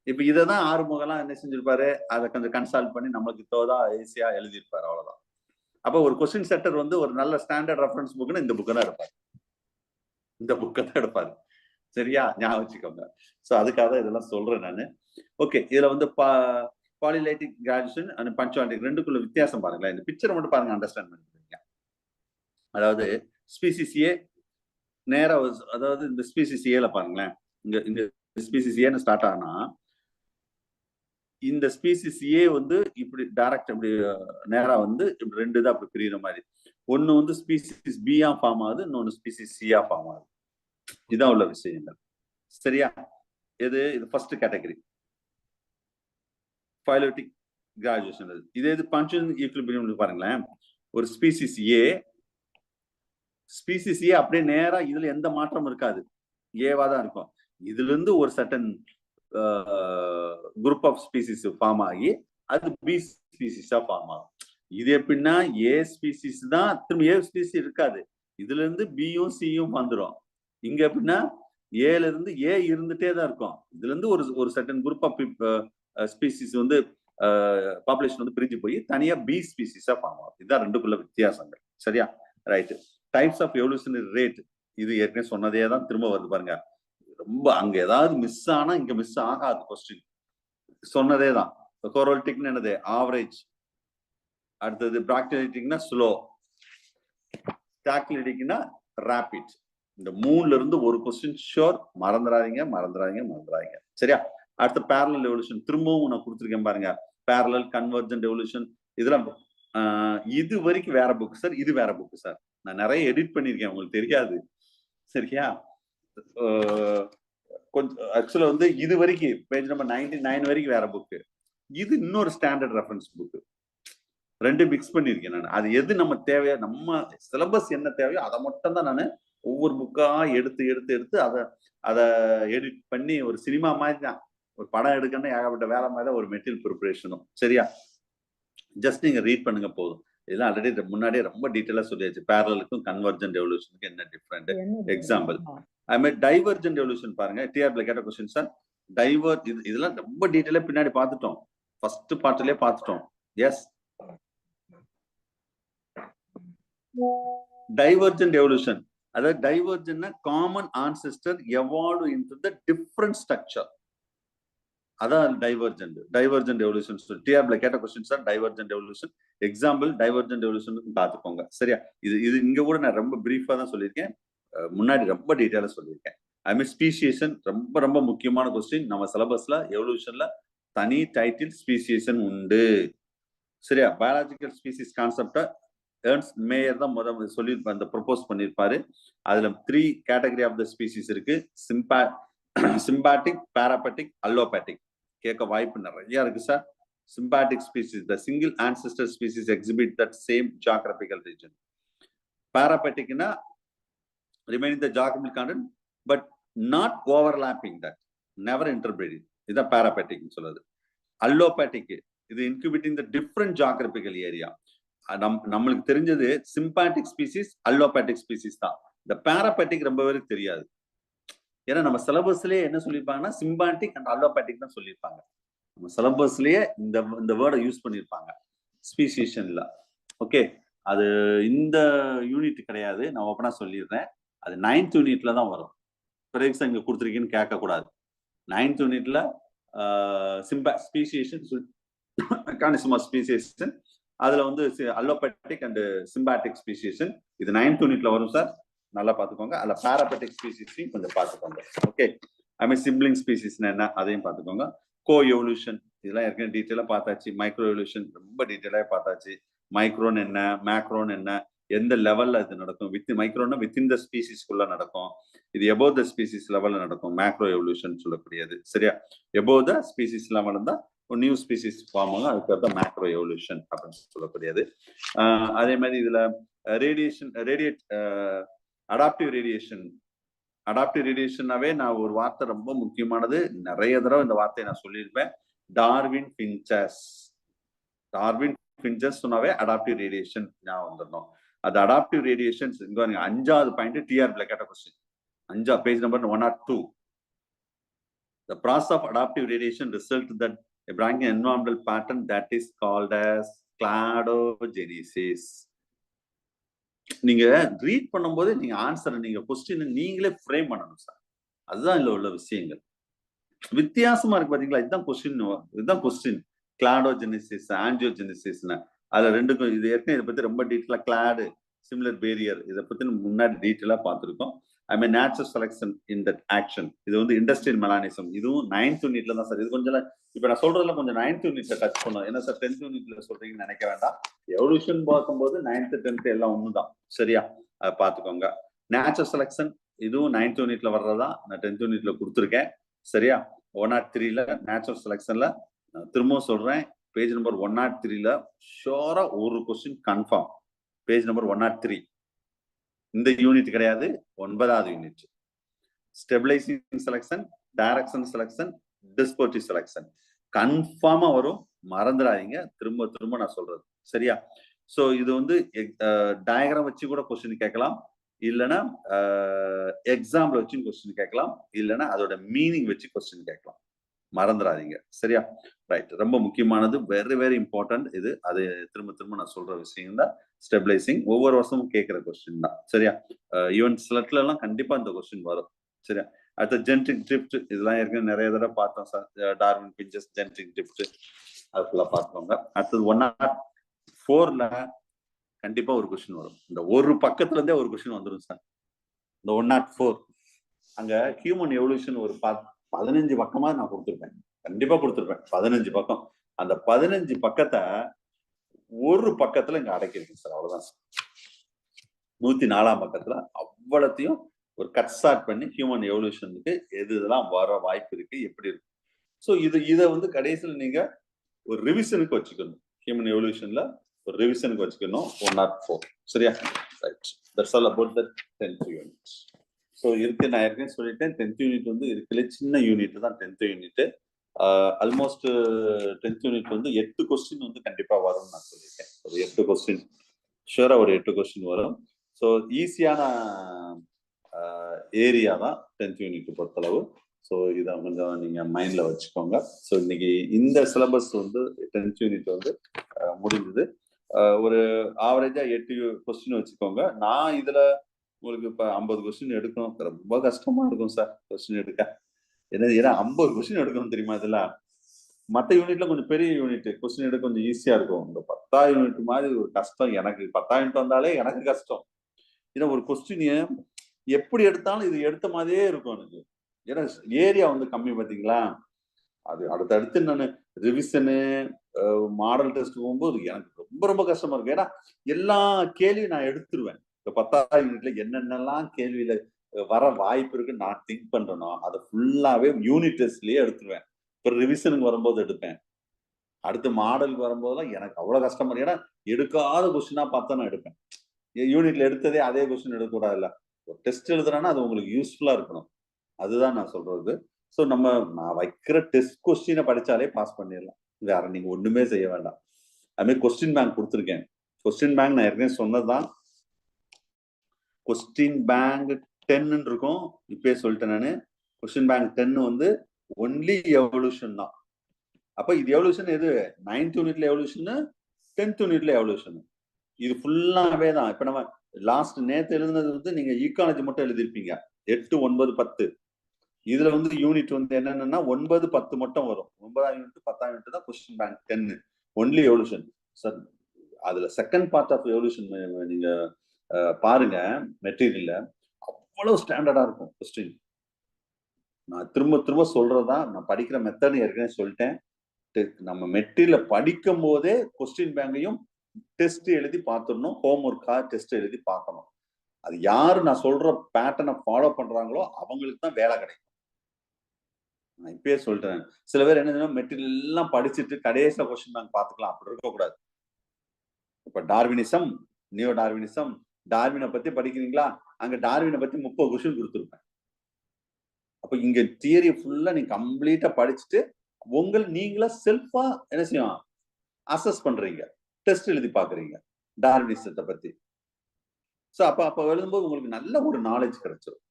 இப்ப இதைதான் ஆறுமுகம்லாம் என்ன செஞ்சிருப்பாரு, அதை கொஞ்சம் கன்சல்ட் பண்ணி நம்மளுக்கு தோதா ஈஸியா எழுதியிருப்பாரு, அவ்வளவுதான். அப்ப ஒரு கொஸ்டின் செட்டர் வந்து ஒரு நல்ல ஸ்டாண்டர்ட் ரெஃபரன்ஸ் புக்னு இந்த புக்கை தான் எடுப்பாரு. இந்த புக்கை தான் எடுப்பாரு. சரியா? ஞாபகம் வச்சுக்கோங்க. ஸோ அதுக்காக தான் இதெல்லாம் சொல்றேன் நான். ஓகே, இதுல வந்து பாலிலைட்டிக் கிராஜுவேஷன் அண்ட் பங்க்சுவாலிட்டி ரெண்டுக்குள்ள வித்தியாசம் பாருங்களேன். இந்த பிக்சரை மட்டும் பாருங்க, அண்டர்ஸ்டாண்ட் பண்ணிக்கிறீங்க. அதாவது ஸ்பீசிஸ் ஏ நேரா, அதாவது இந்த ஸ்பீசிஸ் ஏல பாருங்களேன், இந்த ஸ்பீசிஸ் ஏன்னு ஸ்டார்ட் ஆனா, இந்த ஸ்பீசிஸ் ஏ வந்து இப்படி டைரக்ட் இப்படி நேரா வந்து இப்படி 2 தான் அப்படி பிரியுற மாதிரி. ஒன்னு வந்து ஸ்பீசிஸ் பியா ஃபார்ம் ஆகுது, இன்னொன்னு ஸ்பீசிஸ் சியா ஃபார்ம் ஆகுது. இதான் உள்ள விஷயங்கள். சரியா? இது ஃபர்ஸ்ட் கேட்டகரி பைலோட்டிக் கிராஜுவேஷன். இது பங்க்சுவல் ஈக்லிபிரியம் பாருங்களேன். ஒரு ஸ்பீசிஸ் ஏ அப்படியே நேரா இதுல எந்த மாற்றமும் இருக்காது, ஏவா தான் இருக்கும். இதுல இருந்து ஒரு certain group of species form ஆகி அது பி ஸ்பீசிஸா ஃபார்ம் ஆகும். இது எப்படின்னா ஏ ஸ்பீசிஸ் தான், திரும்ப ஏ ஸ்பீசிஸ் இருக்காது, இதுல இருந்து பியும் சியும் வந்துடும். இங்க எப்படின்னா ஏல இருந்து ஏ இருந்துட்டே தான் இருக்கும், இதுல இருந்து ஒரு சர்டன் குரூப் ஆஃப் ஸ்பீசிஸ் வந்து பாப்புலேஷன் வந்து பிரிஞ்சு போய் தனியா பி ஸ்பீசிஸா ஃபார்ம் ஆகும். இதுதான் ரெண்டுக்குள்ள வித்தியாசங்கள். சரியா? Right. Types of evolutionary rate, இது ஏற்கனவே சொன்னதே தான் திரும்ப வருது பாருங்க. ரொம்ப அங்க ஏதாவது மிஸ் ஆனா இங்க மிஸ் ஆகாது கொஸ்டின், சொன்னதே தான். கோரோலிட்டிக்னு என்னது? ஆவரேஜ். அடுத்தது பிராக்டிலிட்டிக்னா ஸ்லோ, ஸ்டாக்லிட்டிக்னா ரேபிட். இந்த மூணுல இருந்து ஒரு கொஸ்டின் ஷோர், மறந்துடாதீங்க மறந்துடாதீங்க மறந்துடாதீங்க. சரியா? அடுத்த பேரலல் எவல்யூஷன் திரும்பவும் நான் கொடுத்துருக்கேன் பாருங்க. பேரலல், கன்வர்ஜென்ட் எவல்யூஷன், இதெல்லாம் இது வரைக்கும் வேற புக் சார், இது வேற புக் சார். நான் நிறைய எடிட் பண்ணிருக்கேன், உங்களுக்கு தெரியாது. சரியா? கொஞ்சம் ஆக்சுவலா வந்து இது வரைக்கும் பேஜ் நம்பர் 99 வரைக்கும் வேற புக்கு, இது இன்னொரு ஸ்டாண்டர்ட் ரெஃபரன்ஸ் புக்கு. ரெண்டு மிக்ஸ் பண்ணிருக்கேன் நான். அது எது நம்ம தேவையோ, நம்ம சிலபஸ் என்ன தேவையோ அதை மட்டும் தான் நான் ஒவ்வொரு புக்கா எடுத்து எடுத்து எடுத்து அதை எடிட் பண்ணி ஒரு சினிமா மாதிரி தான், ஒரு படம் எடுக்கணும்னு ஏகப்பட்ட வேலை மாதிரி தான் ஒரு மெட்டீரியல் ப்ரிப்பரேஷனும். சரியா? ஜஸ்ட் நீங்க ரீட் பண்ணுங்க போதும். இதெல்லாம் ஆல்ரெடி முன்னாடியே ரொம்ப டீட்டெயிலா சொல்லியாச்சு. பேரலுக்கும் கன்வர்ஜென்ட் எவல்யூஷனுக்கு என்ன டிஃபரெண்ட். எக்ஸாம்பிள் அதுமாதிரி டைவர்ஜென்ட் எவல்யூஷன் பாருங்க. டிஆர்பில கேட்ட கொஸ்டின் சார். இதெல்லாம் ரொம்ப டீட்டெயிலா பின்னாடி பார்த்துட்டோம், ஃபர்ஸ்ட் பார்ட்லயே பார்த்துட்டோம். எஸ், டைவர்ஜென்ட் எவல்யூஷன், அதாவது டைவர்ஜென்ட்னா common ancestor evolve into the different structure, அதான் டைவர்ஜென்ட். டைவர்ஜென்ட் எவல்யூஷன் டிஆர்பில கேட்ட question sir. Divergent evolution example divergent evolution பார்த்துக்கோங்க. சரியா? இது இங்க கூட நான் ரொம்ப பிரீஃபா தான் சொல்லியிருக்கேன், முன்னாடி ரொம்ப டீட்டெயிலா சொல்லியிருக்கேன். அதுமாதிரி ஸ்பீசியேஷன் ரொம்ப ரொம்ப முக்கியமான கொஸ்டின். நம்ம சிலபஸ்ல எவல்யூஷன்ல தனி டைட்டில் ஸ்பீசியேஷன் உண்டு. சரியா? பயாலஜிக்கல் ஸ்பீசிஸ் கான்செப்டை ஏர்ன்ஸ்ட் மேயர் தான் முதல் சொல்லி அந்த ப்ரொபோஸ் பண்ணியிருப்பாரு. அதுல 3 கேட்டகரி ஆஃப் த ஸ்பீசிஸ் இருக்கு. சிம்பாட்டிக், பாராபெட்டிக், அல்லோபேட்டிக். கேட்க வாய்ப்பு நிறைய இருக்கு sir. Sympatric species, the single ancestor species exhibit that same geographical region. பாராபெட்டிக்னா remaining the geographical content but not overlapping that, never interpreting. இதுதான் பாராபெட்டிக் சொல்லுது. அல்லோபேட்டிக், இது incubating the different geographical area. நம்மளுக்கு தெரிஞ்சது சிம்பாட்டிக் ஸ்பீசிஸ், அல்லோபேட்டிக் ஸ்பீசிஸ் தான். இந்த பாராபெட்டிக் ரொம்ப பேருக்கு தெரியாது. ஏன்னா நம்ம சிலபஸ்லயே என்ன சொல்லியிருப்பாங்கன்னா சிம்பாட்டிக் அண்ட் அல்லோபேட்டிக் தான் சொல்லியிருப்பாங்க. நம்ம சிலபஸ்லயே இந்த வேர்டை யூஸ் பண்ணியிருப்பாங்க ஸ்பீசியேஷன்ல. ஓகே, அது இந்த யூனிட் கிடையாது, நான் ஓப்பனா சொல்லிடுறேன். அது 9th யூனிட்ல தான் வரும். பிறகு இங்க கொடுத்துருக்கீங்கன்னு கேட்க கூடாது. 9th யூனிட்ல ஸ்பீசியேஷன், மெக்கானிசம் ஆஃப் ஸ்பீசியேஷன், அதுல வந்து அல்லோபேட்டிக் அண்ட் சிம்பாட்டிக் ஸ்பீசியேஷன், இது 9th யூனிட்ல வரும் சார். நல்லா பார்த்துக்கோங்க. அதுல பாராபெட்டிக் ஸ்பீசிஸையும் கொஞ்சம் பார்த்துக்கோங்க. ஓகே, அதுமாதிரி சிப்ளிங் ஸ்பீசிஸ்னா என்ன அதையும் பார்த்துக்கோங்க. கோ எவல்யூஷன் இதெல்லாம் ஏற்கனவே டீட்டெயிலா பார்த்தாச்சு. மைக்ரோ எவல்யூஷன் ரொம்ப டீட்டெயிலா பார்த்தாச்சு. மைக்ரோன் என்ன, மேக்ரோன் என்ன, எந்த லெவல்ல இது நடக்கும். மைக்ரோன்னா வித்தின் த ஸ்பீசிஸ்குள்ள நடக்கும். இது எபோவ் த ஸ்பீசிஸ் லெவல்ல நடக்கும், மேக்ரோ எவல்யூஷன் சொல்லக்கூடியது. சரியா? எபோவ் த ஸ்பீசிஸ் லெவல் இருந்தா ஒரு நியூ ஸ்பீசிஸ் ஃபார்ம் ஆகும், அதுக்கு மேக்ரோ எவல்யூஷன் அப்படின்னு சொல்லக்கூடியது. அதே மாதிரி இதுல ரேடியேட் அடாப்டிவ் ரேடியேஷன். அடாப்டிவ் ரேடியேஷன்னாவே நான் ஒரு வார்த்தை ரொம்ப முக்கியமானது, நிறைய தடவை இந்த வார்த்தையை நான் சொல்லியிருப்பேன். டார்வின் ஃபின்ச்சஸ் சொன்னாவே அடாப்டிவ் ரேடியேஷன் ஞாபகம் வந்துடணும். அது அடாப்டிவ் ரேடியேஷன் இங்க 5வது பாயிண்ட் டிஆர்பில கேட்ட question. 5 page number 102. The process of adaptive radiation results that a branching environmental pattern that is called as cladogenesis. நீங்க ரீட் பண்ணும்போது நீங்க ஆன்சர், நீங்க கொஸ்டின் நீங்களே ஃப்ரேம் பண்ணணும் சார். அதுதான் இதுல உள்ள விஷயங்கள். வித்தியாசமா இருக்கு பாத்தீங்களா? இதுதான் கொஸ்டின். கிளாடோஜெனிசிஸ், ஆன்ஜியோஜெனிசிஸ்னு அதுல ரெண்டுக்கும் இது ஏற்கனவே இதை பத்தி ரொம்ப டீட்டெயிலா கிளாடு, சிமிலர் பேரியர் இதை பத்தி முன்னாடி டீட்டெயிலா பார்த்துருக்கோம். அதுமாதிரி natural selection in that action, இது வந்து இண்டஸ்ட்ரியல் மெக்கானிசம், இதுவும் 9th யூனிட்ல தான் சார். இது கொஞ்சம் இப்ப நான் சொல்றதுல கொஞ்சம் 9th யூனிட்ல டச் பண்ணும். என்ன சார் 10th யூனிட்ல சொல்றீங்கன்னு நினைக்க வேண்டாம். எவல்யூஷன் பார்க்கும்போது 9th 10th எல்லாம் ஒண்ணுதான். சரியா? அதை பார்த்துக்கோங்க. நேச்சுரல் செலக்ஷன் இதுவும் 9th யூனிட்ல வர்றதா, நான் 10th யூனிட்ல கொடுத்துருக்கேன். சரியா? 103ல நேச்சுரல் செலக்ஷன்ல திரும்பவும் சொல்றேன், பேஜ் நம்பர் 103ல ஷோரா ஒரு கொஸ்டின் கன்ஃபார்ம். Page number 103. இந்த யூனிட் கிடையாது, 9வது unit. Stabilising selection, direction selection, disruptive selection கன்ஃபார்மா வரும், மறந்துடாதீங்க. திரும்ப நான் சொல்றது. சரியா? சோ இது வந்து டயக்ராம் வச்சு கூட கொஸ்டின் கேட்கலாம், இல்லைன்னா எக்ஸாம்பிள் வச்சு கொஸ்டின் கேட்கலாம், இல்லைன்னா அதோட மீனிங் வச்சு கொஸ்டின் கேட்கலாம். மறந்துடாதீங்க. சரியா? ரைட். ரொம்ப முக்கியமானது, வெரி வெரி இம்பார்ட்டன்ட் இது. அது திரும்ப திரும்ப நான் சொல்ற விஷயம் தான். ஸ்டெபிலைசிங் ஒவ்வொரு வருஷமும் கேட்கிற கொஸ்டின் தான். சரியா? ஈவன் ஸ்லட்ல எல்லாம் கண்டிப்பா இந்த கொஸ்டின் வரும். சரியா? அடுத்த ஜெனடிக் ட்ரிஃப்ட், இதெல்லாம் ஏற்கனவே நிறைய தடவை பார்த்தோம் sir. Darwin finches, genetic drift, அது ஃபுல்லா பார்த்துக்கோங்க. அடுத்தது 104ல கண்டிப்பா ஒரு கொஸ்டின் வரும். இந்த ஒரு பக்கத்துல இருந்தே ஒரு கொஸ்டின் வந்துடும் சார். இந்த 104 அங்க ஹியூமன் எவல்யூஷன் ஒரு 15 பக்கமா நான் கொடுத்துருப்பேன். கண்டிப்பா கொடுத்துருப்பேன். 15 பக்கம். அந்த 15 பக்கத்தை ஒரு பக்கத்துல இங்க அடக்கிருக்கு சார். அவ்வளவுதான் சார். 104ஆம் பக்கத்துல அவ்வளத்தையும் ஒரு கட் ஸ்டார்ட் பண்ணி ஹியூமன் எவல்யூஷனுக்கு எது இதெல்லாம் வர வாய்ப்பு இருக்கு, எப்படி இருக்கு. ஸோ இதை வந்து கடைசியில் நீங்க ஒரு ரிவிஷனுக்கு வச்சுக்கணும். ஹியூமன் எவல்யூஷன்ல ஒரு ரிவிஷனுக்கு வச்சுக்கணும். 104. சரியா? Right. That's all about the 10th unit. So இருக்கு, நான் ஏற்கனவே சொல்லிட்டேன். 10th யூனிட் வந்து இருக்குல்ல சின்ன யூனிட் தான் 10th unit. Almost 10th unit வந்து 8 கொஸ்டின் வந்து கண்டிப்பா வரும்னு நான் சொல்லியிருக்கேன். ஒரு 8 கொஸ்டின் ஷூரா, ஒரு 8 கொஸ்டின் வரும். ஸோ ஈஸியான ஏரியா தான் 10th யூனிட் பொறுத்தளவு. ஸோ இதை கொஞ்சம் நீங்க மைண்ட்ல வச்சுக்கோங்க. ஸோ இன்னைக்கு இந்த சிலபஸ் வந்து 10th யூனிட் வந்து முடிஞ்சது. ஒரு ஆவரேஜா 8 கொஸ்டின் வச்சுக்கோங்க. நான் இதுல உங்களுக்கு இப்ப 50 கொஸ்டின் எடுக்கணும், ரொம்ப கஷ்டமா இருக்கும் சார் கொஸ்டின் எடுக்க. ஏன்னா 50 கொஸ்டின் எடுக்கணும் தெரியுமா? இதுல மற்ற யூனிட்ல கொஞ்சம் பெரிய யூனிட், கொஸ்டின் எடுக்க கொஞ்சம் ஈஸியா இருக்கும். இந்த 10ஆம் யூனிட் மாதிரி ஒரு கஷ்டம் எனக்கு. 10ஆம் யூனிட் வந்தாலே எனக்கு கஷ்டம். ஏன்னா ஒரு கொஸ்டின் எப்படி எடுத்தாலும் இது எடுத்த மாதிரியே இருக்கும் எனக்கு. ஏன்னா ஏரியா வந்து கம்மி பார்த்தீங்களா? அது அடுத்தடுத்து நான் ரிவிஷனு, மாடல் டெஸ்ட் போகும்போது எனக்கு ரொம்ப ரொம்ப கஷ்டமா இருக்கும். ஏன்னா எல்லா கேள்வியும் நான் எடுத்துருவேன். இந்த 10ஆம் யூனிட்ல என்னென்னலாம் கேள்வியில வர வாய்ப்பு இருக்குன்னு நான் திங்க் பண்றேனோ அதை ஃபுல்லாவே யூனிட் டெஸ்ட்லயே எடுத்துருவேன். இப்போ ரிவிஷனுக்கு வரும்போது எடுப்பேன். அடுத்து மாடலுக்கு வரும்போதெல்லாம் எனக்கு அவ்வளவு கஷ்டமா இருக்கு. ஏன்னா எடுக்காத கொஸ்டினா பார்த்தா நான் எடுப்பேன். யூனிட்ல எடுத்ததே அதே கொஸ்டின் எடுக்கக்கூடாதுல்ல. ஒரு டெஸ்ட் எழுதுறேன்னா அது உங்களுக்கு யூஸ்ஃபுல்லா இருக்கணும். அதுதான் நான் சொல்றது. ஸோ நான் வைக்கிற டெஸ்ட் கொஸ்டினை படிச்சாலே பாஸ் பண்ணிடலாம். வேற நீங்க ஒண்ணுமே செய்ய வேண்டாம். அதுமாதிரி கொஸ்டின் பேங்க் கொடுத்துருக்கேன். கொஸ்டின் பேங்க் நான் ஏற்கனவே சொன்னதுதான். கொஸ்டின் பேங்க் 10 இருக்கும். இப்பயே சொல்லிட்டேன் நானு. கொஸ்டின் பேங்க் 10 வந்து ஒன்லி எவல்யூஷன் தான். அப்ப இது எவல்யூஷன் எது? 9th யூனிட்ல எவல்யூஷன், 10th யூனிட்ல எவல்யூஷன். இது ஃபுல்லாவே தான். இப்ப நம்ம லாஸ்ட் நேத்து எழுதுனது வந்து நீங்க ஈக்காலஜி மட்டும் எழுதிருப்பீங்க. 8, 9, 10. இதுல வந்து யூனிட் வந்து என்னன்னா 9, 10 மட்டும் வரும். 9ஆம் யூனிட் 10ஆம் யூனிட் தான் question bank 10 only evolution. Sir அதுல செகண்ட் பார்ட் ஆஃப் எவல்யூஷன் நீங்க பாருங்க. மெட்டீரியல்ல அவ்வளவு ஸ்டாண்டர்டா இருக்கும் கொஸ்டின். நான் திரும்ப திரும்ப சொல்றதா, நான் படிக்கிற மெத்தட் ஏற்கனவே சொல்லிட்டேன். நம்ம மெட்டீரியல படிக்கும் போதே கொஸ்டின் பேங்கையும் டெஸ்ட் எழுதி பார்த்துடணும். ஹோம் ஒர்க்கா டெஸ்ட் எழுதி பார்க்கணும். அது யாரு நான் சொல்ற பேட்டர்னை ஃபாலோ பண்றாங்களோ அவங்களுக்கு தான் வேலை கிடைக்கும். நான் இப்பயே சொல்லிட்டேன். சில பேர் என்ன மெட்டீரியல் எல்லாம் படிச்சுட்டு கடைசியில கொஸ்டின் பேங்க் பார்த்துக்கலாம், அப்படி இருக்கக்கூடாது. இப்ப டார்வினிசம், நியோ டார்வினிசம், டார்வினை பத்தி படிக்கிறீங்களா? அங்க டார்வினை பத்தி 30 கொஸ்டின் கொடுத்துருப்பேன். அப்ப இங்க தியரி ஃபுல்லா நீங்க கம்ப்ளீட்டா படிச்சுட்டு நீங்களா செல்ஃபா என்ன செய்யும், அசஸ் பண்றீங்க, டெஸ்ட் எழுதி பாக்குறீங்க டார்வினிசத்தை பத்தி. சோ அப்ப எழுதும்போது உங்களுக்கு நல்ல ஒரு நாலேஜ் கிடைச்சிடும்.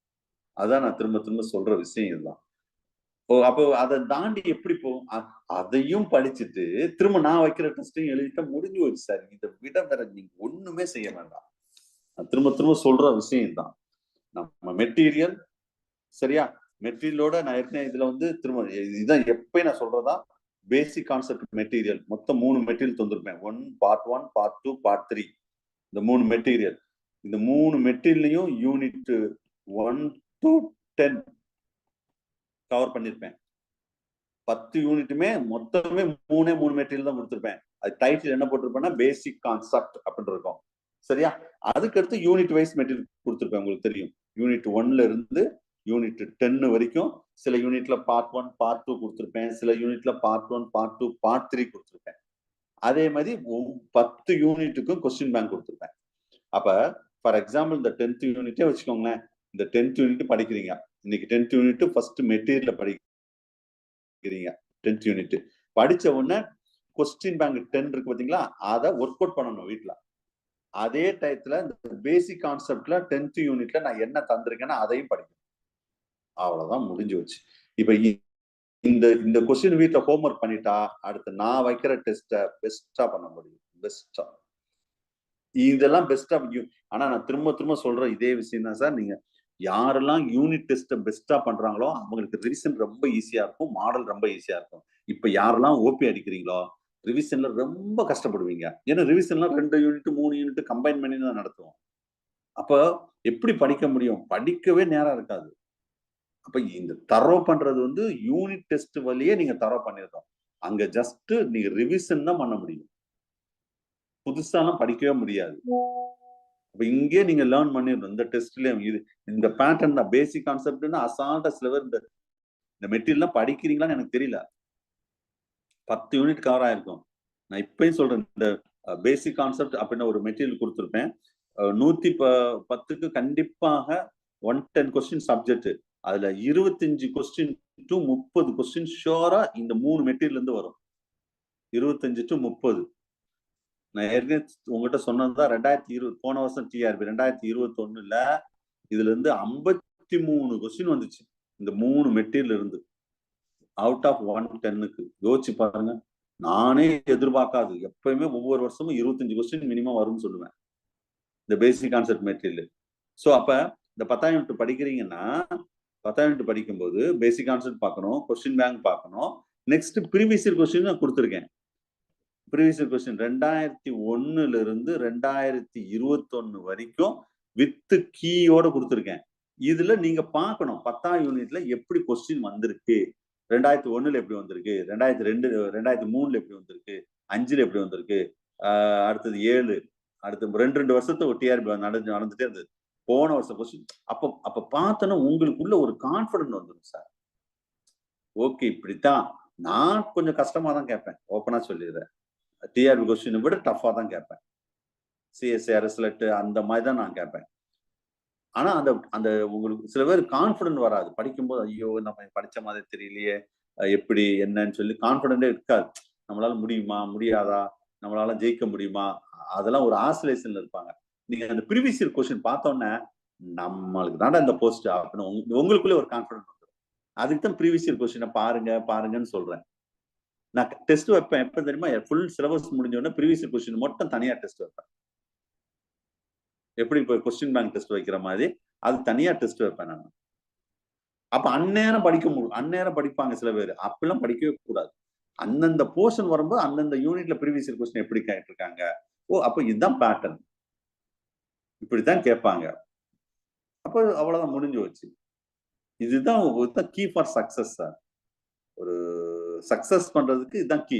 அதான் நான் திரும்ப திரும்ப சொல்ற விஷயம் இதுதான். அப்போ அதை தாண்டி எப்படி போகும்? அதையும் படிச்சுட்டு திரும்ப நான் வைக்கிற டெஸ்டையும் எழுதிட்டா முடிஞ்சு போச்சு சார். இதை விட வேற நீங்க ஒண்ணுமே செய்ய வேண்டாம். நான் திரும்ப திரும்ப சொல்ற விஷயம் தான். நம்ம மெட்டீரியல் சரியா, மெட்டீரியலோட நான் ஏற்கனவே இதுல வந்து திரும்ப இதுதான் எப்பயும் நான் சொல்றதா, பேசிக் கான்செப்ட் மெட்டீரியல் மொத்தம் 3 மெட்டீரியல் தந்திருப்பேன். part 1, part 2, part 3. இந்த 3 மெட்டீரியல். இந்த 3 மெட்டீரியலையும் யூனிட் 1 to 10 கவர் பண்ணிருப்பேன். 10 யூனிட்டுமே மொத்தமே 3 மெட்டீரியல் தான் கொடுத்துருப்பேன். அது டைட்டில் என்ன போட்டிருப்பேன்னா பேசிக் கான்செப்ட் அப்படின்னு இருக்கும். சரியா? அதுக்கடுத்து யூனிட் வைஸ் மெட்டீரியல் கொடுத்துருப்பேன். உங்களுக்கு தெரியும், யூனிட் 1ல இருந்து யூனிட் 10 வரைக்கும். சில யூனிட்ல part 1, part 2 கொடுத்துருப்பேன். சில யூனிட்ல part 1, part 2, part 3 கொடுத்துருப்பேன். அதே மாதிரி 10 யூனிட்டுக்கும் கொஸ்டின் பேங்க் கொடுத்துருப்பேன். அப்ப ஃபார் எக்ஸாம்பிள் இந்த 10th யூனிட்டே வச்சுக்கோங்களேன். இந்த 10th யூனிட் படிக்கிறீங்க. இன்னைக்கு 10th யூனிட் ஃபர்ஸ்ட் மெட்டீரியல் படிக்கிறீங்க. 10th யூனிட் படிச்ச உடனே கொஸ்டின் பேங்க் 10 இருக்கு பாத்தீங்களா, அதை ஒர்க் அவுட் பண்ணணும் வீட்டுல. அதே டயத்துல இந்த பேசிக் கான்செப்ட்ல 10th யூனிட்ல நான் என்ன தந்திருக்கேன்னா அதையும் படிக்கணும். அவ்வளவுதான், முடிஞ்சு வச்சு. இப்ப இந்த கொஸ்டின் வீட்டுல ஹோம்ஒர்க் பண்ணிட்டா அடுத்து நான் வைக்கிற டெஸ்ட்டை பெஸ்டா பண்ண முடியும். பெஸ்டா இதெல்லாம் பெஸ்டா. ஆனா நான் திரும்ப திரும்ப சொல்ற இதே விஷயம் தான் சார். நீங்க யாரெல்லாம் யூனிட் டெஸ்ட்டை பெஸ்டா பண்றாங்களோ அவங்களுக்கு ரிவிஷன் ரொம்ப ஈஸியா இருக்கும், மாடல் ரொம்ப ஈஸியா இருக்கும். இப்ப யாரெல்லாம் ஓபி அடிக்கிறீங்களோ ரிவிஷன்ல ரொம்ப கஷ்டப்படுவீங்க. ஏன்னா ரிவிஷன்லாம் 2 யூனிட் 3 யூனிட் கம்பைன் பண்ணி தான் நடத்துவோம். அப்ப எப்படி படிக்க முடியும்? படிக்கவே நேரம் இருக்காது. அப்ப இந்த தரோ பண்றது வந்து யூனிட் டெஸ்ட் வழியே நீங்க தரோ பண்ணிருக்கோம். அங்க ஜஸ்ட் நீங்க ரிவிஷன் தான் பண்ண முடியும், புதுசாலாம் படிக்கவே முடியாது. அப்ப இங்கே நீங்க லேர்ன் பண்ணிடணும். இந்த டெஸ்ட்லயும் இந்த பேட்டர்ன் தான் பேசிக் கான்செப்ட்னா அசால்ட்டா சில பேர் இந்த மெட்டீரியல்லாம் படிக்கிறீங்களான்னு எனக்கு தெரியல. 10 யூனிட் கவர் ஆயிருக்கும். நான் இப்பயும் சொல்றேன், இந்த பேசிக் கான்செப்ட் அப்படின்னு ஒரு மெட்டீரியல் கொடுத்துருப்பேன். 110க்கு கண்டிப்பாக 110 கொஸ்டின் சப்ஜெக்ட். அதுல 25 கொஸ்டின் டு 30 கொஸ்டின் ஷோரா இந்த 3 மெட்டீரியல் இருந்து வரும். 25 டு 30. நான் ஏற்கனவே உங்ககிட்ட சொன்னதுதான் 2020 போன வருஷம் டிஆர்பி 2021ல இதுல இருந்து 53 கொஸ்டின் வந்துச்சு இந்த 3 மெட்டீரியல் இருந்து, அவுட் ஆஃப் 110க்கு. யோசிச்சு பாருங்க. நானே எதிர்பார்க்காது, எப்பயுமே ஒவ்வொரு வருஷமும் 25 கொஸ்டின் மினிமம் வரும்னு சொல்லுவேன் இந்த பேசிக் கான்செப்ட் மெட்டீரியல். ஸோ அப்ப இந்த 10ஆம் யூனிட் படிக்கிறீங்கன்னா 10ஆம் யூனிட் படிக்கும்போது பேசிக் கான்செப்ட் பார்க்கணும், கொஸ்டின் பேங்க் பார்க்கணும். நெக்ஸ்ட் ப்ரீவியஸ் இயர் கொஸ்டின் நான் கொடுத்துருக்கேன். ப்ரீவியஸ் இயர் கொஸ்டின் 2001ல இருந்து 2021 வரைக்கும் வித் கீயோட கொடுத்துருக்கேன். இதுல நீங்க பார்க்கணும் 10ஆம் யூனிட்ல எப்படி கொஸ்டின் வந்திருக்கு, 2001ல எப்படி வந்திருக்கு, 2002 2003ல எப்படி வந்திருக்கு, 5ல எப்படி வந்திருக்கு, அடுத்தது 7, அடுத்து 2 வருஷத்தை டிஆர்பி நடந்துட்டே இருந்தது. போன வருஷம் கொஸ்டின் அப்ப பார்த்தோன்னா உங்களுக்குள்ள ஒரு கான்பிடன்ட் வந்துடும் சார். ஓகே, இப்படித்தான். நான் கொஞ்சம் கஷ்டமா தான் கேட்பேன், ஓப்பனா சொல்லிடுறேன். டிஆர்பி கொஸ்டினை விட டஃபா தான் கேட்பேன். சிஎஸ்ஏ ரிசல்ட் அந்த மாதிரி தான் நான் கேட்பேன். ஆனா அந்த உங்களுக்கு சில பேர் கான்பிடன்ட் வராது படிக்கும்போது. ஐயோ நம்ம படிச்ச மாதிரி தெரியலையே, எப்படி என்னன்னு சொல்லி கான்பிடண்டே இருக்காது. நம்மளால முடியுமா முடியாதா, நம்மளால ஜெயிக்க முடியுமா, அதெல்லாம் ஒரு ஆசிலேஷன்ல இருப்பாங்க. நீங்க அந்த ப்ரீவியஸ் இயர் கொஸ்டின் பார்த்தோன்னே நம்மளுக்கு தாண்டா இந்த போஸ்ட் அப்படின்னு உங்களுக்குள்ளே ஒரு கான்பிடன்ட் வந்துடும். அதுக்கு தான் ப்ரீவியஸ் இயர் கொஸ்டினை பாருங்கன்னு சொல்றேன். நான் டெஸ்ட் வைப்பேன் எப்ப தெரியுமா, ஃபுல் சிலபஸ் முடிஞ்ச உடனே ப்ரீவியஸ் இயர் கொஸ்டின் மட்டும் தனியா டெஸ்ட் வைப்பேன். எப்படி இப்போ கொஸ்டின் பேங்க் டெஸ்ட் வைக்கிற மாதிரி அது தனியா டெஸ்ட் வைப்பேன் நான். அப்ப அந்நேரம் அந்நேரம் படிப்பாங்க சில பேர். அப்பெல்லாம் படிக்கவே கூடாது. அந்தந்த போர்ஷன் வரும்போது அந்தந்த யூனிட்ல ப்ரீவியஸ் இயர் கொஸ்டின் எப்படி கேட்டிருக்காங்க, ஓ அப்ப இதுதான் பேட்டர்ன், இப்படித்தான் கேட்பாங்க. அப்போ அவ்வளவுதான், முடிஞ்சு வச்சு. இதுதான் கீ ஃபார் சக்சஸ் சார். ஒரு சக்சஸ் பண்றதுக்கு இதுதான் கீ.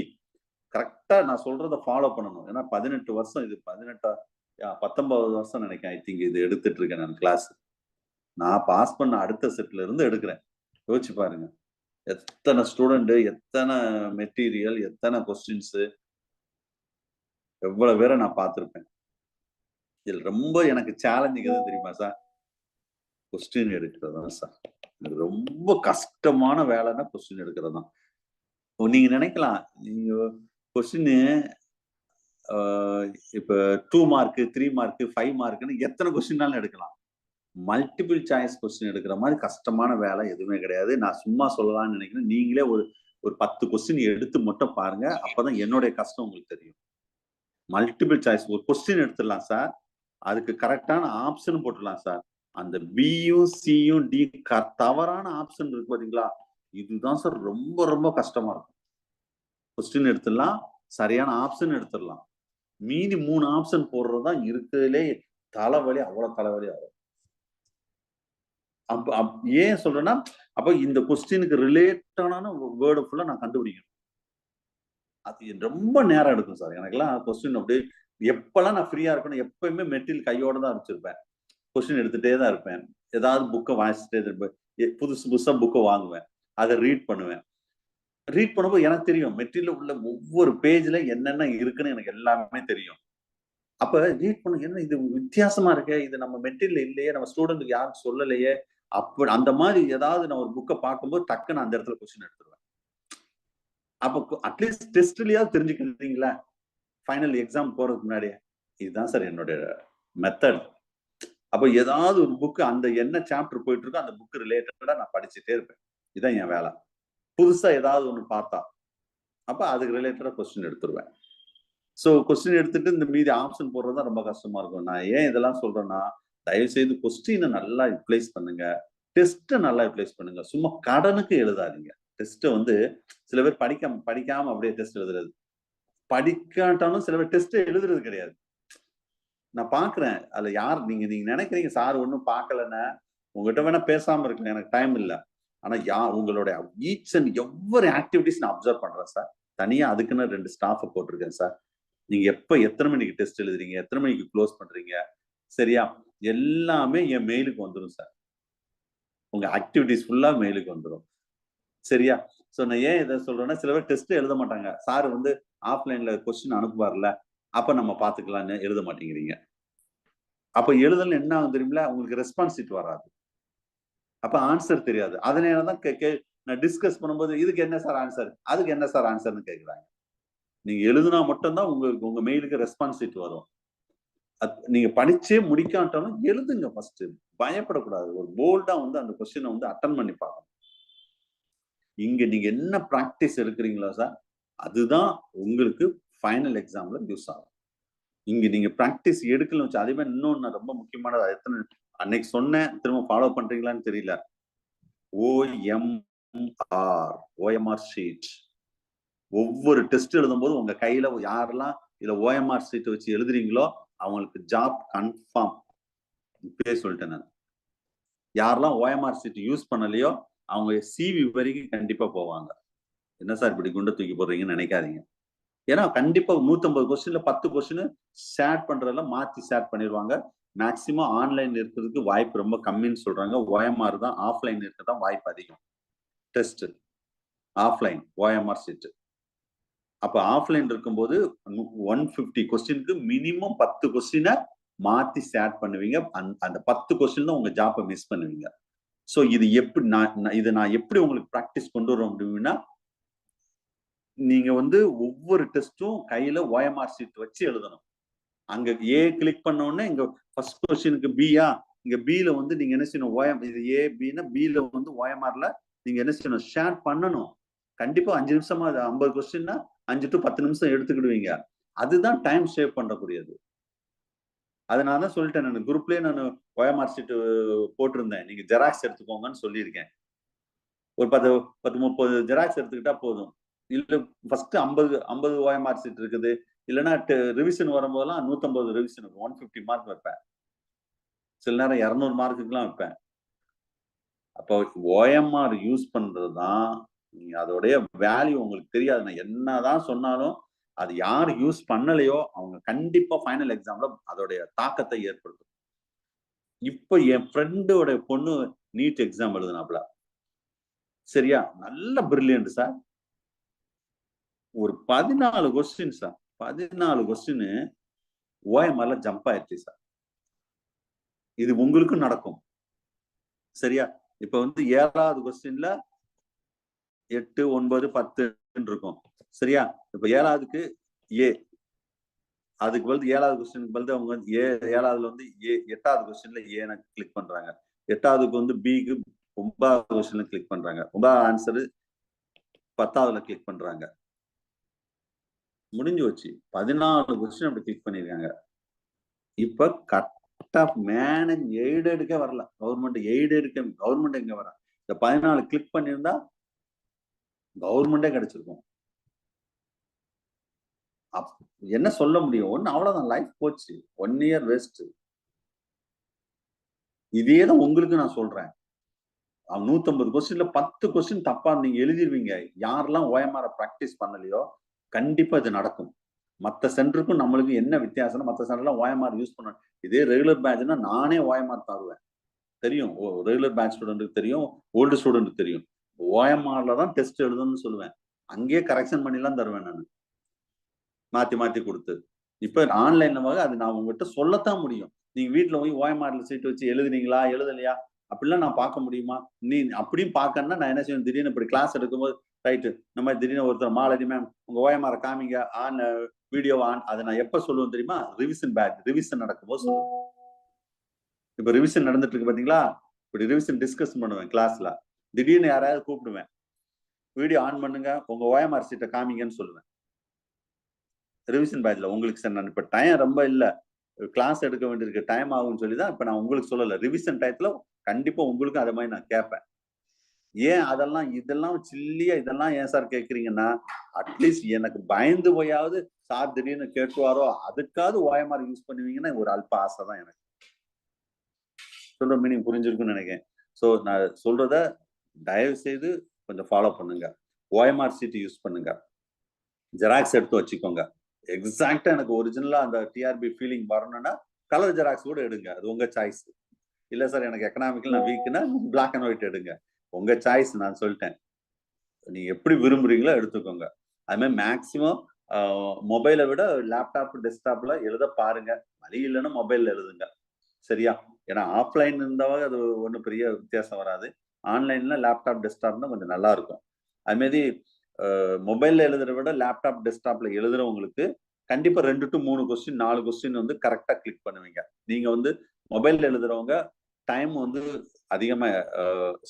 கரெக்டா நான் சொல்றத ஃபாலோ பண்ணணும். ஏன்னா 18 வருஷம் இது 19 வருஷம் நினைக்கிறேன். ஐ திங்க் இது எடுத்துட்டு இருக்கேன் நான் கிளாஸ். நான் பாஸ் பண்ண அடுத்த செட்ல இருந்து எடுக்கிறேன். யோசிச்சு பாருங்க, எத்தனை ஸ்டூடெண்ட், எத்தனை மெட்டீரியல், எத்தனை கொஸ்டின்ஸ், எவ்வளவு பேரை நான் பார்த்திருப்பேன். இதுல ரொம்ப எனக்கு சேலஞ்சிங் எது தெரியுமா சார்? கொஸ்டின் எடுக்கிறது தான் சார். ரொம்ப கஷ்டமான வேலைன்னா கொஸ்டின் எடுக்கிறது தான். நீங்க நினைக்கலாம், நீங்க கொஸ்டின் இப்ப 2 மார்க் 3 மார்க் 5 மார்க்னு எத்தனை கொஸ்டின்னாலும் எடுக்கலாம். மல்டிபிள் சாய்ஸ் கொஸ்டின் எடுக்கிற மாதிரி கஷ்டமான வேலை எதுவுமே கிடையாது. நான் சும்மா சொல்லலாம்னு நினைக்கிறேன். நீங்களே ஒரு 10 கொஸ்டின் எடுத்து மட்டும் பாருங்க, அப்பதான் என்னுடைய கஷ்டம் உங்களுக்கு தெரியும். மல்டிபிள் சாய்ஸ் ஒரு கொஸ்டின் எடுத்துடலாம் சார், அதுக்கு கரெக்டான ஆப்ஷன் போட்டுடலாம் சார். அந்த பியும் சியும் டி தவறான ஆப்ஷன் இருக்கு பாத்தீங்களா, இதுதான் சார் ரொம்ப ரொம்ப கஷ்டமா இருக்கும். கொஸ்டின் எடுத்துடலாம், சரியான ஆப்ஷன் எடுத்துடலாம், மீதி 3 ஆப்ஷன் போடுறதுதான் இருக்கிறதுலே தலைவலி, அவ்வளவு தலைவலி ஆகும். ஏன் சொல்றேன்னா, அப்ப இந்த கொஸ்டினுக்கு ரிலேட்டடான வேர்டு ஃபுல்லா நான் கண்டுபிடிக்கணும். அது ரொம்ப நேரம் எடுக்கும் சார். எனக்கெல்லாம் கொஸ்டின் அப்படியே எப்பெல்லாம் நான் ஃப்ரீயா இருக்கணும், எப்பயுமே மெட்டீரியல் கையோட தான் வச்சிருப்பேன். கொஸ்டின் எடுத்துட்டே தான் இருப்பேன். ஏதாவது புக்கை வாசிச்சுட்டே இருப்பேன். புதுசா புக்கை வாங்குவேன், அதை ரீட் பண்ணுவேன். ரீட் பண்ணும்போது எனக்கு தெரியும் மெட்டீரியல் உள்ள ஒவ்வொரு பேஜ்ல என்னென்ன இருக்குன்னு எனக்கு எல்லாமே தெரியும். அப்ப ரீட் பண்ண என்ன இது வித்தியாசமா இருக்கு, இது நம்ம மெட்டீரியல் இல்லையே, நம்ம ஸ்டூடெண்ட்டுக்கு யாரும் சொல்லலையே, அப்ப அந்த மாதிரி ஏதாவது நான் ஒரு புக்கை பார்க்கும்போது டக்குன்னு அந்த இடத்துல கொஸ்டின் எடுத்துருவேன். அப்போ அட்லீஸ்ட் டெஸ்ட்லயாவது தெரிஞ்சுக்கிறீங்களா ஃபைனல் எக்ஸாம் போறதுக்கு முன்னாடியே. இதுதான் சார் என்னுடைய மெத்தட். அப்போ ஏதாவது ஒரு புக்கு அந்த என்ன சாப்டர் போயிட்டு இருக்கோ அந்த புக் ரிலேட்டடா நான் படிச்சுட்டே இருப்பேன். இதுதான் என் வேலை. புதுசா ஏதாவது ஒண்ணு பார்த்தா அப்ப அதுக்கு ரிலேட்டடா கொஸ்டின் எடுத்துருவேன். ஸோ கொஸ்டின் எடுத்துட்டு இந்த மீதி ஆப்ஷன் போடுறது தான் ரொம்ப கஷ்டமா இருக்கும். நான் ஏன் இதெல்லாம் சொல்றேன்னா, தயவு செய்து கொஸ்டினை நல்லா யூட்டிலைஸ் பண்ணுங்க, டெஸ்ட்டை நல்லா யூட்டிலைஸ் பண்ணுங்க. சும்மா கடனுக்கு எழுதாதீங்க. டெஸ்ட்டை வந்து சில பேர் படிக்காம அப்படியே டெஸ்ட் எழுதுறது, படிக்காட்டாலும் சில பேர் டெஸ்ட் எழுதுறது கிடையாது. நான் பாக்குறேன் அதுல யார் நீங்க நினைக்கிறீங்க சார் ஒன்னும் பார்க்கலன்னா உங்ககிட்ட வேணா பேசாம இருக்கலாம், எனக்கு டைம் இல்லை. ஆனா உங்களுடைய ஈச் அண்ட் எவ்வொரு ஆக்டிவிட்டிஸ் நான் அப்சர்வ் பண்றேன் சார். தனியா அதுக்குன்னு 2 ஸ்டாஃபை போட்டிருக்கேன் சார். நீங்க எத்தனை மணிக்கு டெஸ்ட் எழுதுறீங்க, எத்தனை மணிக்கு க்ளோஸ் பண்றீங்க, சரியா, எல்லாமே என் மெயிலுக்கு வந்துடும் சார். உங்க ஆக்டிவிட்டிஸ் ஃபுல்லா மெயிலுக்கு வந்துடும், சரியா. ஸோ நான் ஏன் இதை சொல்றேன்னா, சில பேர் டெஸ்ட் எழுத மாட்டாங்க. சார் வந்து ஆஃப்லைன்ல கொஸ்டின் அனுப்புவார்ல, அப்ப நம்ம பாத்துக்கலாம்னு எழுத மாட்டேங்கிறீங்க. அப்ப எழுதல என்ன ஆகும் தெரியுமில, உங்களுக்கு ரெஸ்பான்சிட் வராது, அப்ப ஆன்சர் தெரியாது. அதனாலதான் நான் டிஸ்கஸ் பண்ணும்போது இதுக்கு என்ன சார் ஆன்சர், அதுக்கு என்ன சார் ஆன்சர்னு கேட்குறாங்க. நீங்க எழுதுனா மட்டும்தான் உங்க மெயிலுக்கு ரெஸ்பான்சிட் வரும். நீங்க படிச்சே முடிக்காட்டாலும் எழுதுங்க ஃபர்ஸ்ட், பயப்படக்கூடாது. ஒரு போல்டா வந்து அந்த கொஸ்டினை வந்து அட்டன் பண்ணி பார்க்கணும். இங்க நீங்க என்ன பிராக்டிஸ் எடுக்கிறீங்களோ சார், அதுதான் உங்களுக்கு ஃபைனல் எக்ஸாம்ல யூஸ் ஆகும். இங்க நீங்க பிராக்டிஸ் எடுக்கல வச்சு, அதே மாதிரி இன்னொன்னு ரொம்ப முக்கியமானது, எத்தனை அன்னைக்கு சொன்னேன், திரும்ப ஃபாலோ பண்றீங்களான்னு தெரியல. OMR sheet. ஒவ்வொரு டெஸ்ட் எழுதும் போது உங்க கையில யாரெல்லாம் இதுல ஓஎம்ஆர் ஷீட் வச்சு எழுதுறீங்களோ அவங்களுக்கு ஜாப் கன்ஃபார்ம். இப்பயே சொல்லிட்டேன் நான். யாரெல்லாம் ஓஎம்ஆர் ஷீட் யூஸ் பண்ணலையோ அவங்க சிவி வரைக்கும் கண்டிப்பா போவாங்க. என்ன சார் இப்படி குண்டை தூக்கி போடுறீங்கன்னு நினைக்காதீங்க. ஏன்னா கண்டிப்பா 150 கொஸ்டின்ல 10 கொஸ்டின் ஷேர் பண்றதெல்லாம் மாத்தி ஷேர் பண்ணிடுவாங்க. மேக்சிமம் ஆன்லைன் இருக்கிறதுக்கு வாய்ப்பு ரொம்ப கம்மின்னு சொல்றாங்க. ஓஎம்ஆர் தான், ஆஃப்லைன் இருக்கதான் வாய்ப்பு அதிகம். Test offline OMR sheet. அப்ப ஆஃப்லைன் இருக்கும்போது 150 கொஸ்டினுக்கு மினிமம் 10 கொஸ்டினை மாத்தி ஷேர் பண்ணுவீங்க. அந்த 10 கொஸ்டின் தான் உங்க ஜாப்பை மிஸ் பண்ணுவீங்க. ஸோ இது எப்படி நான் எப்படி உங்களுக்கு ப்ராக்டிஸ் கொண்டு வர முடியும்னா, நீங்க வந்து ஒவ்வொரு டெஸ்டும் கையில ஓஎம்ஆர் ஷீட் வச்சு எழுதணும். அங்க ஏ கிளிக் பண்ண உடனே இங்க ஃபர்ஸ்ட் கொஸ்டினுக்கு பியா, இங்க பில வந்து நீங்க என்ன செய்யணும், இது ஏ பின்னா பில வந்து ஓஎம்ஆர்ல நீங்க என்ன செய்யணும், ஷேர் பண்ணணும். கண்டிப்பா 5 நிமிஷமா 50 கொஸ்டின்னா 5 to 10 நிமிஷம் எடுத்துக்கிடுவீங்க. அதுதான் டைம் சேவ் பண்ணக்கூடியது. அதனால தான் சொல்லிட்டேன், நான் குரூப்லயே நான் ஓஎம்ஆர் ஷீட் போட்டிருந்தேன், நீங்க ஜெராக்ஸ் எடுத்துக்கோங்கன்னு சொல்லியிருக்கேன். ஒரு 10-30 ஜெராக்ஸ் எடுத்துக்கிட்டா போதும். இல்ல ஃபர்ஸ்ட் 50 ஓஎம்ஆர் ஷீட் இருக்குது, இல்லைன்னா ரிவிஷன் வரும்போதெல்லாம் 150 ரிவிஷன் 150 மார்க் வைப்பேன். சில நேரம் 200 மார்க்குலாம் வைப்பேன். அப்போ ஓஎம்ஆர் யூஸ் பண்றதுதான் அதோடைய வேல்யூ உங்களுக்கு தெரியாது. நான் என்னதான் சொன்னாலும் அது யார் யூஸ் பண்ணலையோ அவங்க கண்டிப்பா ஃபைனல் எக்ஸாம்ல அதோடைய தாக்கத்தை ஏற்படுத்தும். இப்ப என் ஃப்ரெண்டோட பொண்ணு நீட் எக்ஸாம் எழுதுனாப்ல, சரியா, நல்ல பிரில்லியன்ட் சார். ஒரு 14 கொஸ்டின் சார், 14 கொஸ்டின் ஓஎம்ஆர்ல ஜம்ப் ஆயிடுச்சு சார். இது உங்களுக்கும் நடக்கும், சரியா. இப்ப வந்து 7வது கொஸ்டின்ல 8, 9, 10 இருக்கும், சரியா. இப்ப 7வதுக்கு ஏ, அதுக்கு பதில் 7வது கொஸ்டினுக்கு பதில் அவங்க வந்து 7வதுல வந்து 8வது கொஸ்டின்ல ஏன்னு கிளிக் பண்றாங்க. 8வதுக்கு வந்து பிக்கு 9வது கொஸ்டின்ல கிளிக் பண்றாங்க. 9வது ஆன்சரு 10வதுல கிளிக் பண்றாங்க. முடிஞ்சு வச்சு 14 கொஸ்டின் அப்படி கிளிக் பண்ணிருக்காங்க. இப்ப கட் ஆஃப் மேனேஜ் எய்டெடுக்கே வரல, கவர்மெண்ட் எய்டெடுக்க, கவர்மெண்ட் எங்க வர, இந்த 14 கிளிக் பண்ணியிருந்தா கவர்மெண்டே கிடைச்சிருக்கும். என்ன சொல்ல முடியும், ஒன்னு அவ்வளவுதான், லைஃப் போச்சு, 1 இயர் வேஸ்ட். இதேதான் உங்களுக்கு நான் சொல்றேன். 150 கொஸ்டின்ல 10 கொஸ்டின் தப்பா நீங்க எழுதிருவீங்க. யாரெல்லாம் ஓஎம்ஆர் பிராக்டிஸ் பண்ணலையோ கண்டிப்பா இது நடக்கும். மற்ற சென்டருக்கும் நம்மளுக்கும் என்ன வித்தியாசம், மற்ற சென்டர்லாம் ஓஎம்ஆர் யூஸ் பண்ண, இதே ரெகுலர் பேட்ச்னா நானே ஓஎம்ஆர் தருவேன். தெரியும், ரெகுலர் பேட்ச் ஸ்டூடெண்ட்டுக்கு தெரியும், ஓல்டு ஸ்டூடெண்ட்டுக்கு தெரியும். ஓஎம்ஆர்ல தான் டெஸ்ட் எழுதுன்னு சொல்லுவேன், அங்கேயே கரெக்ஷன் பண்ணிலாம் தருவேன் நான், மாத்தி மாத்தி கொடுத்து. இப்ப ஆன்லைன்ல அது நான் உங்ககிட்ட சொல்லத்தான் முடியும். நீங்க வீட்டுல போய் ஓஎம்ஆர்ல சீட் வச்சு எழுதுனீங்களா எழுதலையா அப்படிலாம் நான் பார்க்க முடியுமா? நீ அப்படியும் பார்க்கணும்னா நான் என்ன செய்வேன், திடீர்னு இப்படி கிளாஸ் எடுக்கும்போது ரைட்டு. நம்ம திடீர்னு ஒருத்தர் மாலதி மேம் உங்க ஓஎம்ஆர் காமிங்க ஆன் வீடியோ ஆன். அதை நான் எப்ப சொல்லுவேன் தெரியுமா? ரிவிஷன் நடக்கும்போது சொல்லுவேன். இப்ப ரிவிஷன் நடந்துட்டு இருக்கு பாத்தீங்களா? இப்படி ரிவிஷன் டிஸ்கஸ் பண்ணுவேன் கிளாஸ்ல. திடீர்னு யாராவது கூப்பிடுவேன், வீடியோ ஆன் பண்ணுங்க உங்க ஓஎம்ஆர் சீட்டை காமிங்கன்னு சொல்லுவேன். ரிவிஷன் பேட்ச்ல உங்களுக்கு சார் நான் இப்ப டைம் ரொம்ப இல்ல, கிளாஸ் எடுக்க வேண்டியிருக்கு, டைம் ஆகும்னு சொல்லி தான் இப்ப நான் உங்களுக்கு சொல்லல. ரிவிஷன் டயத்துல கண்டிப்பா உங்களுக்கும் அதை மாதிரி நான் கேட்பேன். ஏன் இதெல்லாம் சில்லியா இதெல்லாம் ஏன் சார் கேட்குறீங்கன்னா, அட்லீஸ்ட் எனக்கு பயந்து போயாவது சார் திடீர்னு கேட்டுவாரோ அதுக்காவது ஓஎம்ஆர் யூஸ் பண்ணுவீங்கன்னா ஒரு அல்ப ஆசை தான் எனக்கு. சொல்ற மீனிங் புரிஞ்சிருக்குன்னு நினைக்கிறேன். ஸோ நான் சொல்றத தயவு செய்து கொஞ்சம் ஃபாலோ பண்ணுங்க. ஓஎம்ஆர் சீட் யூஸ் பண்ணுங்க, ஜெராக்ஸ் எடுத்து வச்சுக்கோங்க. எக்ஸாக்டா எனக்கு ஒரிஜினலா அந்த டிஆர்பி ஃபீலிங் வரணும்னா கலர் ஜெராக்ஸ் கூட எடுங்க, அது உங்க சாய்ஸ். இல்ல சார் எனக்கு எக்கனாமிக்கல் நான் வீக்னா பிளாக் அண்ட் ஒயிட் எடுங்க, உங்க சாய்ஸ். நான் சொல்லிட்டேன், நீங்க எப்படி விரும்புறீங்களோ எடுத்துக்கோங்க. அது மாதிரி மேக்சிமம் மொபைலை விட லேப்டாப் டெஸ்க்டாப்ல எழுத பாருங்க. வழி இல்லைன்னா மொபைல்ல எழுதுங்க, சரியா? ஏன்னா ஆஃப்லைன் இருந்தாவே அது ஒன்றும் பெரிய வித்தியாசம் வராது. ஆன்லைன்ல லேப்டாப் டெஸ்க்டாப்னா கொஞ்சம் நல்லா இருக்கும். அதுமாரி மொபைல்ல எழுதுறத விட லேப்டாப் டெஸ்க்டாப்ல எழுதுறவங்களுக்கு கண்டிப்பா 2 to 3 கொஸ்டின் 4 கொஸ்டின் வந்து கரெக்டா கிளிக் பண்ணுவீங்க. நீங்க வந்து மொபைல்ல எழுதுறவங்க டைம் வந்து அதிகமா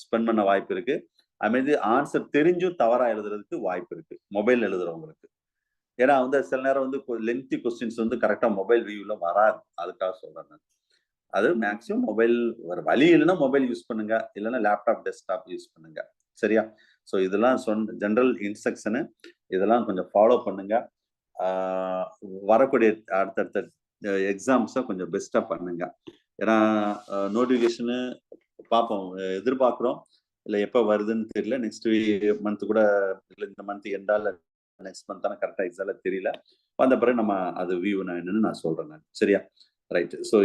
ஸ்பெண்ட் பண்ண வாய்ப்பு இருக்கு. அதுமாதிரி ஆன்சர் தெரிஞ்சும் தவறா எழுதுறதுக்கு வாய்ப்பு இருக்கு மொபைல் எழுதுறவங்களுக்கு. ஏன்னா வந்து சில நேரம் வந்து லென்த்தி கொஸ்டின்ஸ் வந்து கரெக்டா மொபைல் வியூல வராது, அதுக்காக சொல்றேன் நான். அது மேக்சிமம் மொபைல் வர வழி இல்லைன்னா மொபைல் யூஸ் பண்ணுங்க, இல்லைன்னா லேப்டாப் டெஸ்க்டாப் யூஸ் பண்ணுங்க, சரியா? ஸோ இதெல்லாம் ஜென்ரல் இன்ஸ்ட்ரக்ஷனு, இதெல்லாம் கொஞ்சம் ஃபாலோ பண்ணுங்க. வரக்கூடிய அடுத்தடுத்த எக்ஸாம்ஸை கொஞ்சம் பெஸ்ட்டாக பண்ணுங்க. ஏன்னா நோட்டிஃபிகேஷனு பார்ப்போம், எதிர்பார்க்குறோம், இல்லை எப்போ வருதுன்னு தெரியல. நெக்ஸ்ட் மந்த் கூட இல்லை, இந்த மந்த் எண்டால நெக்ஸ்ட் மந்த் தானே கரெக்டாக எக்ஸாம்ல தெரியல. வந்த பிறகு நம்ம அது வியூ நான் என்னன்னு நான் சொல்கிறேன் நான், சரியா? ரைட்டு. ஸோ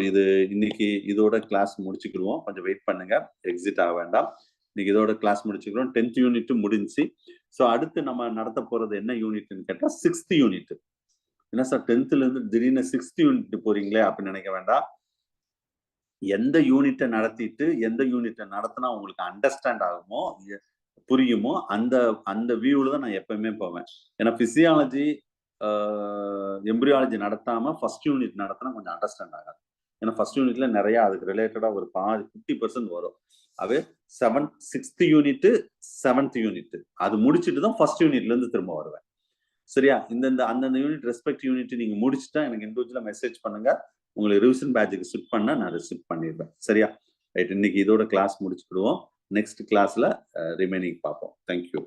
இன்னைக்கு இதோட கிளாஸ் முடிச்சுக்கிடுவோம், கொஞ்சம் வெயிட் பண்ணுங்க, எக்ஸிட் ஆக வேண்டாம். இன்னைக்கு இதோட கிளாஸ் முடிச்சுக்கிறோம். 10th யூனிட் முடிஞ்சு. ஸோ அடுத்து நம்ம நடத்த போறது என்ன யூனிட்னு கேட்டா 6th யூனிட். என்ன சார் 10th இருந்து திடீர்னு 6th யூனிட் போறீங்களே அப்படின்னு நினைக்க வேண்டாம். எந்த யூனிட்டை நடத்திட்டு எந்த யூனிட்டை நடத்தினா உங்களுக்கு அண்டர்ஸ்டாண்ட் ஆகுமோ புரியுமோ அந்த வியூல தான் நான் எப்பவுமே போவேன். ஏன்னா பிசியாலஜி எம்பிரியாலஜி நடத்தாம ஃபர்ஸ்ட் யூனிட் நடத்தினா கொஞ்சம் அண்டர்ஸ்டாண்ட் ஆகாது. ஏன்னா ஃபர்ஸ்ட் யூனிட்ல நிறைய அதுக்கு ரிலேட்டடா ஒரு 50% வரும். அது 6th யூனிட் 7th யூனிட் அது முடிச்சுட்டு தான் ஃபர்ஸ்ட் யூனிட்ல இருந்து திரும்ப வருவேன், சரியா? அந்தந்த யூனிட் ரெஸ்பெக்ட் யூனிட் நீங்க முடிச்சுட்டா எனக்கு இண்டிவிஜுவலா மெசேஜ் பண்ணுங்க. உங்களுக்கு ரிவிஷன் பேட்சுக்கு ஷிஃப்ட் பண்ணா நான் ரிசீவ் பண்ணிடுவேன், சரியா? ரைட். இன்னைக்கு இதோட கிளாஸ் முடிச்சுக்கிடுவோம். நெக்ஸ்ட் கிளாஸ்ல ரிமைனிங் பார்ப்போம். தேங்க்யூ.